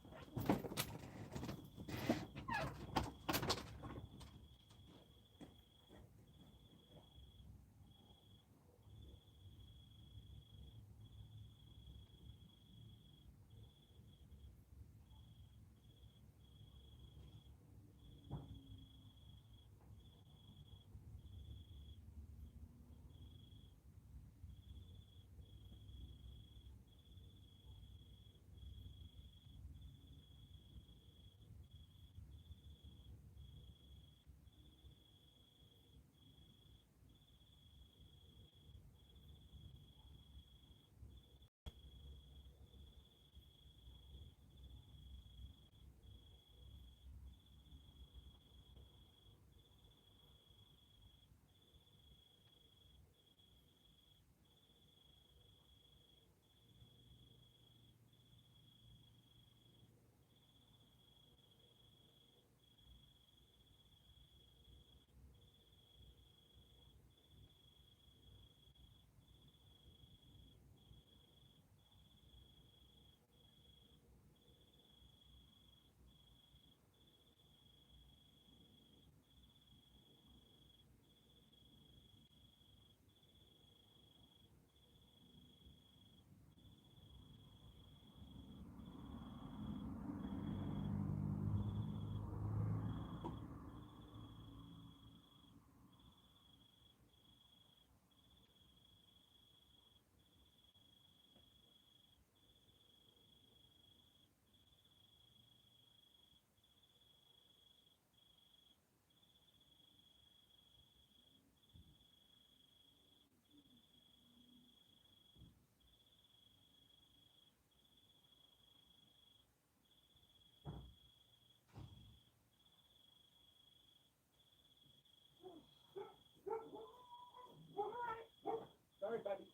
Sorry, buddy.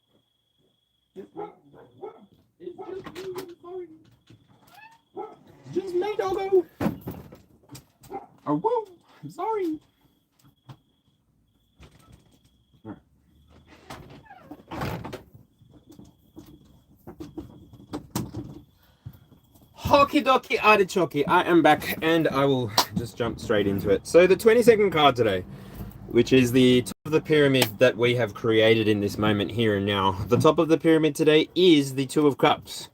Just me. It's just me. Sorry. Just me, doggo. Oh, whoa. I'm sorry. All right. Hockey dokie artichoke. I am back and I will just jump straight into it. So the 22nd card today, which is the top of the pyramid that we have created in this moment here and now. The top of the pyramid today is the Two of Cups.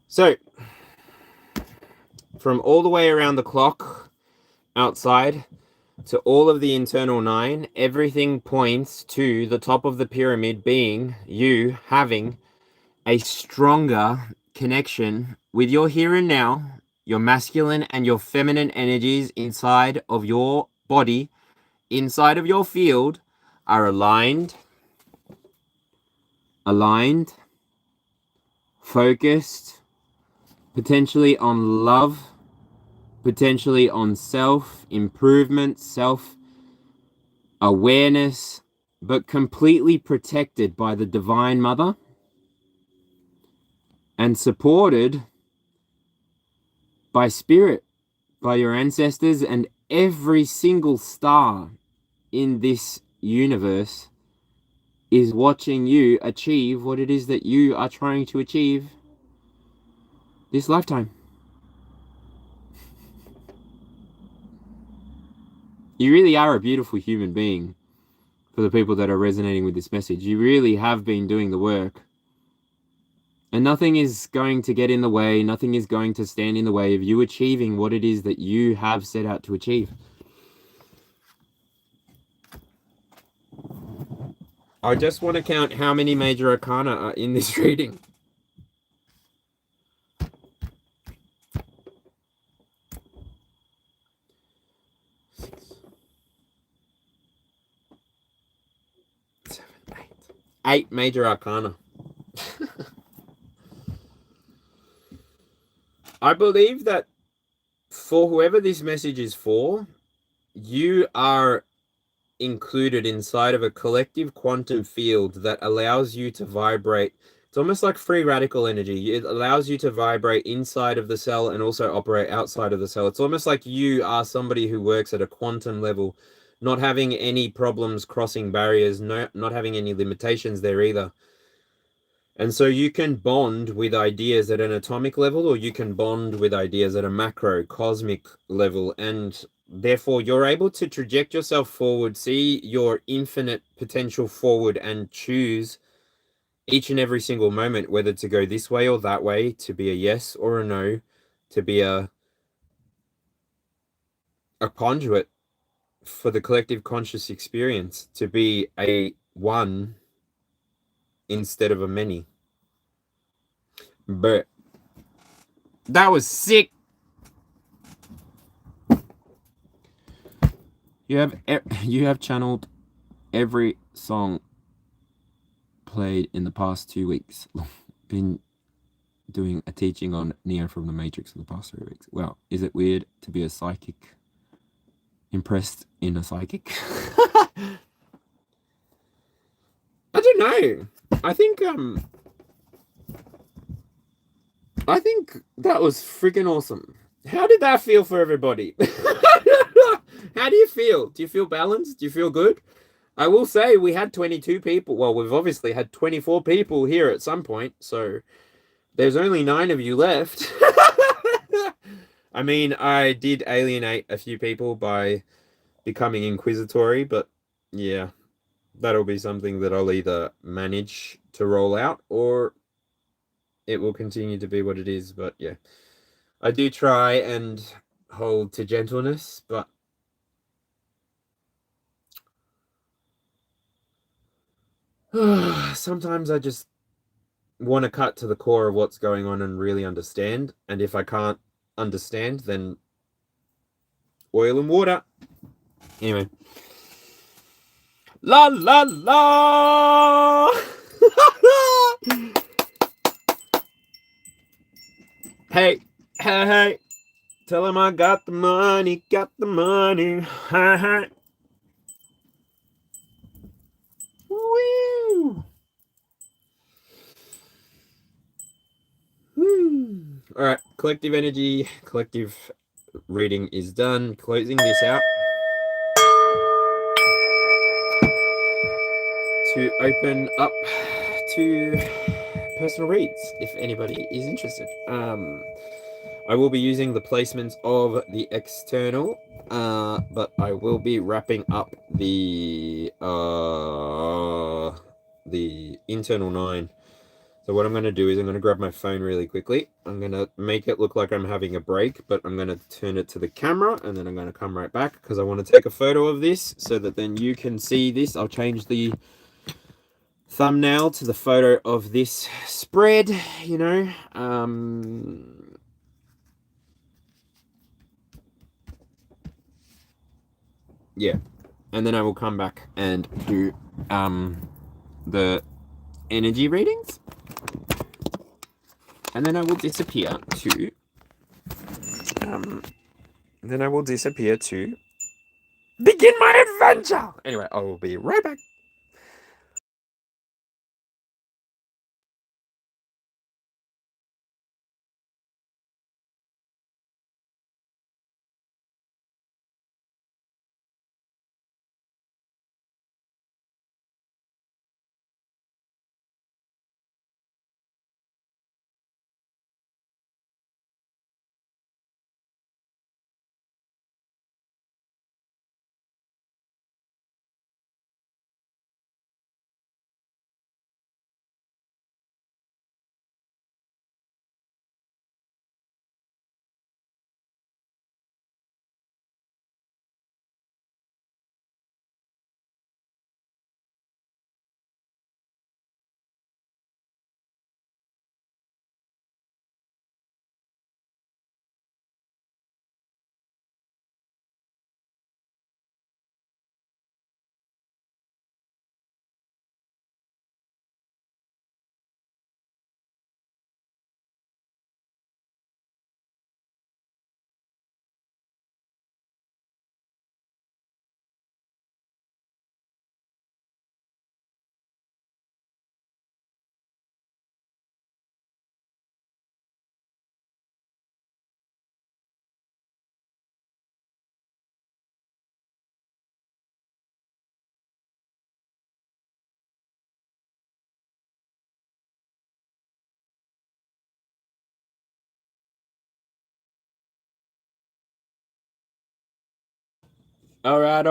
So, from all the way around the clock outside to all of the internal 9, everything points to the top of the pyramid being you having a stronger connection with your here and now, your masculine and your feminine energies inside of your body, inside of your field, are aligned, focused, potentially on love, potentially on self-improvement, self-awareness, but completely protected by the Divine Mother and supported by Spirit, by your ancestors, and every single star in this universe is watching you achieve what it is that you are trying to achieve this lifetime. You really are a beautiful human being. For the people that are resonating with this message, you really have been doing the work. And nothing is going to get in the way, nothing is going to stand in the way of you achieving what it is that you have set out to achieve. I just want to count how many major arcana are in this reading. Eight major arcana. I believe that for whoever this message is for, you are included inside of a collective quantum field that allows you to vibrate. It's almost like free radical energy. It allows you to vibrate inside of the cell and also operate outside of the cell. It's almost like you are somebody who works at a quantum level, not having any problems crossing barriers, not having any limitations there either. And so you can bond with ideas at an atomic level, or you can bond with ideas at a macro cosmic level. And therefore you're able to traject yourself forward, see your infinite potential forward, and choose each and every single moment whether to go this way or that way, to be a yes or a no, to be a conduit for the collective conscious experience, to be a one instead of a many. But that was sick. You have channeled every song played in the past 2 weeks. Been doing a teaching on Neo from the Matrix for the past 3 weeks. Well, is it weird to be a psychic? Impressed in a psychic? I don't know. I think that was freaking awesome. How did that feel for everybody? How do you feel? Do you feel balanced? Do you feel good? I will say we had 22 people. Well, we've obviously had 24 people here at some point, so there's only 9 of you left. I mean, I did alienate a few people by becoming inquisitory, but yeah, that'll be something that I'll either manage to roll out or it will continue to be what it is. But yeah, I do try and hold to gentleness, but sometimes I just want to cut to the core of what's going on and really understand. And if I can't understand, then oil and water. Anyway. La la la! Hey, hey, hey. Tell him I got the money, got the money. Hey, hey. Woo! All right, collective energy, collective reading is done. Closing this out to open up to personal reads if anybody is interested. I will be using the placements of the external, but I will be wrapping up the internal 9. So what I'm going to do is I'm going to grab my phone really quickly. I'm going to make it look like I'm having a break, but I'm going to turn it to the camera and then I'm going to come right back because I want to take a photo of this so that then you can see this. I'll change the thumbnail to the photo of this spread, you know. Yeah, and then I will come back and do the energy readings, and then I will disappear to begin my adventure. Anyway, I will be right back. All right.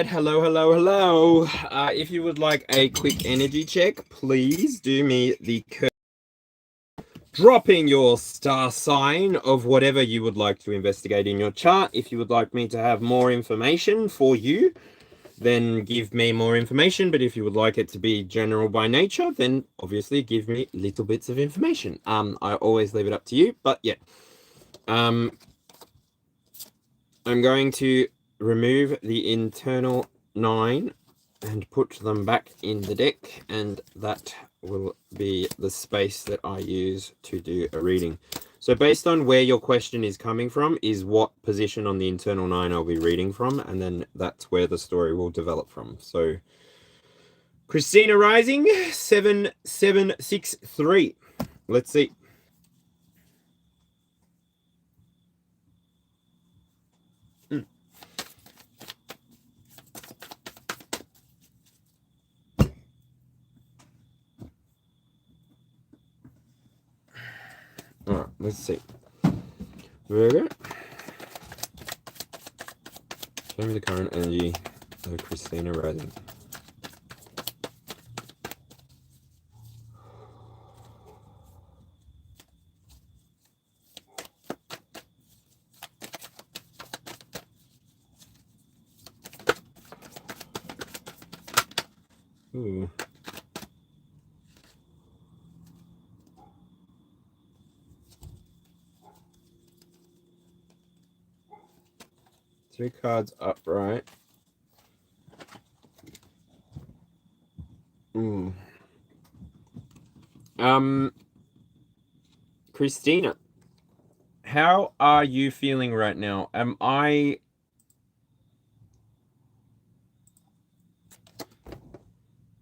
Hello. If you would like a quick energy check, please do me the dropping your star sign of whatever you would like to investigate in your chart. If you would like me to have more information for you, then give me more information. But if you would like it to be general by nature, then obviously give me little bits of information. I always leave it up to you. But yeah. I'm going to remove the internal 9 and put them back in the deck, and that will be the space that I use to do a reading. So based on where your question is coming from is what position on the internal 9 I'll be reading from, and then that's where the story will develop from. So Christina Rising 7763. Let's see. All right, let's see. Virgo. Show me the current energy of Christina Rising. Ooh. Three cards upright. Ooh. Christina, how are you feeling right now? Am I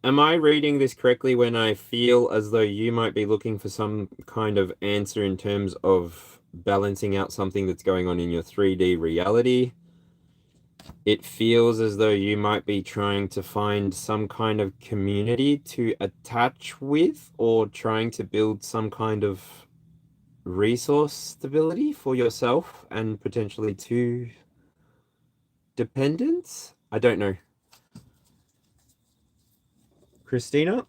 reading this correctly when I feel as though you might be looking for some kind of answer in terms of balancing out something that's going on in your 3D reality? It feels as though you might be trying to find some kind of community to attach with, or trying to build some kind of resource stability for yourself and potentially two dependents? I don't know. Christina?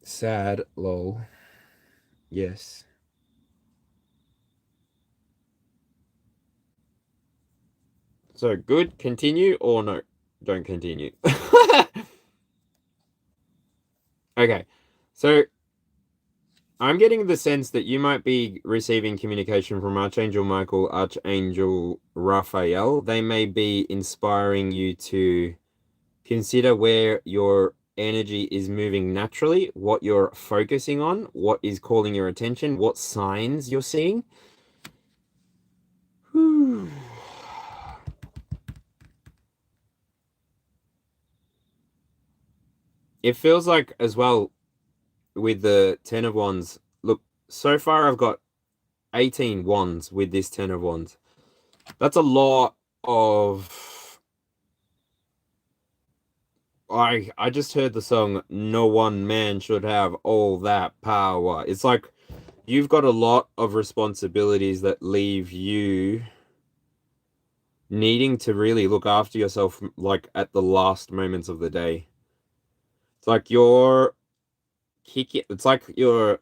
Sad, lol. Yes. So good, continue, or no, don't continue. Okay, so I'm getting the sense that you might be receiving communication from Archangel Michael, Archangel Raphael. They may be inspiring you to consider where your energy is moving naturally, what you're focusing on, what is calling your attention, what signs you're seeing. Whew. It feels like as well with the Ten of Wands. Look, so far I've got 18 wands with this Ten of Wands. That's a lot of... I just heard the song "No One Man Should Have All That Power." It's like you've got a lot of responsibilities that leave you needing to really look after yourself, like at the last moments of the day. It's like you're kicking. It's like you're.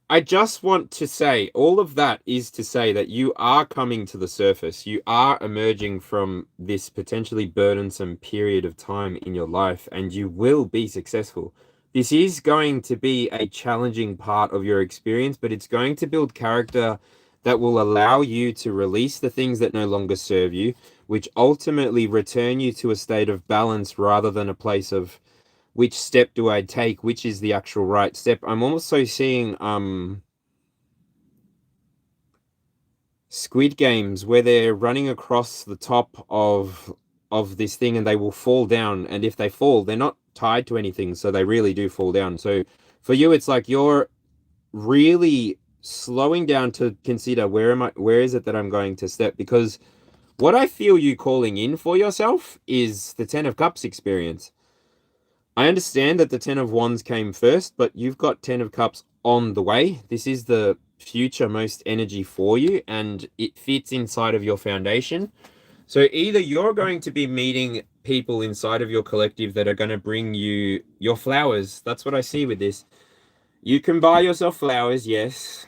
I just want to say, all of that is to say that you are coming to the surface. You are emerging from this potentially burdensome period of time in your life, and you will be successful. This is going to be a challenging part of your experience, but it's going to build character that will allow you to release the things that no longer serve you, which ultimately return you to a state of balance rather than a place of which step do I take, which is the actual right step. I'm also seeing Squid Games where they're running across the top of this thing and they will fall down, and if they fall, they're not tied to anything, so they really do fall down. So for you, it's like you're really slowing down to consider where is it that I'm going to step, because what I feel you calling in for yourself is the Ten of Cups experience. I understand that the Ten of Wands came first, but you've got Ten of Cups on the way. This is the future most energy for you, and it fits inside of your foundation. So either you're going to be meeting people inside of your collective that are going to bring you your flowers. That's what I see with this. You can buy yourself flowers, yes.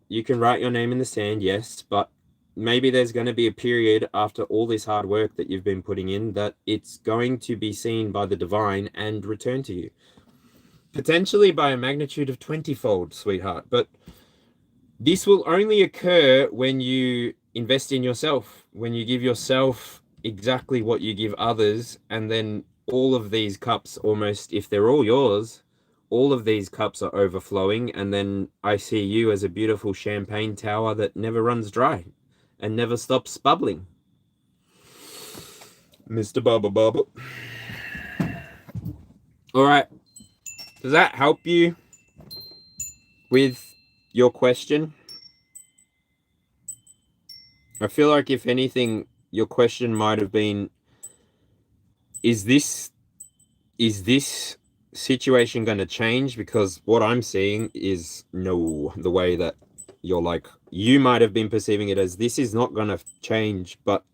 You can write your name in the sand, yes, but maybe there's going to be a period after all this hard work that you've been putting in that it's going to be seen by the divine and returned to you. Potentially by a magnitude of 20-fold, sweetheart. But this will only occur when you invest in yourself, when you give yourself exactly what you give others, and then all of these cups, almost, if they're all yours, all of these cups are overflowing, and then I see you as a beautiful champagne tower that never runs dry and never stops bubbling. Mr. Bubble Bubble. All right. Does that help you with your question? I feel like if anything, your question might have been, is this situation going to change? Because what I'm seeing is no, the way that you're like, you might have been perceiving it as this is not going to change, but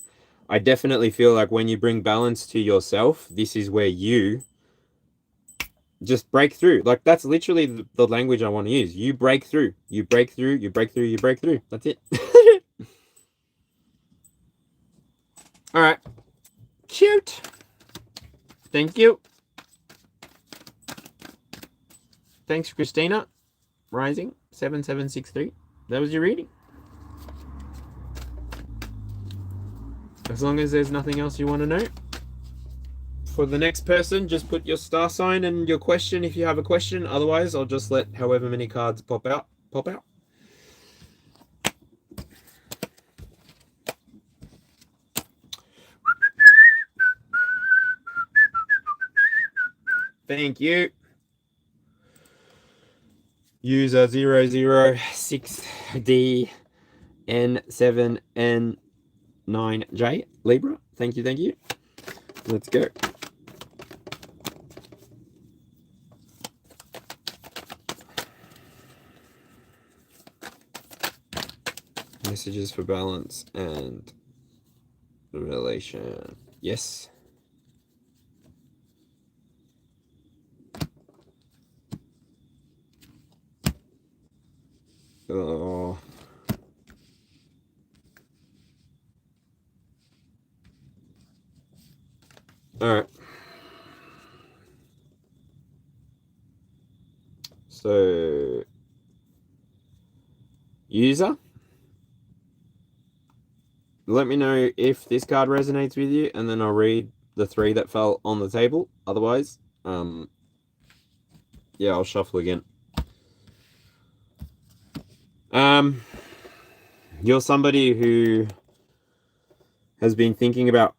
I definitely feel like when you bring balance to yourself, this is where you just break through. Like that's literally the language I want to use. You break through, you break through, you break through, you break through. That's it. All right. Cute. Thank you. Thanks, Christina. Rising 7763. That was your reading. As long as there's nothing else you want to know. For the next person, just put your star sign and your question if you have a question. Otherwise, I'll just let however many cards pop out. Thank you. User 006DN7N9J Libra. Thank you. Let's go. Messages for balance and relation. Yes. Oh. All right. So, user, let me know if this card resonates with you, and then I'll read the 3 that fell on the table. Otherwise, yeah, I'll shuffle again. You're somebody who has been thinking about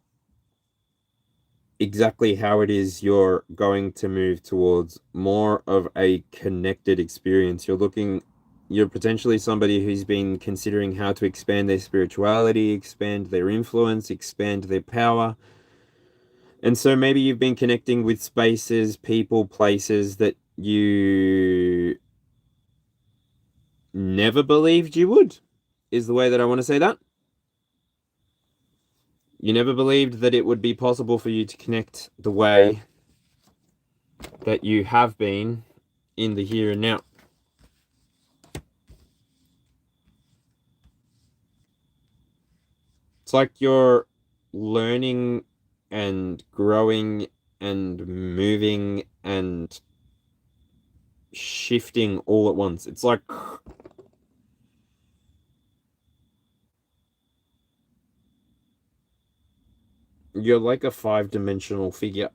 exactly how it is you're going to move towards more of a connected experience. You're potentially somebody who's been considering how to expand their spirituality, expand their influence, expand their power. And so maybe you've been connecting with spaces, people, places that you never believed you would, is the way that I want to say that. You never believed that it would be possible for you to connect the way that you have been in the here and now. It's like you're learning and growing and moving and shifting all at once. It's like you're like a 5-dimensional figure.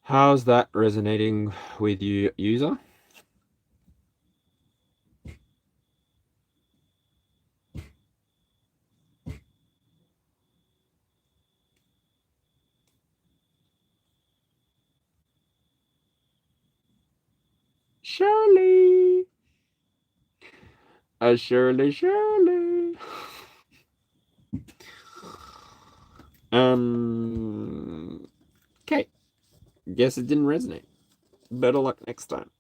How's that resonating with you, user? Shirley. Shirley. Okay. Guess it didn't resonate. Better luck next time.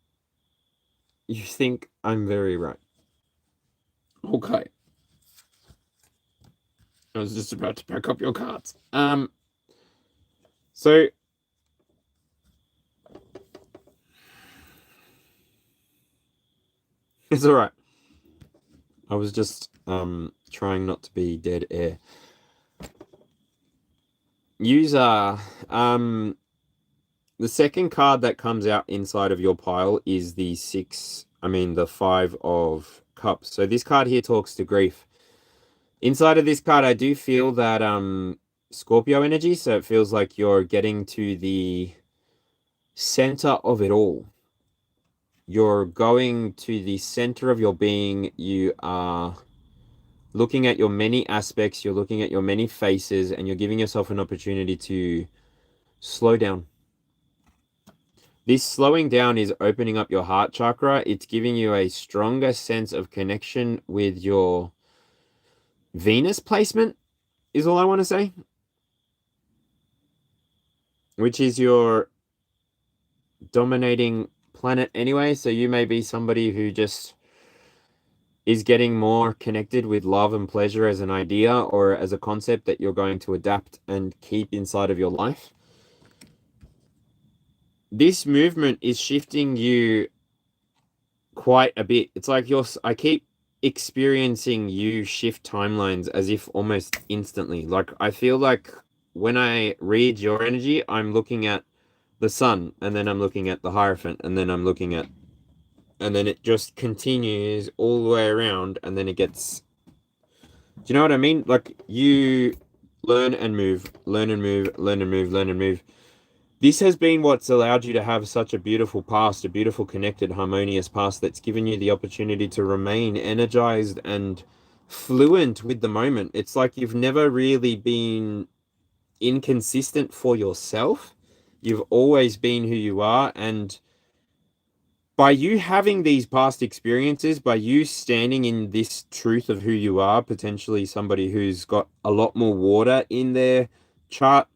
You think I'm very right. Okay. I was just about to pack up your cards. So it's all right. I was just trying not to be dead air. User, the second card that comes out inside of your pile is the 5 of cups. So this card here talks to grief. Inside of this card, I do feel that Scorpio energy, so it feels like you're getting to the center of it all. You're going to the center of your being. You are looking at your many aspects, you're looking at your many faces, and you're giving yourself an opportunity to slow down. This slowing down is opening up your heart chakra. It's giving you a stronger sense of connection with your Venus placement, is all I want to say. Which is your dominating planet anyway. So you may be somebody who just is getting more connected with love and pleasure as an idea or as a concept that you're going to adapt and keep inside of your life. This movement is shifting you quite a bit. It's like I keep experiencing you shift timelines as if almost instantly. Like I feel like when I read your energy, I'm looking at the sun, and then I'm looking at the Hierophant, and then I'm looking at, and then it just continues all the way around, and then it gets, do you know what I mean? Like you learn and move, learn and move, learn and move, learn and move. This has been what's allowed you to have such a beautiful past, a beautiful, connected, harmonious past that's given you the opportunity to remain energized and fluent with the moment. It's like you've never really been inconsistent for yourself. You've always been who you are. And by you having these past experiences, by you standing in this truth of who you are, potentially somebody who's got a lot more water in their chart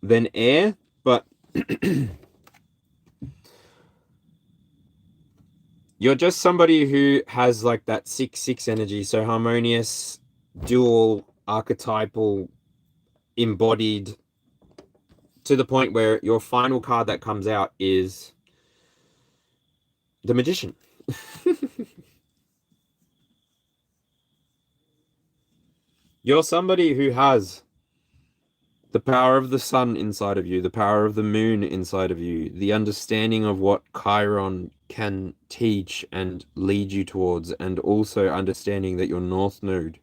than air, but you're just somebody who has like that 6-6 energy, so harmonious, dual, archetypal, embodied to the point where your final card that comes out is the Magician. You're somebody who has the power of the sun inside of you, the power of the moon inside of you, the understanding of what Chiron can teach and lead you towards, and also understanding that your North Node,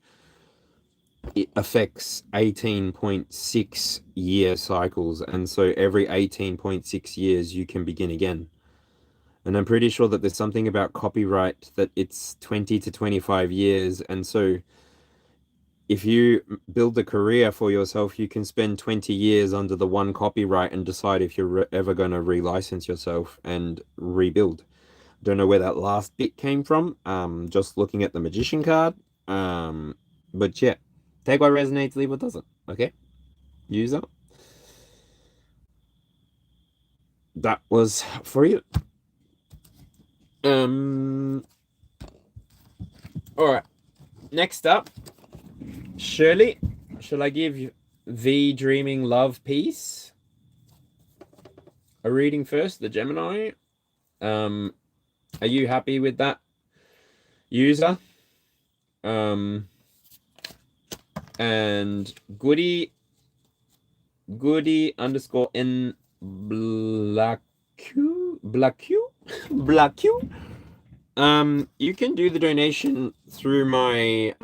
it affects 18.6 year cycles, and so every 18.6 years you can begin again. And I'm pretty sure that there's something about copyright that it's 20 to 25 years, and so if you build a career for yourself, you can spend 20 years under the one copyright and decide if you're ever going to relicense yourself and rebuild. Don't know where that last bit came from. Just looking at the Magician card. But yeah, take what resonates, leave what doesn't. Okay, user. That was for you. All right. Next up, Shirley. Shall I give you the Dreaming Love piece a reading first? The Gemini. Are you happy with that, user? And goody underscore n black q. You can do the donation through my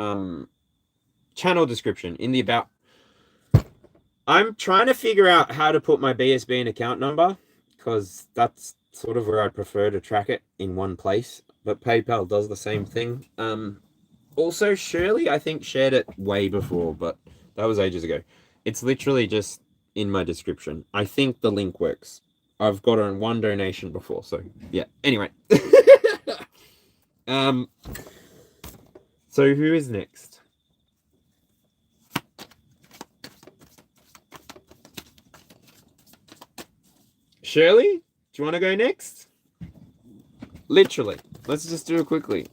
channel description in the about. I'm trying to figure out how to put my BSB and account number, because that's sort of where I prefer to track it in one place, but PayPal does the same thing. Also, Shirley, I think, shared it way before, but that was ages ago. It's literally just in my description. I think the link works. I've got on one donation before, so yeah. Anyway. So who is next? Shirley, do you want to go next? Literally. Let's just do it quickly.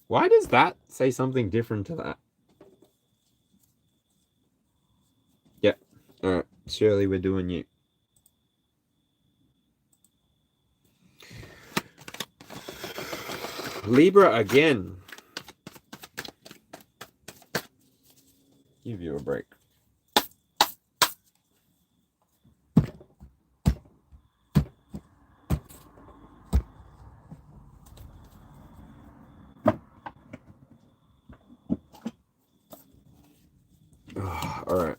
Why does that say something different to that? Yeah. All right. Shirley, we're doing you. Libra again. Give you a break. Oh, all right.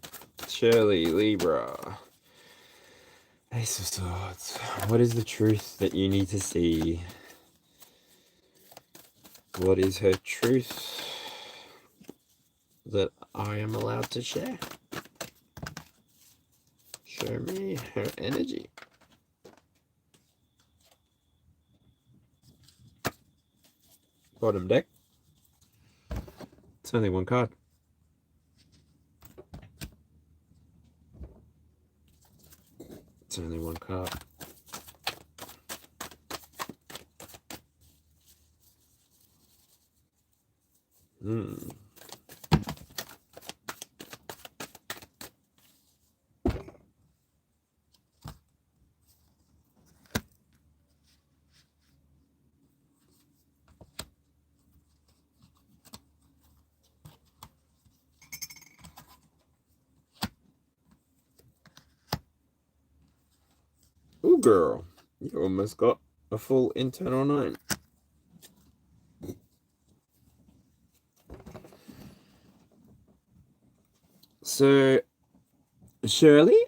Shirley, Libra. Ace of Swords. What is the truth that you need to see? What is her truth that I am allowed to share? Show me her energy. Bottom deck. It's only one card. It's only one card. Ooh, girl. You almost got a full internal 9. So, Shirley?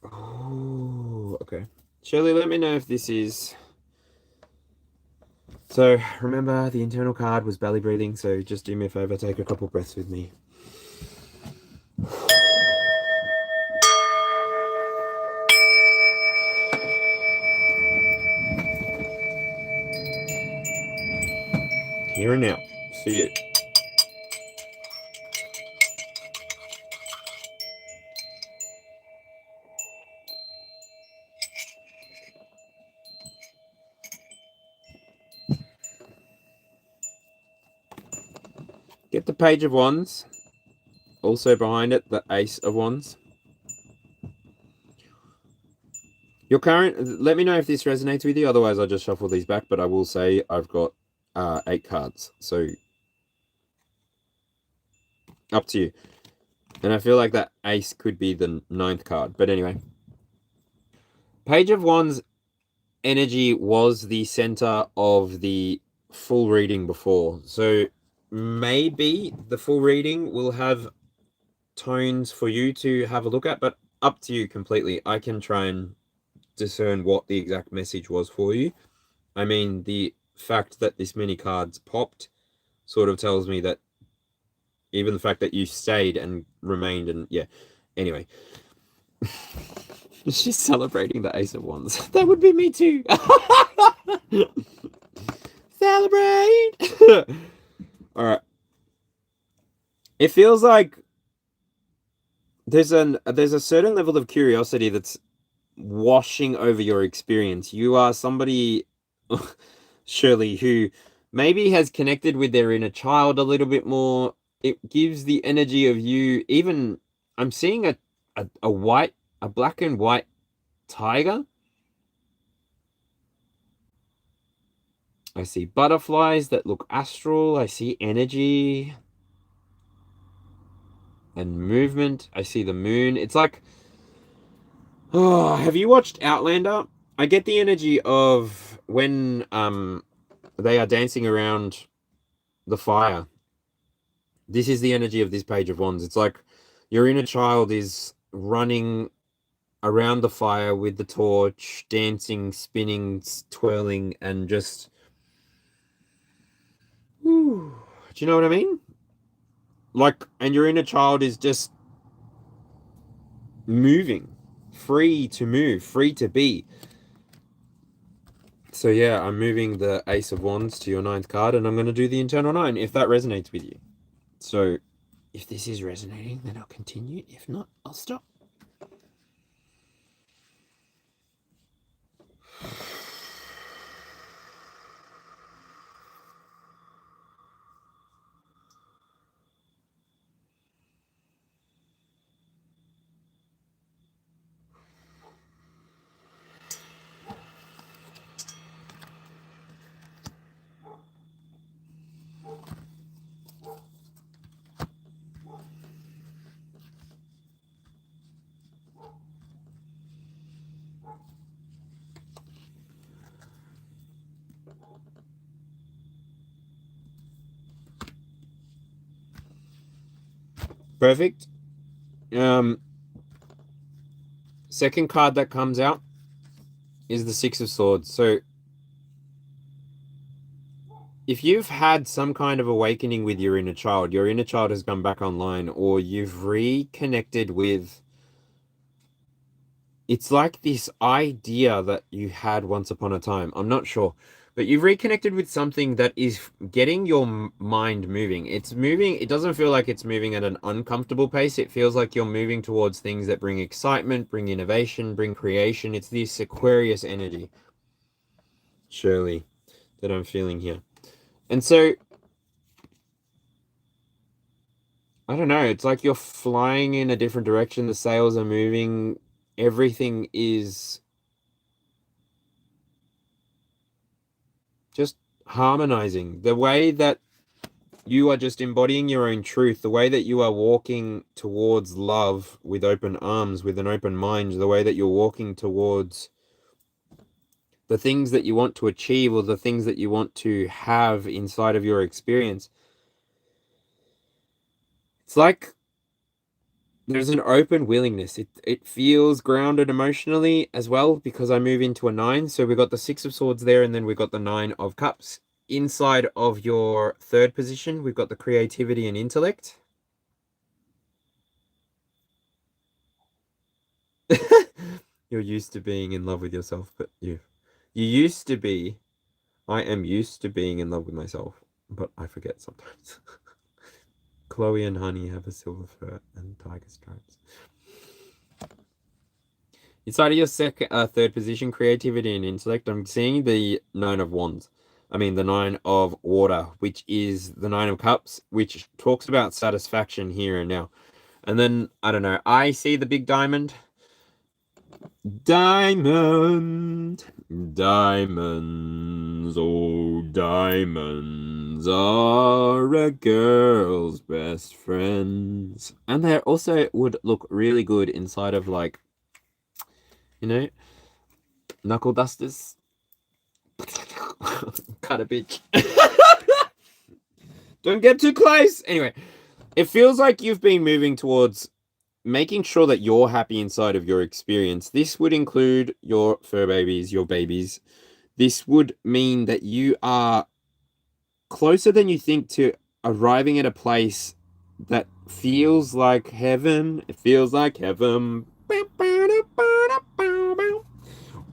Oh, okay. Shirley, let me know if this is... So, remember, the internal card was belly breathing, so just do me a favor, take a couple breaths with me. Here and now. See it. Get the Page of Wands. Also behind it, the Ace of Wands. Your current... Let me know if this resonates with you. Otherwise, I'll just shuffle these back. But I will say I've got 8 cards. So, up to you. And I feel like that Ace could be the 9th card. But anyway. Page of Wands energy was the center of the full reading before. So, maybe the full reading will have tones for you to have a look at. But up to you completely. I can try and discern what the exact message was for you. I mean, the fact that this many cards popped sort of tells me that even the fact that you stayed and remained and yeah. Anyway. She's celebrating the Ace of Wands. That would be me too. Celebrate! Alright. It feels like there's a certain level of curiosity that's washing over your experience. You are somebody, Shirley, who maybe has connected with their inner child a little bit more. It gives the energy of you, even, I'm seeing a black and white tiger. I see butterflies that look astral. I see energy and movement. I see the moon. It's like, oh, have you watched Outlander? I get the energy of when they are dancing around the fire. This is the energy of this Page of Wands. It's like your inner child is running around the fire with the torch, dancing, spinning, twirling, and just... Whew. Do you know what I mean? Like, and your inner child is just moving, free to move, free to be. So yeah, I'm moving the Ace of Wands to your 9th card, and I'm going to do the internal 9, if that resonates with you. So, if this is resonating, then I'll continue. If not, I'll stop. Perfect. Second card that comes out is the 6 of Swords. So, if you've had some kind of awakening with your inner child has come back online, or you've reconnected with... It's like this idea that you had once upon a time. I'm not sure. But you've reconnected with something that is getting your mind moving. It's moving. It doesn't feel like it's moving at an uncomfortable pace. It feels like you're moving towards things that bring excitement, bring innovation, bring creation. It's this Aquarius energy, surely, that I'm feeling here. And so, I don't know. It's like you're flying in a different direction. The sails are moving. Everything is just harmonizing. The way that you are just embodying your own truth, the way that you are walking towards love with open arms, with an open mind, the way that you're walking towards the things that you want to achieve or the things that you want to have inside of your experience. It's like there's an open willingness. It feels grounded emotionally as well, because I move into a 9. So we've got the 6 of Swords there, and then we've got the 9 of Cups. Inside of your 3rd position, we've got the creativity and intellect. You're used to being in love with yourself, but you used to be... I am used to being in love with myself, but I forget sometimes. Chloe and Honey have a silver fur and tiger stripes. Inside of your 3rd position, creativity and intellect, I'm seeing the 9 of Wands. I mean, the Nine of Water, which is the Nine of Cups, which talks about satisfaction here and now. And then, I don't know, I see the big diamond. Diamond, diamonds, oh, diamonds are a girl's best friends. And they also would look really good inside of, like, you know, knuckle dusters. Cut a bitch. Don't get too close. Anyway, it feels like you've been moving towards making sure that you're happy inside of your experience. This would include your fur babies, your babies. This would mean that you are closer than you think to arriving at a place that feels like heaven. It feels like heaven.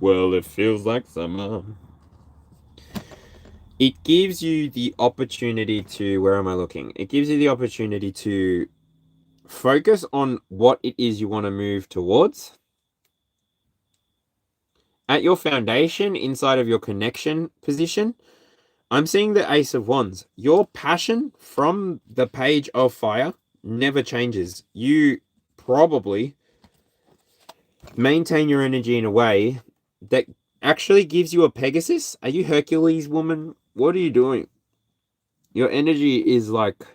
Well, it feels like summer. It gives you the opportunity to, where am I looking? It gives you the opportunity to focus on what it is you want to move towards. At your foundation, inside of your connection position, I'm seeing the Ace of Wands. Your passion from the Page of Fire never changes. You probably maintain your energy in a way that actually gives you a Pegasus. Are you Hercules, woman? What are you doing? Your energy is like...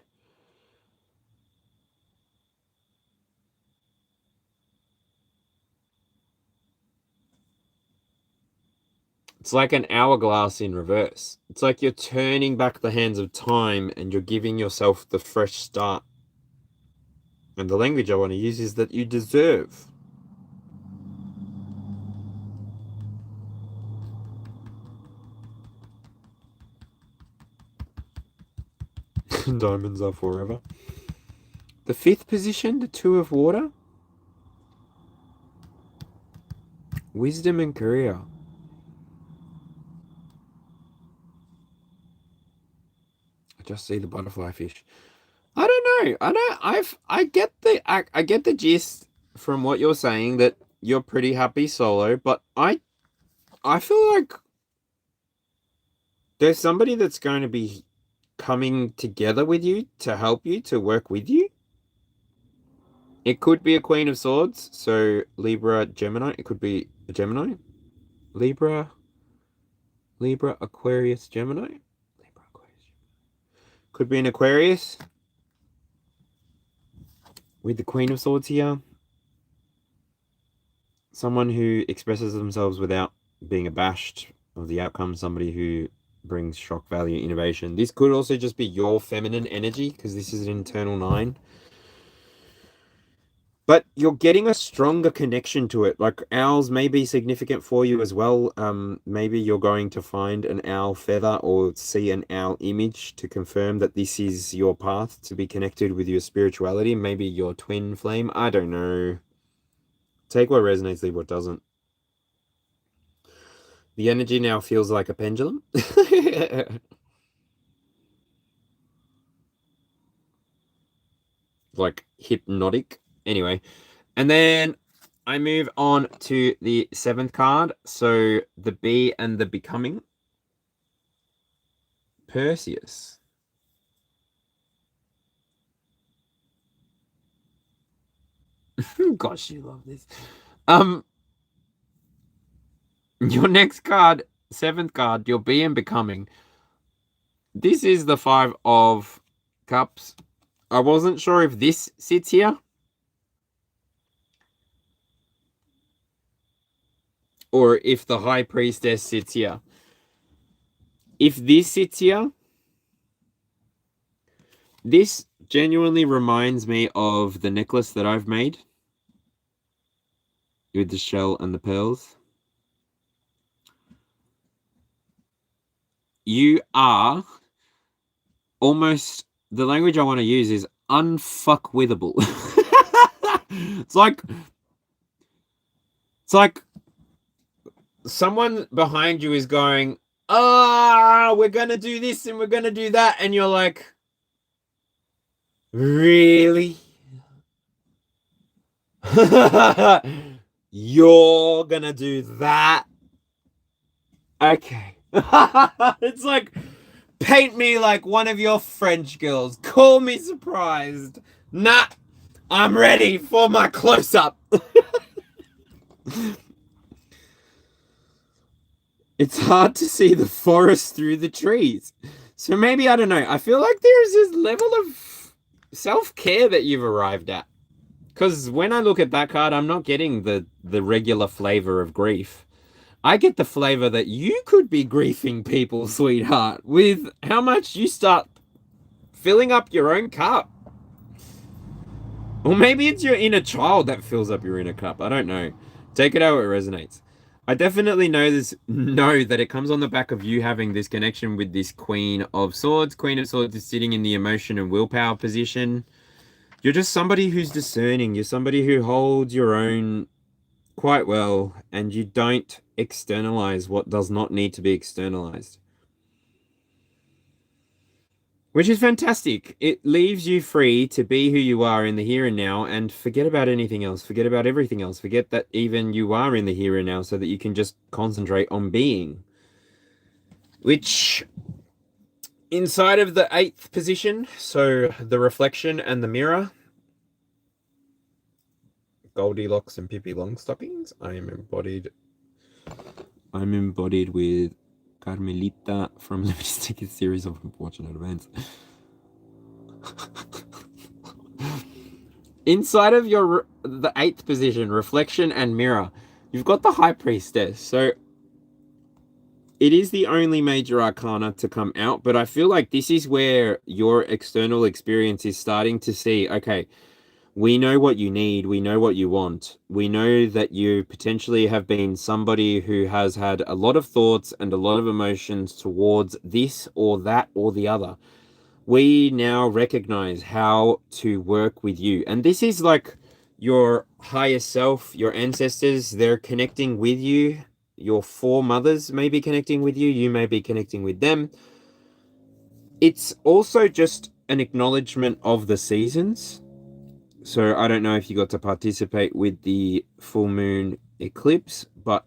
It's like an hourglass in reverse. It's like you're turning back the hands of time and you're giving yourself the fresh start. And the language I want to use is that you deserve. Diamonds are forever. The fifth position, the Two of Water. Wisdom and career. I just see the butterfly fish. I don't know. I get the gist from what you're saying that you're pretty happy solo, but I feel like there's somebody that's going to be coming together with you to help you, to work with you. It could be a Queen of Swords, so Libra, Gemini. It could be a Gemini. Libra, Aquarius, Gemini. Libra, Aquarius. Could be an Aquarius with the Queen of Swords here. Someone who expresses themselves without being abashed of the outcome. Somebody who brings shock value, innovation. This could also just be your feminine energy because this is an internal 9. But you're getting a stronger connection to it. Like owls may be significant for you as well. Maybe you're going to find an owl feather or see an owl image to confirm that this is your path to be connected with your spirituality. Maybe your twin flame. I don't know. Take what resonates, leave what doesn't. The energy now feels like a pendulum. Like hypnotic. Anyway, and then I move on to the 7th card. So the Bee and the Becoming. Perseus. Gosh, you love this. Your next card, 7th card, your Bee and Becoming. This is the 5 of Cups. I wasn't sure if this sits here. Or if the High Priestess sits here. If this sits here, this genuinely reminds me of the necklace that I've made with the shell and the pearls. You are almost, the language I want to use is unfuckwithable. It's like someone behind you is going, we're going to do this and we're going to do that. And you're like, really? You're going to do that? Okay. It's like, paint me like one of your French girls. Call me surprised. Nah, I'm ready for my close up. It's hard to see the forest through the trees. So maybe, I don't know. I feel like there's this level of self-care that you've arrived at. Because when I look at that card, I'm not getting the regular flavor of grief. I get the flavor that you could be griefing people, sweetheart, with how much you start filling up your own cup. Or maybe it's your inner child that fills up your inner cup. I don't know. Take it how it resonates. I definitely know that it comes on the back of you having this connection with this Queen of Swords. Queen of Swords is sitting in the emotion and willpower position. You're just somebody who's discerning. You're somebody who holds your own quite well, and you don't externalize what does not need to be externalized. Which is fantastic. It leaves you free to be who you are in the here and now and forget about anything else. Forget about everything else. Forget that even you are in the here and now so that you can just concentrate on being. Which, inside of the 8th position, so the reflection and the mirror, Goldilocks and Pippi Longstockings, I'm embodied with Carmelita from the Mystic series of unfortunate events. Inside of the 8th position, reflection and mirror, you've got the High Priestess. So it is the only major arcana to come out, but I feel like this is where your external experience is starting to see, okay, we know what you need. We know what you want. We know that you potentially have been somebody who has had a lot of thoughts and a lot of emotions towards this or that or the other. We now recognize how to work with you. And this is like your higher self, your ancestors, they're connecting with you. Your foremothers may be connecting with you. You may be connecting with them. It's also just an acknowledgement of the seasons. So I don't know if you got to participate with the full moon eclipse, but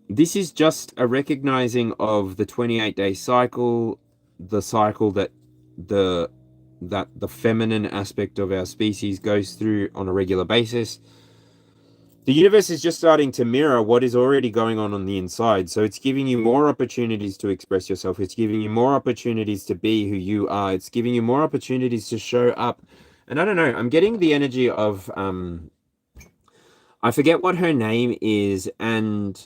this is just a recognizing of the 28-day cycle, the cycle that the feminine aspect of our species goes through on a regular basis. The universe is just starting to mirror what is already going on the inside. So it's giving you more opportunities to express yourself. It's giving you more opportunities to be who you are. It's giving you more opportunities to show up. And I don't know, I'm getting the energy of, I forget what her name is, and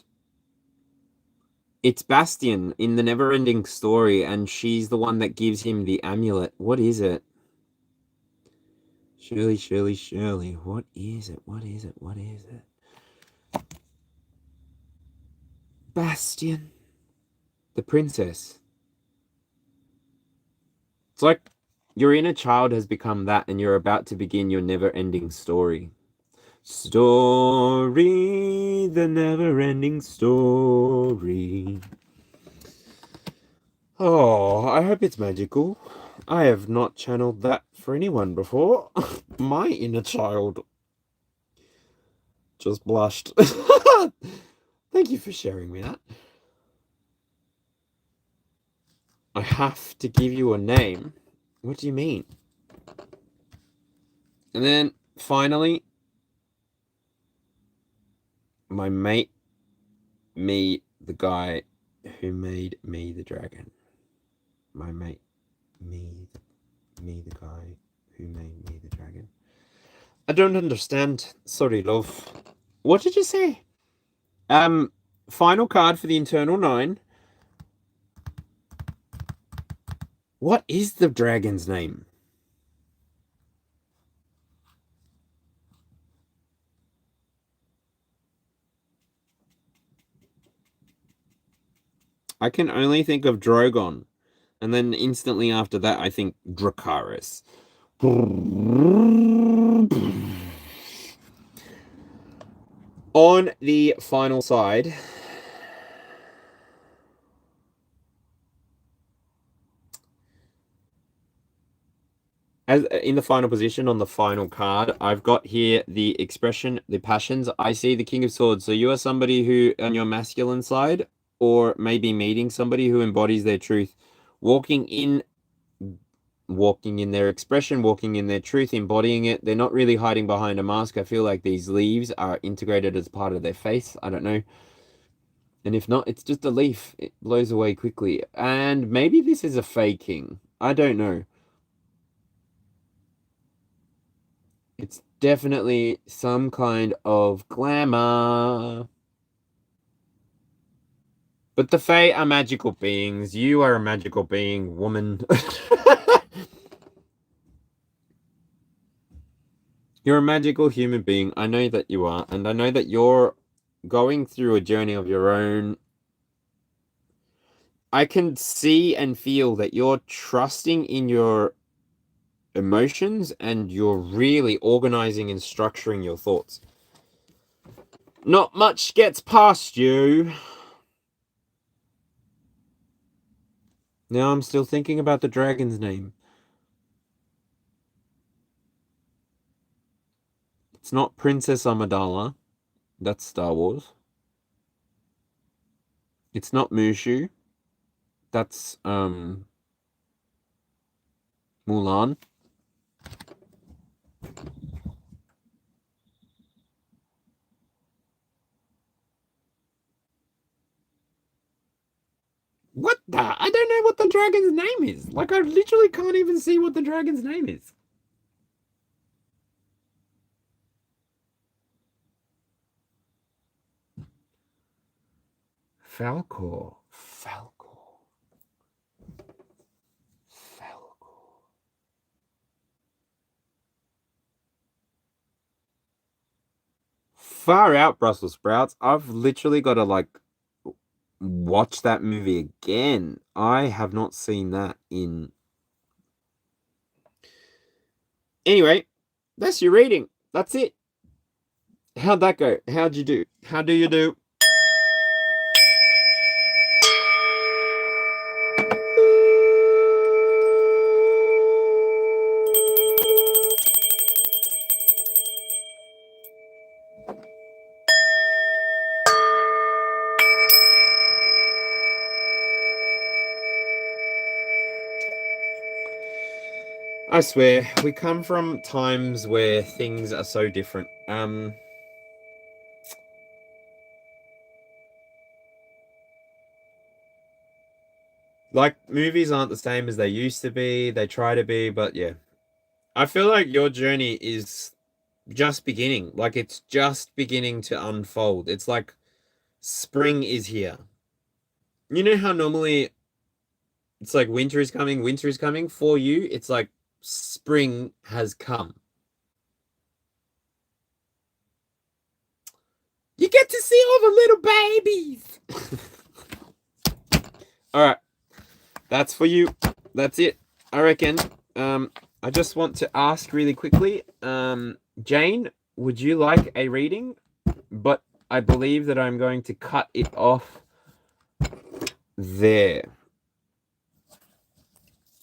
it's Bastian in the Never-Ending Story, and she's the one that gives him the amulet. What is it? Shirley, Shirley, Shirley. What is it? What is it? What is it? Bastian. The princess. It's like your inner child has become that, and you're about to begin your never-ending story. Story, the never-ending story. Oh, I hope it's magical. I have not channeled that for anyone before. My inner child just blushed. Thank you for sharing me that. I have to give you a name. What do you mean? And then finally, my mate, me, the guy who made me the dragon. My mate, me, the guy who made me the dragon. I don't understand. Sorry, love. What did you say? Final card for the Internal 9. What is the dragon's name? I can only think of Drogon. And then instantly after that, I think Dracarys. On the final side, as in the final position on the final card, I've got here the expression, the passions. I see the King of Swords. So you are somebody who, on your masculine side, or maybe meeting somebody who embodies their truth, walking in their expression, walking in their truth, embodying it. They're not really hiding behind a mask. I feel like these leaves are integrated as part of their face. I don't know. And if not, it's just a leaf. It blows away quickly. And maybe this is a faking. I don't know. It's definitely some kind of glamour. But the Fae are magical beings. You are a magical being, woman. You're a magical human being. I know that you are. And I know that you're going through a journey of your own. I can see and feel that you're trusting in your emotions and you're really organizing and structuring your thoughts. Not much gets past you. Now I'm still thinking about the dragon's name. It's not Princess Amidala. That's Star Wars. It's not Mushu. That's Mulan. What the? I don't know what the dragon's name is. Like, I literally can't even see what the dragon's name is. Falcor. Far out, Brussels sprouts. I've literally got to, like, watch that movie again. I have not seen that in... Anyway, that's your reading. That's it. How'd that go? How'd you do? How do you do? I swear, we come from times where things are so different. Like, movies aren't the same as they used to be. They try to be, but yeah. I feel like your journey is just beginning. Like, it's just beginning to unfold. It's like spring is here. You know how normally it's like winter is coming, winter is coming? For you, it's like spring has come. You get to see all the little babies. All right. That's for you. That's it. I reckon. I just want to ask really quickly, Jane, would you like a reading? But I believe that I'm going to cut it off there.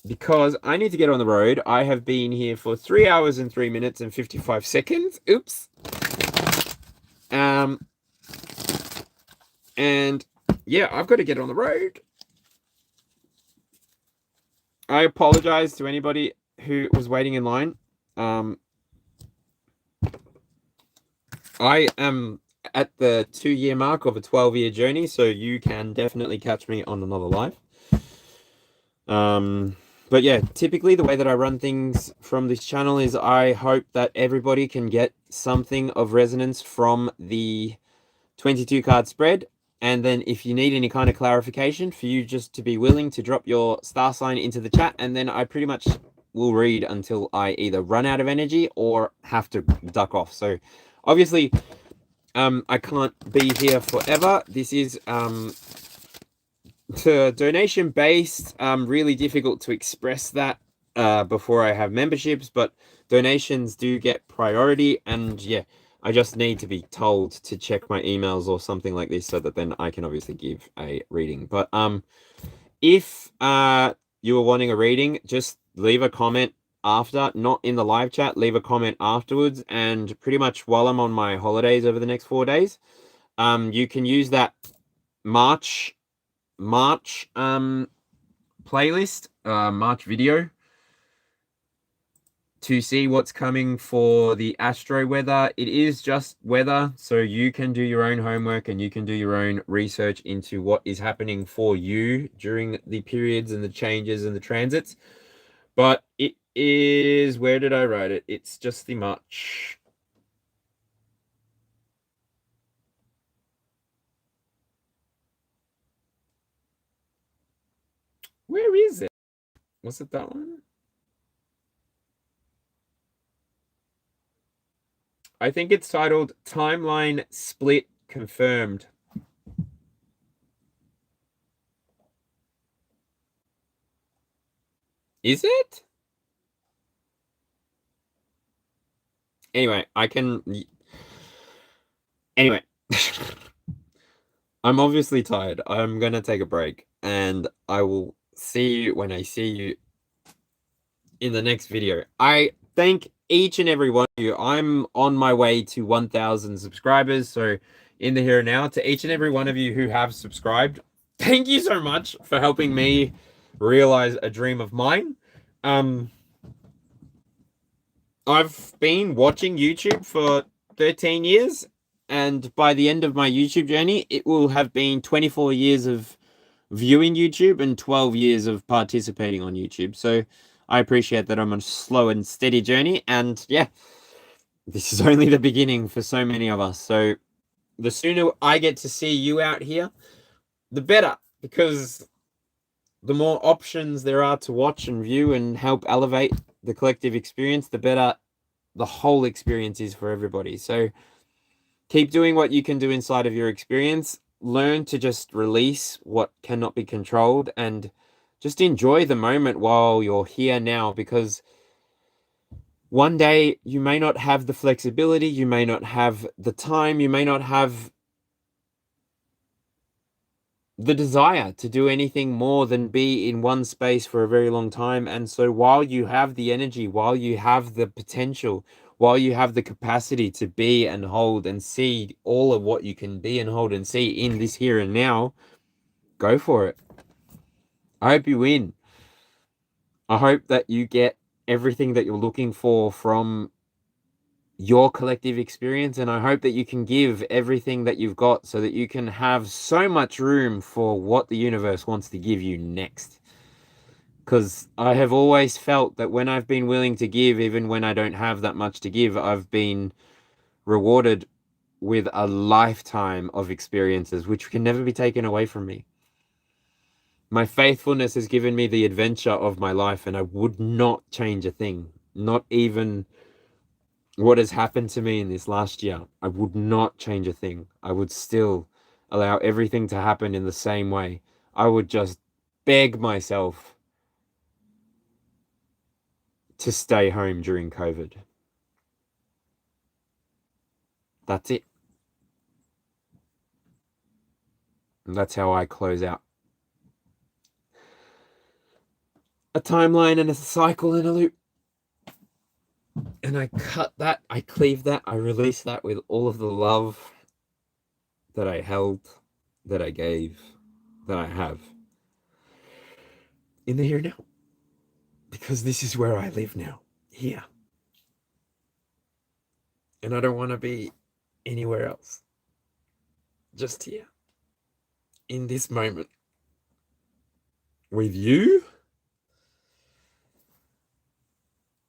Because I need to get on the road. I have been here for 3 hours and 3 minutes and 55 seconds. Oops. And yeah, I've got to get on the road. I apologize to anybody who was waiting in line. I am at the 2-year mark of a 12-year journey, so you can definitely catch me on another live. But yeah, typically the way that I run things from this channel is I hope that everybody can get something of resonance from the 22 card spread. And then if you need any kind of clarification, for you just to be willing to drop your star sign into the chat, and then I pretty much will read until I either run out of energy or have to duck off. So obviously, I can't be here forever. This is donation based. Really difficult to express that before I have memberships, but donations do get priority, and yeah, I just need to be told to check my emails or something like this so that then I can obviously give a reading. But if you were wanting a reading, just leave a comment after, not in the live chat, leave a comment afterwards, and pretty much while I'm on my holidays over the next 4 days, you can use that March March playlist, March video, to see what's coming for the Astro Weather. It is just weather, so you can do your own homework and you can do your own research into what is happening for you during the periods and the changes and the transits. But it is, where did I write it? It's just the March. Where is it? Was it that one? I think it's titled Timeline Split Confirmed. Is it? Anyway, Anyway. I'm obviously tired. I'm going to take a break, and I will see you when I see you in the next video. I thank each and every one of you. I'm on my way to 1,000 subscribers, so in the here and now, to each and every one of you who have subscribed, thank you so much for helping me realize a dream of mine. I've been watching YouTube for 13 years, and by the end of my YouTube journey, it will have been 24 years of viewing YouTube and 12 years of participating on YouTube. So I appreciate that I'm on a slow and steady journey, and yeah, this is only the beginning for so many of us. So the sooner I get to see you out here, the better, because the more options there are to watch and view and help elevate the collective experience, the better the whole experience is for everybody. So keep doing what you can do inside of your experience. Learn to just release what cannot be controlled and just enjoy the moment while you're here now, because one day you may not have the flexibility, you may not have the time, you may not have the desire to do anything more than be in one space for a very long time. And so while you have the energy, while you have the potential, while you have the capacity to be and hold and see all of what you can be and hold and see in this here and now, go for it. I hope you win. I hope that you get everything that you're looking for from your collective experience, and I hope that you can give everything that you've got so that you can have so much room for what the universe wants to give you next. Because I have always felt that when I've been willing to give, even when I don't have that much to give, I've been rewarded with a lifetime of experiences which can never be taken away from me. My faithfulness has given me the adventure of my life, and I would not change a thing, not even what has happened to me in this last year. I would not change a thing. I would still allow everything to happen in the same way. I would just beg myself to stay home during COVID. That's it. And that's how I close out a timeline and a cycle and a loop. And I cut that, I cleave that, I release that with all of the love that I held, that I gave, that I have in the here and now. Because this is where I live now, here. And I don't want to be anywhere else. Just here. In this moment. With you.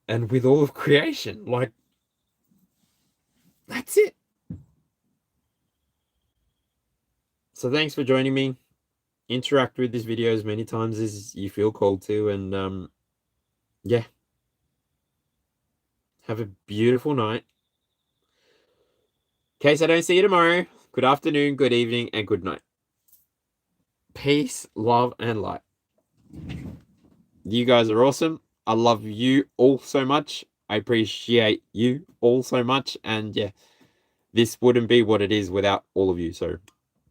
And with all of creation. Like, that's it. So thanks for joining me. Interact with this video as many times as you feel called to. And yeah. Have a beautiful night. In case I don't see you tomorrow, good afternoon, good evening, and good night. Peace, love, and light. You guys are awesome. I love you all so much. I appreciate you all so much. And yeah, this wouldn't be what it is without all of you. So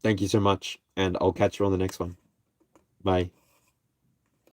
thank you so much. And I'll catch you on the next one. Bye.